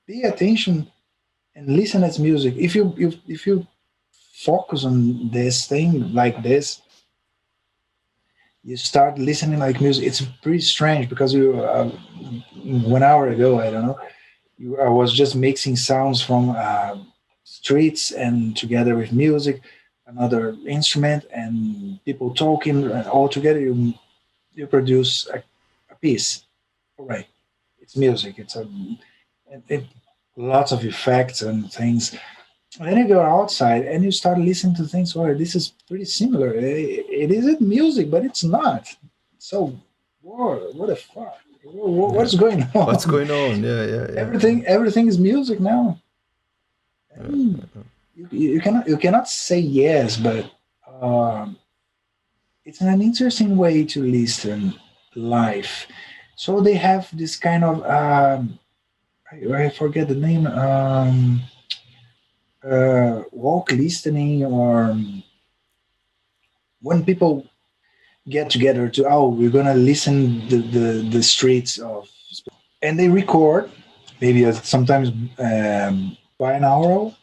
pay attention and listen as music. If you focus on this thing like this, you start listening like music. It's pretty strange because 1 hour ago, I don't know, I was just mixing sounds from streets and together with music, another instrument, and people talking, and all together you produce a piece. All right, it's music. It lots of effects and things. And then you go outside and you start listening to things. Oh, this is pretty similar. It isn't music, but it's not. So, whoa, what the fuck? yeah. What's going What's on? going on? Yeah, yeah, yeah. Everything is music now. Yeah, And yeah. you cannot say yes, but um, it's an interesting way to listen live. So they have this kind of I forget the name, walk listening, or when people get together to, oh, we're gonna listen the streets of, and they record maybe sometimes binaural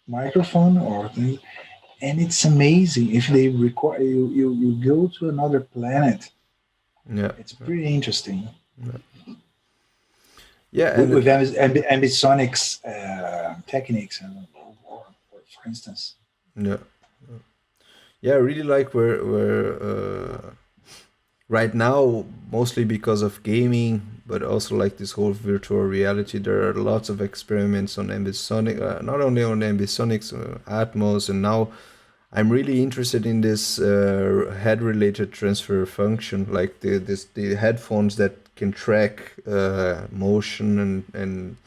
microphone or thing, and it's amazing if they record you go to another planet. Yeah, It's pretty interesting yeah, with, and with ambisonics techniques, for instance. yeah, yeah. I really like where right now, mostly because of gaming, but also like this whole virtual reality. There are lots of experiments on ambisonic, not only on ambisonics, Atmos, and now I'm really interested in this head-related transfer function, like the headphones that can track motion and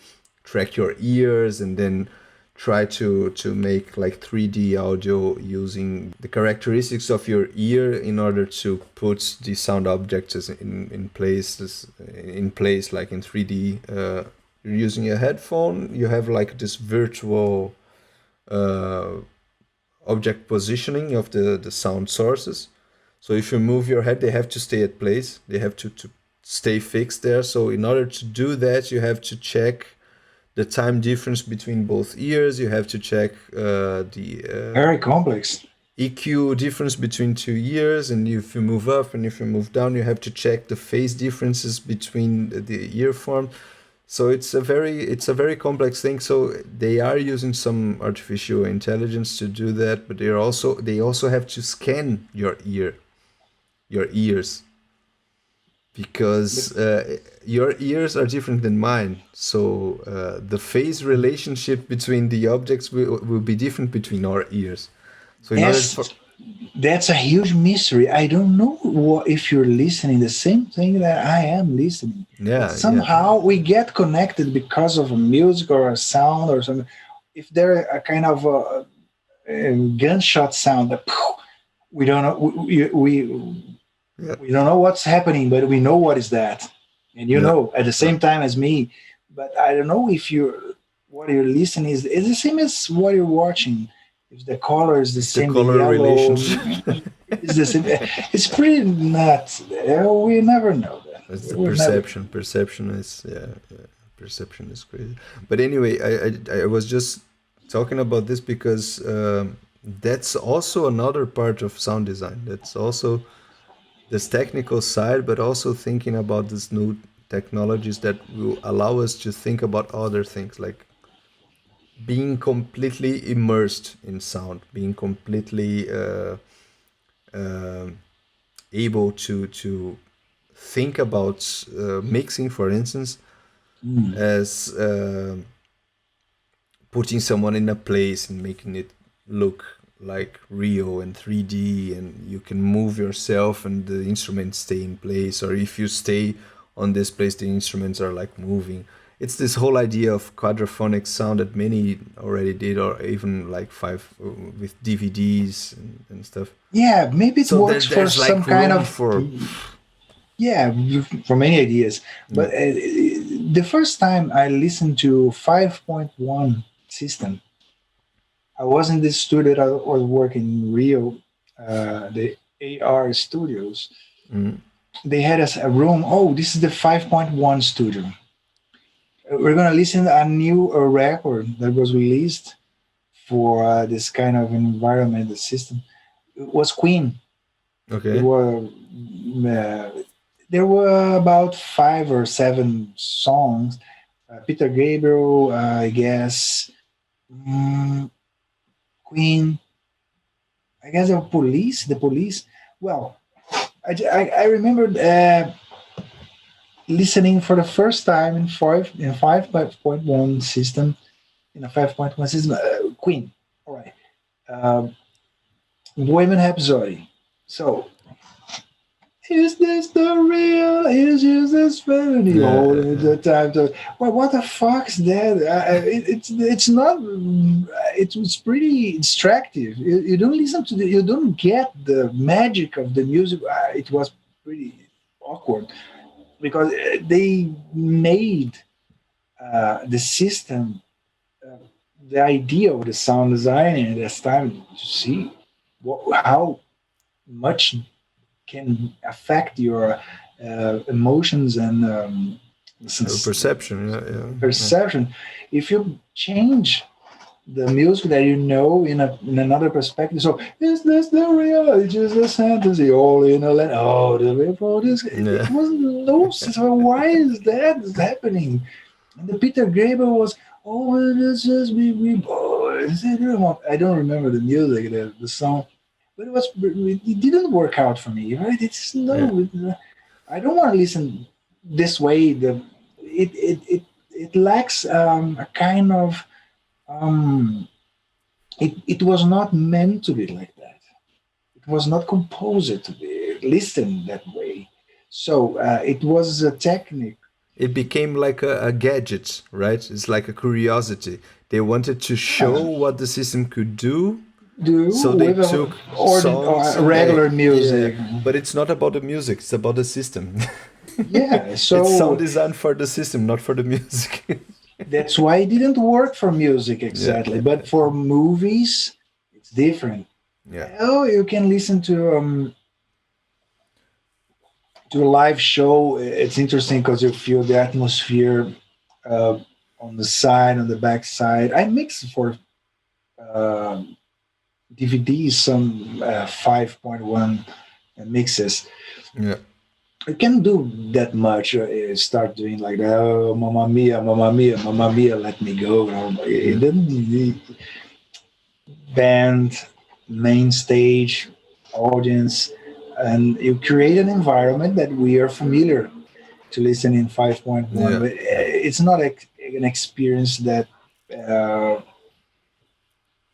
track your ears, and then try to make like 3D audio using the characteristics of your ear in order to put the sound objects in place like in 3D. You're using a headphone, you have like this virtual uh, object positioning of the sound sources. So if you move your head, they have to stay at place. They have to stay fixed there. So in order to do that, you have to check the time difference between both ears. You have to check the Very complex. EQ difference between two ears, and if you move up and if you move down, you have to check the phase differences between the ear form. So it's a very complex thing. So they are using some artificial intelligence to do that, but they also have to scan your ears, But because your ears are different than mine. So the phase relationship between the objects will be different between our ears. So in order for yes, that's a huge mystery. I don't know if you're listening the same thing that I am listening, but yeah, yeah, somehow we get connected because of a music or a sound or something. If there a kind of a gunshot sound, that we don't know, yeah, we don't know what's happening, but we know what is that, and yeah. at the same time as me. But I don't know if you're what you're listening is the same as what you're watching. If the color is the It's the same, the color yellow relationship. is the same. It's pretty nuts. We never know that. It's the We will never. perception. Perception is, yeah, yeah. Perception is crazy. But anyway, I was just talking about this because that's also another part of sound design. That's also this technical side, but also thinking about these new technologies that will allow us to think about other things, like being completely immersed in sound, being completely um able to think about mixing, for instance, Mm. as putting someone in a place and making it look like real and 3D, and you can move yourself and the instruments stay in place, or if you stay on this place, the instruments are like moving. It's this whole idea of quadraphonic sound that many already did, or even like five with DVDs and stuff. Yeah, maybe it So works for there's some like kind room of, for, yeah, for many ideas. yeah. But the first time I listened to 5.1 system, I was in this studio that I was working in Rio, the AR studios. Mm, They had a room. Oh, this is the 5.1 studio. We're gonna listen to a new record that was released for this kind of environment, the system. It was Queen. They okay. were there were about 5 or 7 songs. Peter Gabriel, I guess, mm, Queen. I guess the police. The police. Well, I remember listening for the first time in 5.1 system, in a 5.1 system, Queen. All right. Women Rhapsody. So, is this the real it's just this family Yeah, all the time. So, well, what the fuck's that? It's not. It was pretty distractive. You don't listen to the. You don't get the magic of the music. It was pretty awkward because they made the system, uh, the idea of the sound design at this time to see how much can affect your emotions and perception. Yeah, yeah, yeah. perception. If you change the music that you know in another perspective, so is this the reality? Just a fantasy, all in a land. Oh, the way for this. It Yeah. was no. So why is that happening? And the Peter Gabriel was, oh, this is me boys. I don't remember the music, the song, but it didn't work out for me, right? It's Yeah. no, I don't want to listen this way. It lacks a kind of it was not meant to be like that. It was not composed to be listened that way. So it was a technique. It became like a gadget, right? It's like a curiosity. They wanted to show Yeah, what the system could do, do so they with took or songs. regular Yeah, music. but it's not about the music; it's about the system. Yeah, It's sound so design for the system, not for the music. that's why it didn't work for music Yeah, exactly. yeah, But for movies, it's different. yeah, Oh, you can listen to a live show. It's interesting because you feel the atmosphere uh, on the side, on the back side. I mix for uh, DVDs some 5.1 mixes. yeah, I can't do that much. Start doing like, oh, Mamma Mia, Mamma Mia, Mamma Mia, let me go. yeah, Then the band, main stage, audience, and you create an environment that we are familiar to listen in 5.1. yeah, But yeah, it's not an experience that uh,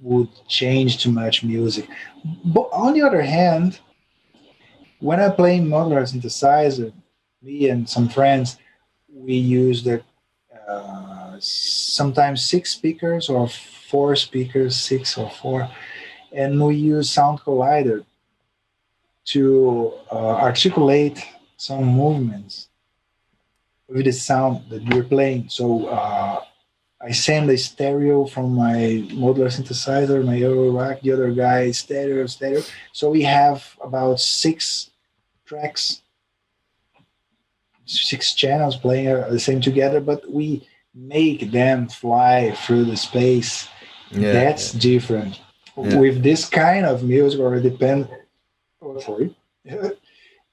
would change too much music. But on the other hand, when I play modular synthesizer, me and some friends, we use the sometimes six speakers or four speakers, six or four, and we use Sound Collider to articulate some movements with the sound that we're playing. So I send a stereo from my modular synthesizer, my Euro rack, the other guy stereo, stereo. So we have about six tracks, six channels playing the same together, but we make them fly through the space. yeah, That's different. yeah, With this kind of music, or depend. Oh, sorry.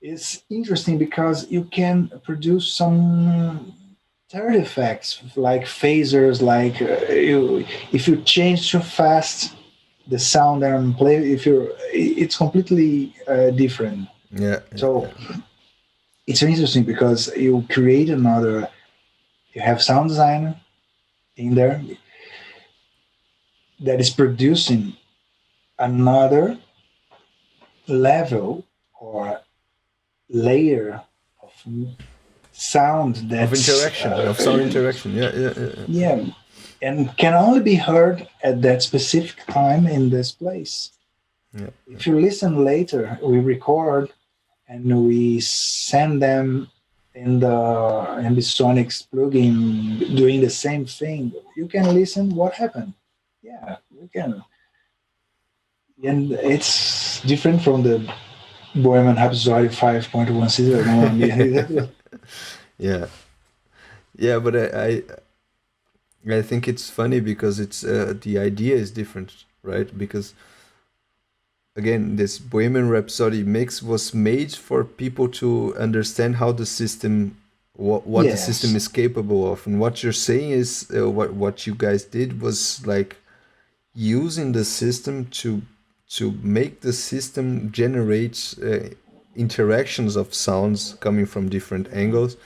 It's interesting because you can produce some third effects like phasers, like if you change too fast the sound that I'm playing, if you're, it's completely different. yeah, So it's interesting because you create another, you have sound designer in there that is producing another level or layer of sound of that's interaction, of sound interaction. Yeah, yeah, yeah, yeah, and can only be heard at that specific time in this place. yeah, If you listen later, we record and we send them in the ambisonics plugin doing the same thing. You can listen what happened. Yeah, you can, and it's different from the Bohemian Rhapsody 5.1 season. No, I mean, yeah, yeah. But I think it's funny because it's the idea is different, right? Because again, this Bohemian Rhapsody mix was made for people to understand how the system, what the system yes, is capable of, and what you're saying is what you guys did was like using the system to make the system generate interactions of sounds coming from different angles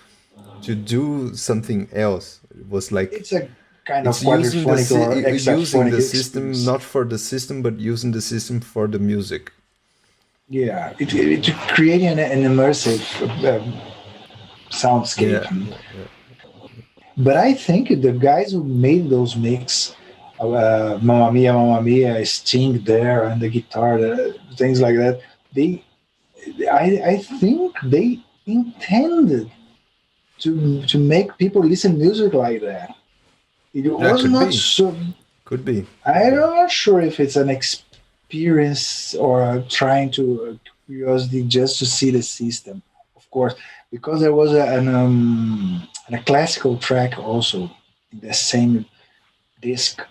to do something else. It was like it's a kind of it's using the quadraphonic or using hexaphonic the system experience. not for the system but using the system for the music. Yeah, it creating an immersive soundscape. Yeah, yeah, yeah. But I think the guys who made those mix, Mamma Mia, Sting there, and the guitar, things like that, they, I think they intended to make people listen music like that. It That was could not be. so. Could be. Could I'm be. not sure if it's an experience or trying to curiosity just to see the system. Of course, because there was a classical track also in the same disc,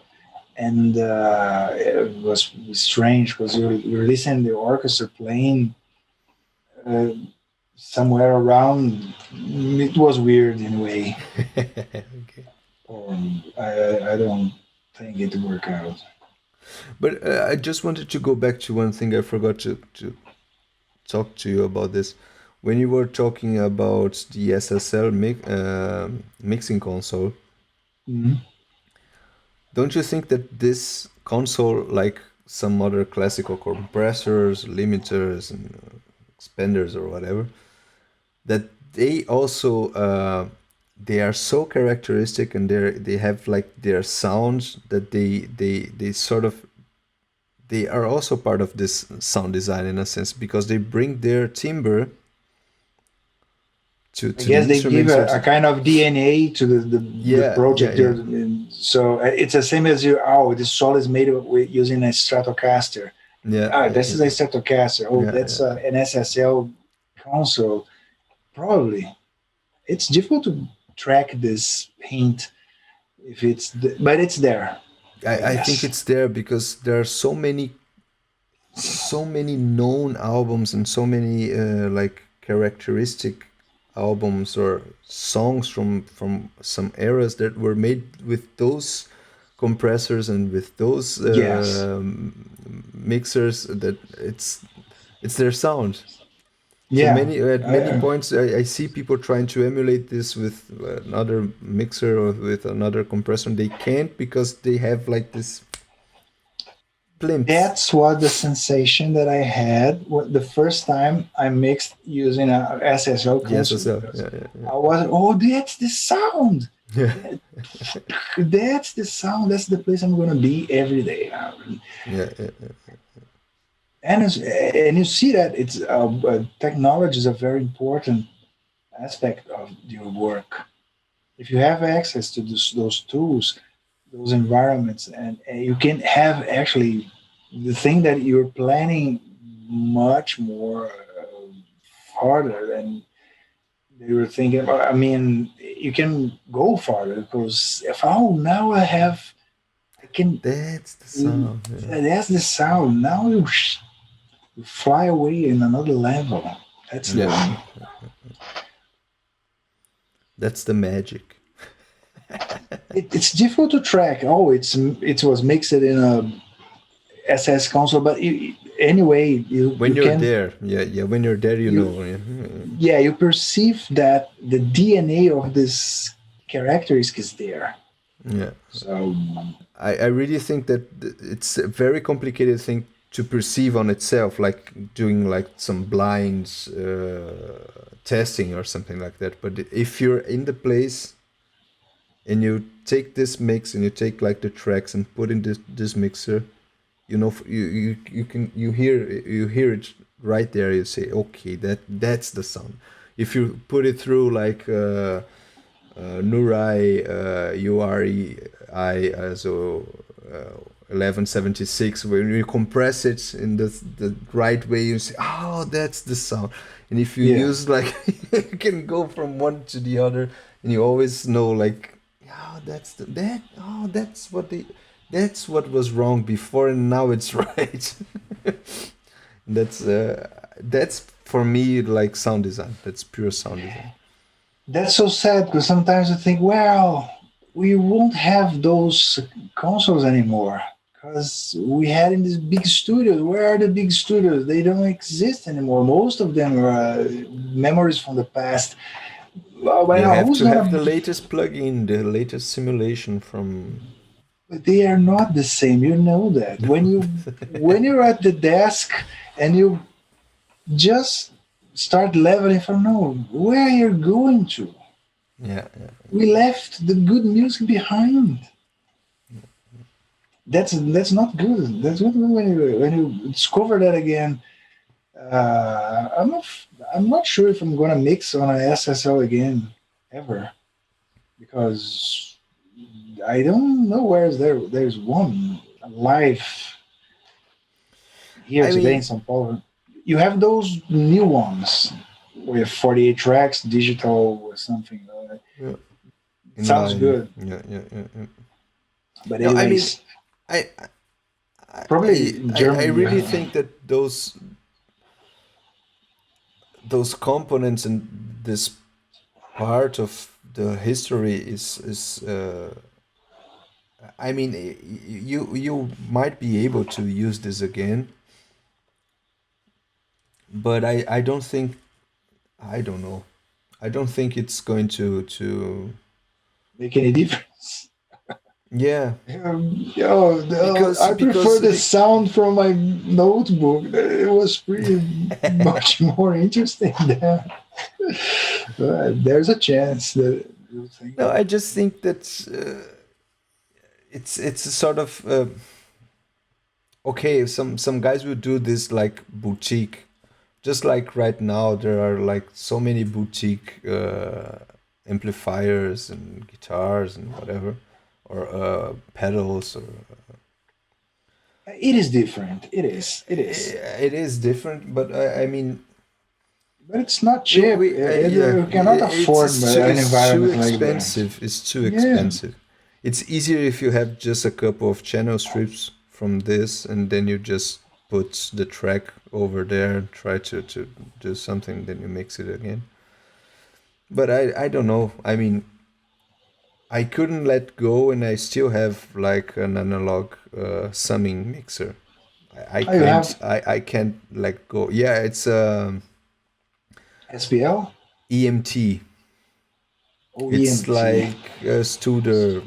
and it was strange because you're listening to the orchestra playing uh, somewhere around. It was weird in a way, Okay. or I don't think it worked out. But I just wanted to go back to one thing I forgot to talk to you about this. When you were talking about the SSL mixing console, Mhm. don't you think that this console, like some other classical compressors, limiters, and expanders or whatever, that they also they are so characteristic and they have like their sounds that they sort of they are also part of this sound design in a sense because they bring their timbre I to the guess they give instruments or a to kind of DNA to the yeah, yeah, project. yeah, So it's the same as you. Oh, this solo is made with using a Stratocaster. yeah, Ah, yeah, this is yeah, a Stratocaster. Oh, yeah, that's yeah. an SSL console. Probably it's difficult to track this hint if it's, but it's there. I I think guess. it's there because there are so many known albums and so many like characteristic albums or songs from some eras that were made with those compressors and with those Yes. mixers that it's their sound. So Yeah. many at many I, points I see people trying to emulate this with another mixer or with another compressor. They can't because they have like this plimps. That's what the sensation that I had the first time I mixed using a SSL Yes, console as well. because Yeah, yeah, I was, oh, that's the sound. yeah. That, that's the sound. That's the place I'm gonna be every day. Yeah, yeah, And you see that it's technology is a very important aspect of your work. If you have access to those tools, those environments, and you can have actually the thing that you're planning much more harder than they were thinking about. I mean, you can go farther because if, oh, now I can, that's the sound. Yeah, that's the sound. Now you fly away in another level. That's yeah, the, that's the magic. it's difficult to track. Oh, it was mixed in a SS console, but anyway, you When you're can, there, yeah, yeah. When you're there, you you know. Yeah, yeah, you perceive that the DNA of this characteristic is there. yeah. So I really think that it's a very complicated thing to perceive on itself, like doing like some blind testing or something like that. But if you're in the place and you take this mix and you take like the tracks and put in this mixer, you know, you can you hear it right there. You say, okay, that's the sound. If you put it through like Nurai UREI so 1176, when you compress it in the right way, you say, oh, that's the sound. And if you yeah, use like you can go from one to the other, and you always know like, oh, that's what was wrong before, and now it's right. That's for me like sound design. That's pure sound design. that's so sad because sometimes I think, well, we won't have those consoles anymore because we had in these big studios. Where are the big studios? They don't exist anymore. Most of them are memories from the past. Well, by You now, have who's to have gonna? the latest plugin, the latest simulation from. But they are not the same. You know that when you're at the desk and you just start leveling from no, where you're going to. Yeah, yeah. We left the good music behind. That's not good. That's good when you discover that again. I'm not sure if I'm gonna mix on a SSL again ever because I don't know where's there. There's one live here I today in mean, São Paulo. You have those new ones with 48 tracks, digital or something. yeah, Sounds inline. good, Yeah, yeah, yeah, yeah. but No, I mean, anyways, I, I, probably I, in I Germany you really have. think that those components and this part of the history is. I mean, you might be able to use this again, but I don't think I don't know. I don't think it's going to Make any difference. yeah, Yo, I prefer because the sound from my notebook. It was pretty much more interesting there. There's a chance that you think no, that. I just think that it's a sort of okay. Some guys will do this like boutique, just like right now there are like so many boutique amplifiers and guitars and whatever, or pedals or It is different. It is. It is. it is different, but I mean But it's not cheap. we yeah, You cannot afford an it's too environment like that. expensive. It's too Yeah. expensive. It's easier if you have just a couple of channel strips from this, and then you just put the track over there, try to do something, then you mix it again. But I don't know. I mean, I couldn't let go, and I still have like an analog summing mixer. Oh, you have I can't let go. Yeah, it's SPL? EMT. It's OEMT. like Studer.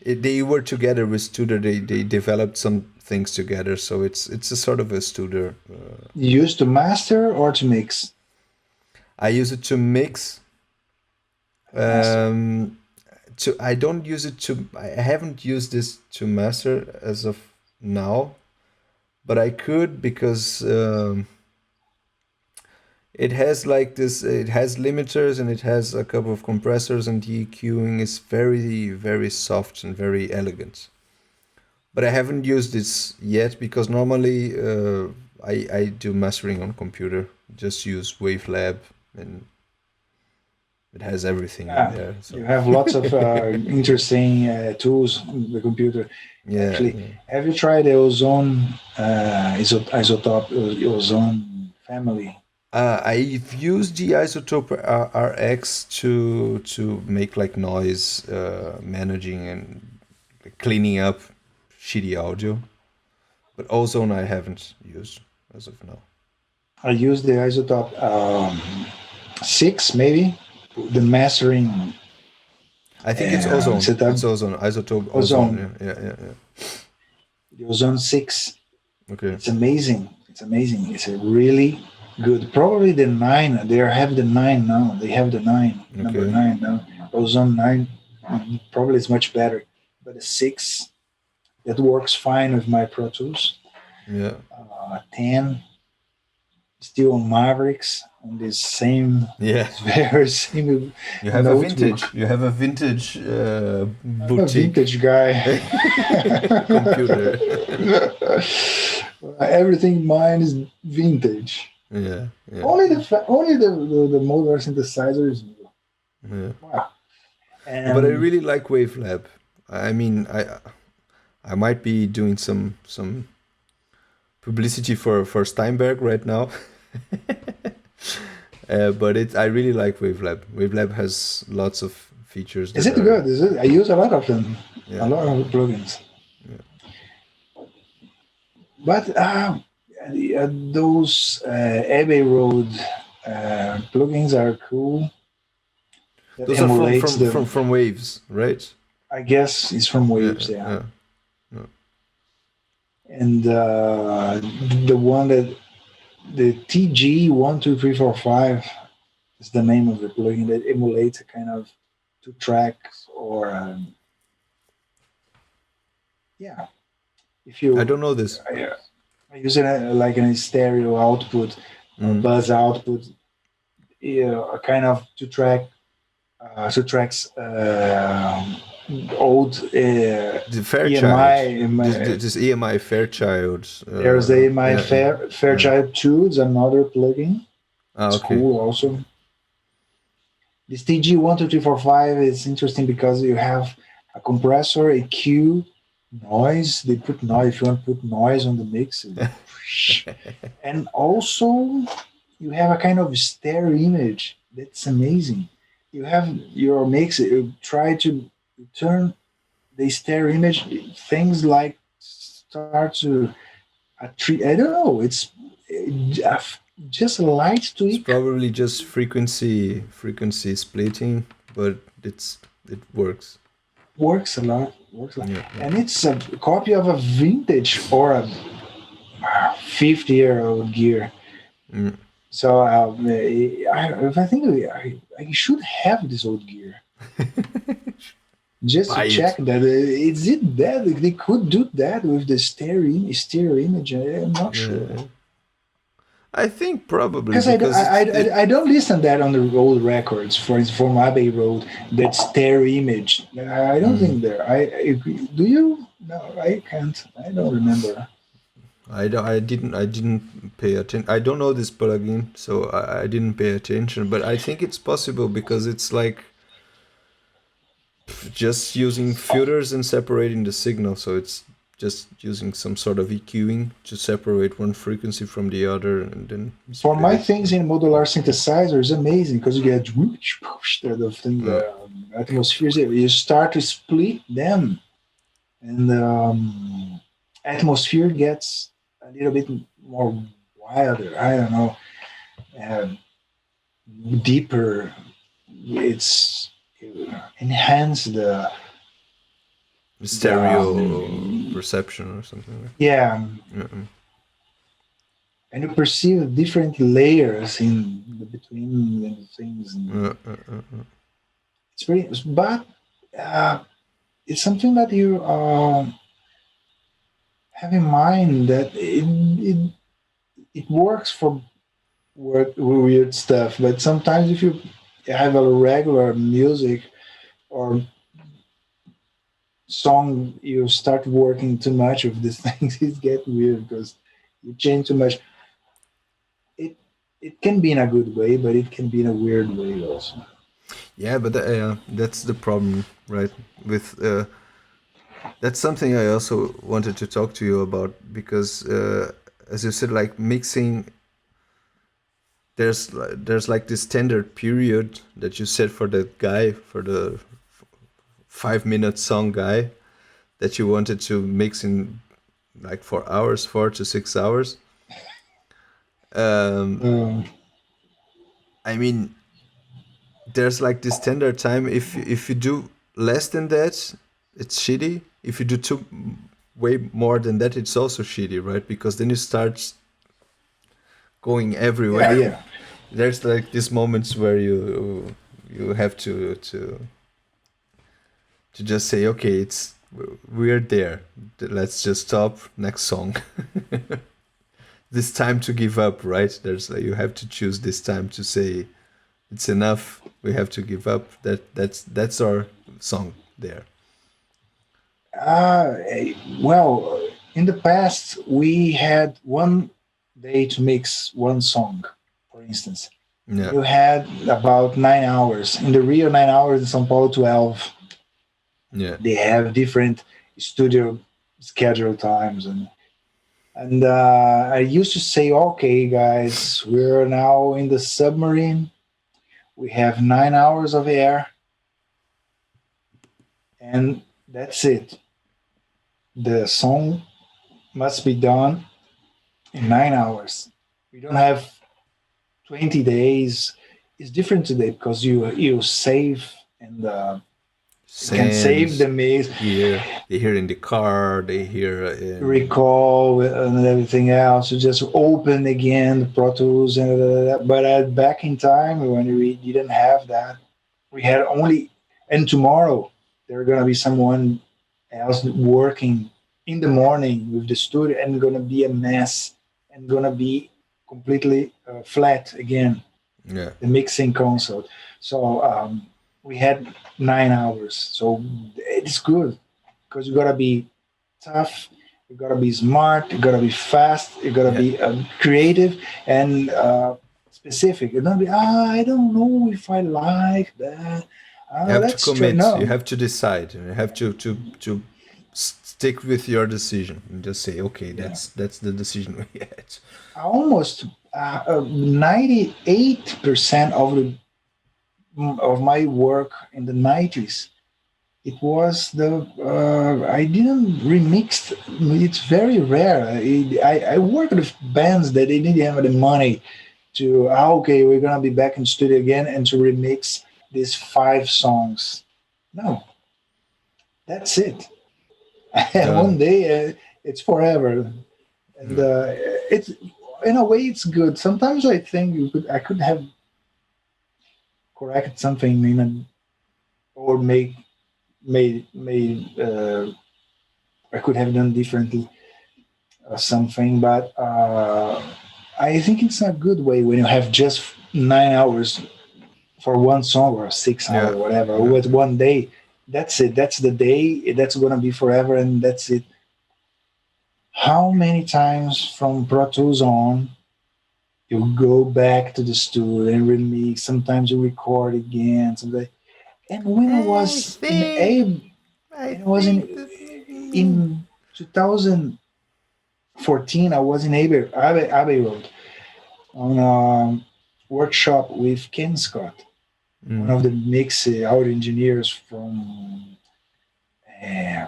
They were together with Studer. They developed some things together, so it's a sort of a Studer. Used to master or to mix? I use it to mix. Master. Um, I don't use it to. I haven't used this to master as of now, but I could because it has like this. It has limiters and it has a couple of compressors, and the EQing is very soft and very elegant. But I haven't used this yet because normally I do mastering on computer. Just use Wavelab and it has everything in Yeah, there. you So have lots of interesting tools in the computer. yeah, Actually, yeah. have you tried the ozone isotope ozone family? I've used the Isotope RX to make like noise managing and like, cleaning up shitty audio, but Ozone I haven't used as of now. I use the isotope 6, maybe the mastering I think it's Ozone. setup It's Ozone. Isotope Ozone. ozone, Yeah. the ozone 6. Okay. It's amazing. It's amazing. It's a really good. Probably the 9. They have the 9 now. They have the 9, number Okay. 9 now. Ozone 9 probably is much better. But the 6, that works fine with my Pro Tools. Yeah. 10, still on Mavericks, on this same, Yeah. this very same You have a notebook. vintage. You have a vintage I'm a boutique vintage guy. computer. Everything mine is vintage. Yeah. Yeah. Only the modular synthesizer is new. Yeah. Wow. But I And really like Wavelab. I mean, I might be doing some publicity for Steinberg right now. But I really like Wavelab. Wavelab has lots of features is that it are good? Is it? I use a lot of them. A yeah. lot of plugins. Yeah. But those Abbey Road plugins are cool. That Those are from emulates from the. from from Waves, right? I guess it's from Waves, Yeah, yeah. yeah, yeah. And the one that the TG12345 is the name of the plugin that emulates a kind of two tracks or yeah. If I you don't know this. I use it like in a stereo output or Mm. buzz output, a kind of two tracks old The Fairchild. EMI. This EMI Fairchild. There's a my Yeah, yeah. Fairchild 2, it's another plugin. Ah, It's okay. cool also. This TG12345 is interesting because you have a compressor, a EQ, noise. They put noise if you want to put noise on the mix. And also you have a kind of stereo image. That's amazing. You have your mix, you try to turn the stereo image, things like start to a tree. I don't know. It's uh, just a light It's tweak. probably just frequency splitting, but it works. Works a lot. Works a lot. Yeah. And it's a copy of a vintage or a 50-year-old gear. Mm. So I think I should have this old gear just to Buy check it. that is it that they could do that with the stereo image. I'm not sure. Yeah. I think probably Because because I don't listen that on the old records from Abbey Road that stereo image. I don't mm, think there. I do you? No, I can't. I don't remember. I didn't pay attention. I don't know this plugin, so I didn't pay attention. But I think it's possible because it's like just using filters and separating the signal. So it's just using some sort of EQing to separate one frequency from the other and then For split my it. things in modular synthesizer is amazing because you get the thing, Uh, atmospheres. You start to split them, and atmosphere gets a little bit more wilder. I don't know, uh, deeper. It's enhance the stereo perception or something like yeah, that. and you perceive different layers in the between the things. And it's very, but uh, it's something that you have in mind that it works for weird stuff. But sometimes if you have a regular music or song, you start working too much with these things. It get weird because you change too much. It it can be in a good way, but it can be in a weird way also. Yeah, but that's the problem, right? With that's something I also wanted to talk to you about because, as you said, like mixing, there's like this standard period that you set for that guy for the 5 minute song guy that you wanted to mix in like 4 hours, 4 to 6 hours. Um, Um, I mean, there's like this standard time. If you do less than that, it's shitty. If you do too way more than that, it's also shitty, right? Because then you start going yeah, everywhere. yeah. There's like these moments where you have to just say, okay, it's we're there. Let's just stop. Next song. This time to give up, right? There's like, you have to choose this time to say it's enough. We have to give up. That's our song there. Uh, well, in the past, we had one day to mix one song, for instance. Yeah, You had about 9 hours. In the Rio, 9 hours, in São Paulo, 12. yeah. They have different studio schedule times. And I used to say, okay, guys, we're now in the submarine. We have 9 hours of air, and that's it. The song must be done in 9 hours. We don't have 20 days. It's different today because you save and You can save the Sense, mix, they hear in the car, they hear in recall and everything else. You just open again the Pro Tools and but back in time when we didn't have that, we had only. And tomorrow there gonna be someone else working in the morning with the studio and gonna be a mess and gonna be completely flat again, yeah, the mixing console. So we had 9 hours. So it's good because you gotta be tough, you gotta be smart, you gotta be fast, you gotta yeah. be creative and specific. You don't be, I don't know if I like that. You have to Let's try. commit. You No, have to decide. You have to stick with your decision and just say, okay, yeah. that's the decision we had. Almost 98% of my work in the 90s, it was the I didn't remix. It's very rare. I worked with bands that they didn't have the money to. Okay, we're gonna be back in studio again and to remix these 5 songs. No, that's it. And one Done. day it's forever, and Yeah. it's in a way it's good. Sometimes I think I could have corrected something in or made I could have done differently something, but I think it's a good way when you have just 9 hours for one song or 6 hour, Yeah. whatever, Yeah. with one day. That's it. That's the day. That's gonna be forever, and that's it. How many times from Pro Tools on you go back to the studio and remix? Sometimes you record again. Sometimes, and when I I was in think A, I and I was think that maybe. in 2014, I was in Abbey Road on a workshop with Ken Scott, one Mm. of the mix audio engineers from uh,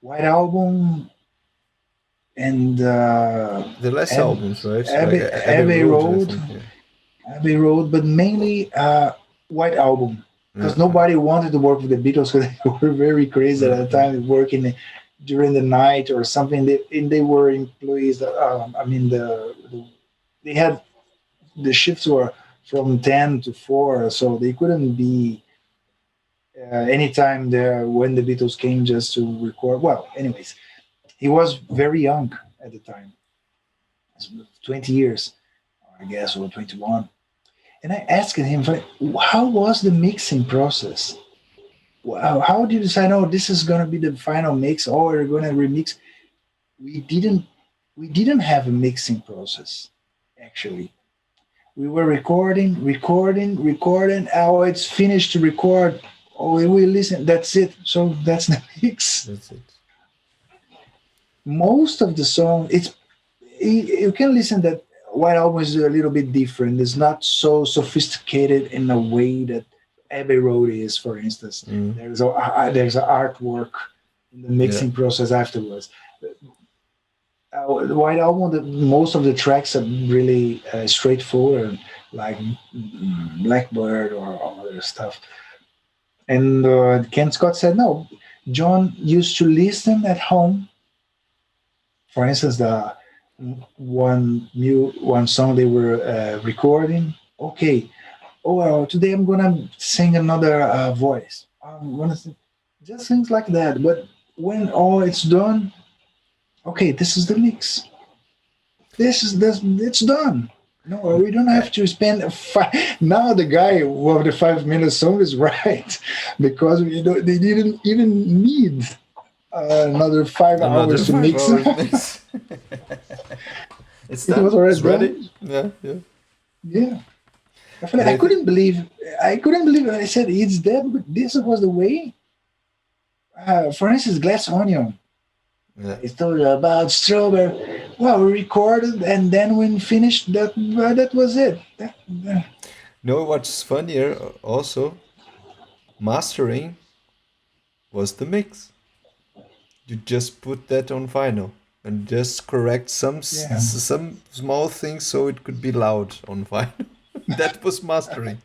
White Album and The last albums, right? Like Abbey Abbey Road, I Road, think. Yeah. But mainly White Album, Yeah. because nobody wanted to work with the Beatles because they were very crazy at Yeah. the time, working during the night or something. They were employees. I mean, they had the shifts were from 10 to 4, so they couldn't be anytime there when the Beatles came just to record. Well, anyways, he was very young at the time, 20 years, I guess, or 21. And I asked him, how was the mixing process? How did you decide, oh, this is going to be the final mix, or we're going to remix? We didn't, we didn't have a mixing process, actually. We were recording. Oh, it's finished to record. Oh, we listen. That's it. So that's the mix. That's it. Most of the song, you can listen that White Album is a little bit different. It's not so sophisticated in a way that Abbey Road is, for instance. Mm. There's a artwork in the Yeah. mixing process afterwards. The White Album, most of the tracks are really straightforward, like Blackbird or other stuff. And Ken Scott said, no, John used to listen at home. For instance, the one song they were recording. Okay, oh well, today I'm gonna sing another voice. I'm gonna sing just things like that. But when all it's done, okay, this is the mix. This it's done. No, we don't I, have to spend now the guy of the 5 minute song is right because they didn't even need another five another hours to five mix. hours mix. It's It was done. already It's ready. done. Yeah. Yeah. Yeah, But I I think. couldn't believe. I couldn't believe it. I said it's dead, but this was the way. For instance, Glass Onion. Yeah. It's told about strawberry. Well, we recorded, and then when finished, that was it. No, what's funnier also, mastering was the mix. You just put that on vinyl and just correct Yeah. some small things so it could be loud on vinyl. That was mastering.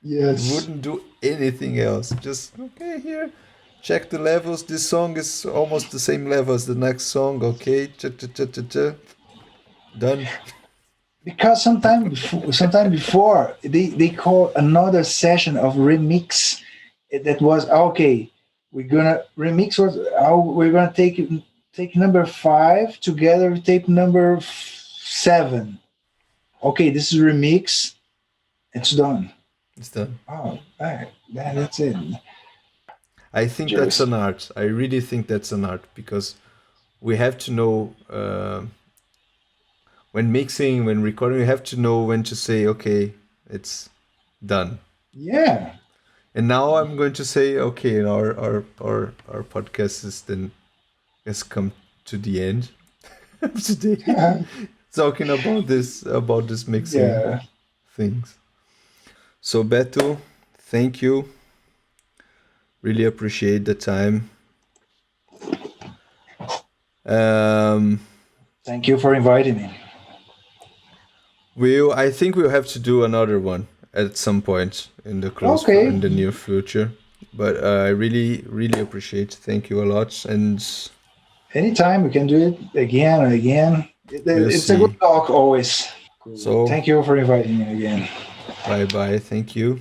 Yes. Wouldn't do anything else. Just okay here. Check the levels. This song is almost the same level as the next song. Okay, cha cha cha cha cha. Done. Because sometime before they call another session of remix that was okay. We're gonna remix was how we're gonna take number five together with tape number seven. Okay, this is remix. It's done. It's done. Oh, that's it. I think that's Cheers. an art. I really think that's an art because we have to know when mixing, when recording, we have to know when to say, okay, it's done. Yeah. And now I'm going to say, okay, our podcast is then has come to the end of today, talking about this mixing Yeah. things. So Beto, thank you. Really appreciate the time. Um, Thank you for inviting me. I think we'll have to do another one at some point in the Okay. in the near future. But I really appreciate. Thank you a lot, and Anytime we can do it again and again. we'll It's a good see. talk always. Cool. So Thank you for inviting me again. bye bye. Thank you.